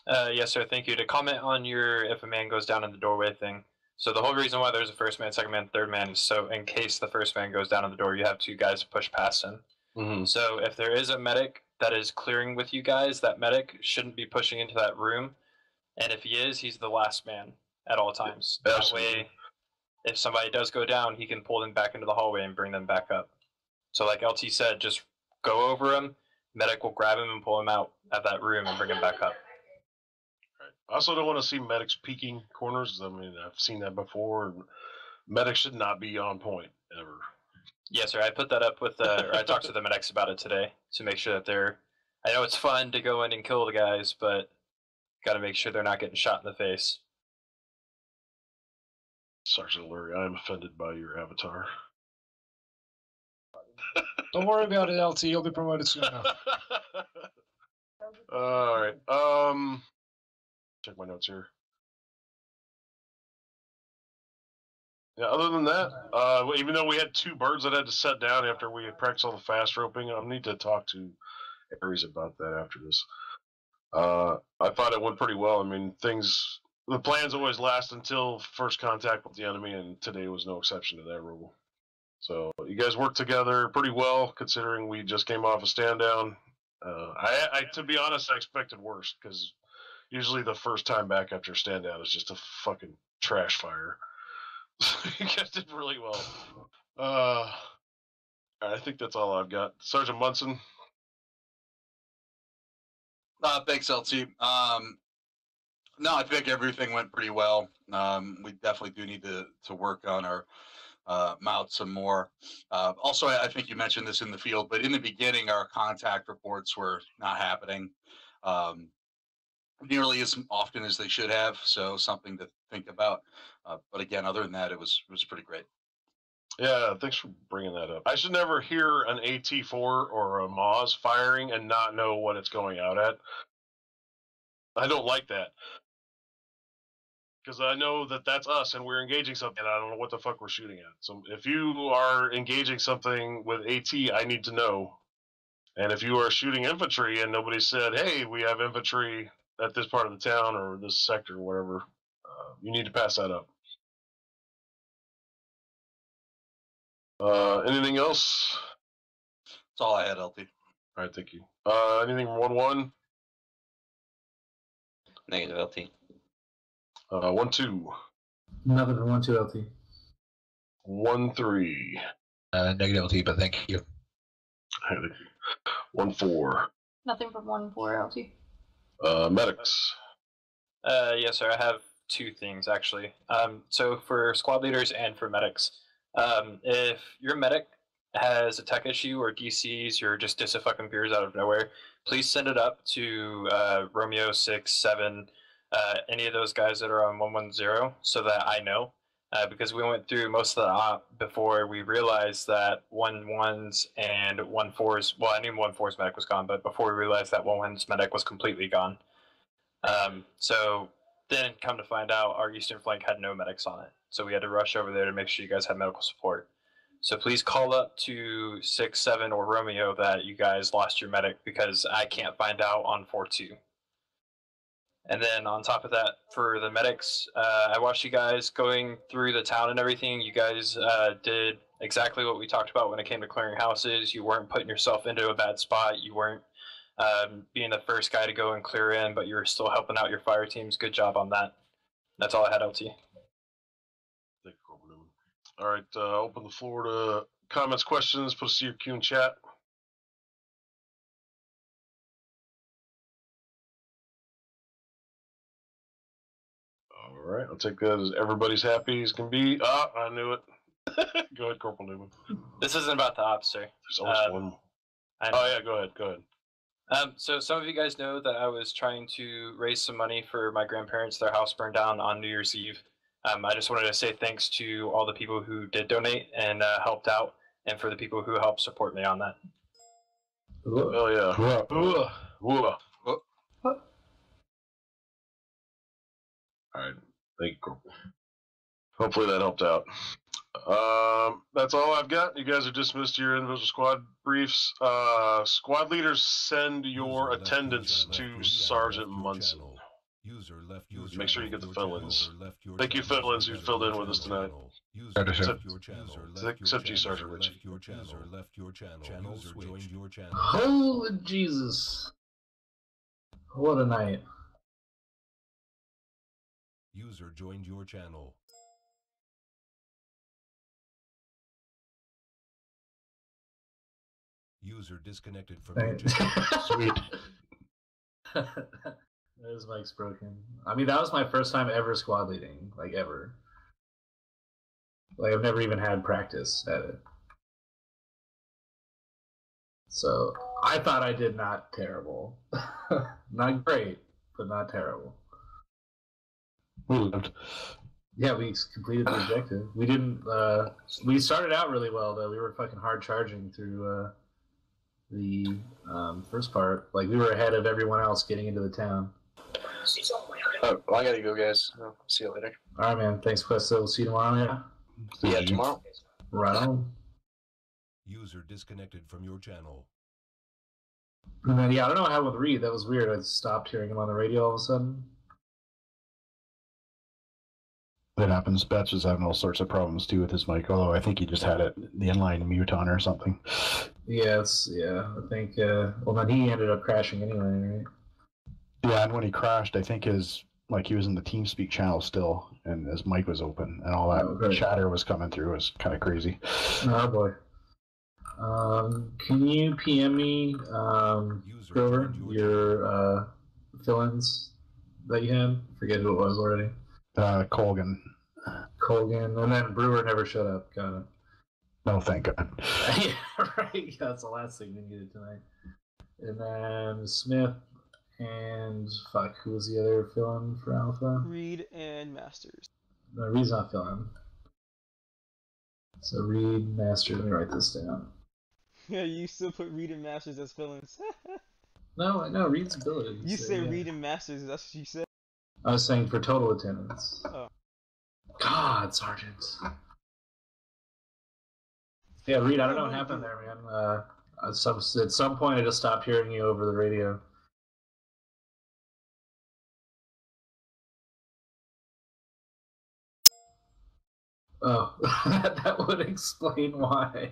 Yes, sir. Thank you. To comment on your if a man goes down in the doorway thing. So the whole reason why there's a first man, second man, third man is so in case the first man goes down in the door, you have two guys to push past him. Mm-hmm. So if there is a medic that is clearing with you guys, that medic shouldn't be pushing into that room. And if he is, he's the last man at all times. Yeah, that way, if somebody does go down, he can pull them back into the hallway and bring them back up. So like LT said, just go over him. Medic will grab him and pull him out of that room and bring him back up. Right. I also don't want to see medics peeking corners. I mean, I've seen that before. Medics should not be on point ever. Yes, sir. I put that up with, or I talked to the medics about it today to make sure that they're. I know it's fun to go in and kill the guys, but got to make sure they're not getting shot in the face. Sergeant Lurie, I am offended by your avatar. Don't worry about it, LT. You'll be promoted soon enough. All right. Check my notes here. Yeah. Other than that, even though we had 2 birds that had to set down after we had practiced all the fast roping, I need to talk to Aries about that after this. I thought it went pretty well. I mean, the plans always last until first contact with the enemy, and today was no exception to that rule. So you guys worked together pretty well, considering we just came off a stand down. To be honest, I expected worse, because usually the first time back after a stand down is just a fucking trash fire. You guys did really well. I think that's all I've got. Sergeant Munson. Thanks, LT. No, I think everything went pretty well. We definitely do need to work on our mouth some more. Also, I think you mentioned this in the field, but in the beginning, our contact reports were not happening nearly as often as they should have. So something to think about. But again, other than that, it was pretty great. Yeah, thanks for bringing that up. I should never hear an AT-4 or a Moz firing and not know what it's going out at. I don't like that. Because I know that that's us and we're engaging something, and I don't know what the fuck we're shooting at. So if you are engaging something with AT, I need to know. And if you are shooting infantry and nobody said, hey, we have infantry at this part of the town or this sector or whatever, you need to pass that up. Anything else? That's all I had, LT. All right, thank you. Anything from 1-1? Negative LT. 1-2. Nothing from 1-2 LT. 1-3. Negative LT, but thank you. 1-4. Nothing from 1-4 LT. Medics. Yes, sir. I have 2 things actually. So for squad leaders and for medics, if your medic has a tech issue or DCs or just fucking beers out of nowhere, please send it up to Romeo 6, 7, any of those guys that are on 110, so that I know. Because we went through most of the op before we realized that 1-1's and 1-4's, well, I knew 1-4's medic was gone, but before we realized that 1-1's medic was completely gone. So then come to find out our eastern flank had no medics on it. So we had to rush over there to make sure you guys had medical support. So please call up to 6, 7, or Romeo that you guys lost your medic, because I can't find out on 4-2. And then on top of that, for the medics, I watched you guys going through the town and everything. You guys did exactly what we talked about when it came to clearing houses. You weren't putting yourself into a bad spot. You weren't being the first guy to go and clear in, but you were still helping out your fire teams. Good job on that. That's all I had, LT. Thank you, Corporal Newman. All right, open the floor to comments, questions. Put a CQ in chat. All right, I'll take that as everybody's happy as can be. Ah, I knew it. Go ahead, Corporal Newman. This isn't about the ops, sir. There's always one. Oh, yeah, go ahead. So some of you guys know that I was trying to raise some money for my grandparents. Their house burned down on New Year's Eve. I just wanted to say thanks to all the people who did donate and helped out, and for the people who helped support me on that. Oh, yeah. All right, thank you, Corporal. Hopefully that helped out. That's all I've got. You guys are dismissed to your individual squad briefs. Squad leaders, send your attendance to Sergeant Munson. Make sure you get the fill-ins. Thank you, fill-ins, who filled in with us tonight. Except you, Sergeant Ritchie. Holy Jesus. What a night. User joined your channel. User disconnected from your channel. Sweet. His mic's broken. I mean, that was my first time ever squad leading, like ever. Like, I've never even had practice at it. So, I thought I did not terrible. Not great, but not terrible. We lived. Yeah, we completed the objective. We didn't, we started out really well, though. We were fucking hard charging through the first part. Like, we were ahead of everyone else getting into the town. Oh, well, I gotta go, guys. I'll see you later. All right, man. Thanks, Questo. We'll see you tomorrow, yeah? Yeah, tomorrow. Right on. User disconnected from your channel. And then, yeah, I don't know what happened with Reed. That was weird. I stopped hearing him on the radio all of a sudden. That happens. Betts was having all sorts of problems too with his mic, although I think he just had the inline mute on or something. Yes, yeah. I think, well, then he ended up crashing anyway, right? Yeah, and when he crashed, I think he was in the TeamSpeak channel still, and his mic was open, and all that chatter was coming through. It was kind of crazy. Oh, boy. Can you PM me, Grover, your fill-ins that you had? Forget who it was already. Colgan. And then Brewer never showed up. Got it. No, thank God. Yeah, right. Yeah, that's the last thing we needed tonight. And then Smith and who was the other fill-in for Alpha? Reed and Masters. No, Reed's not fill-in. So Reed, Masters. Let me write this down. Yeah, you still put Reed and Masters as fill-ins. No, Reed's ability. You said Reed and Masters. That's what you said. I was saying for total attendance. Oh. God, Sergeant. Yeah, Reed, I don't know what happened there, man. At some point, I just stopped hearing you over the radio. Oh, that would explain why.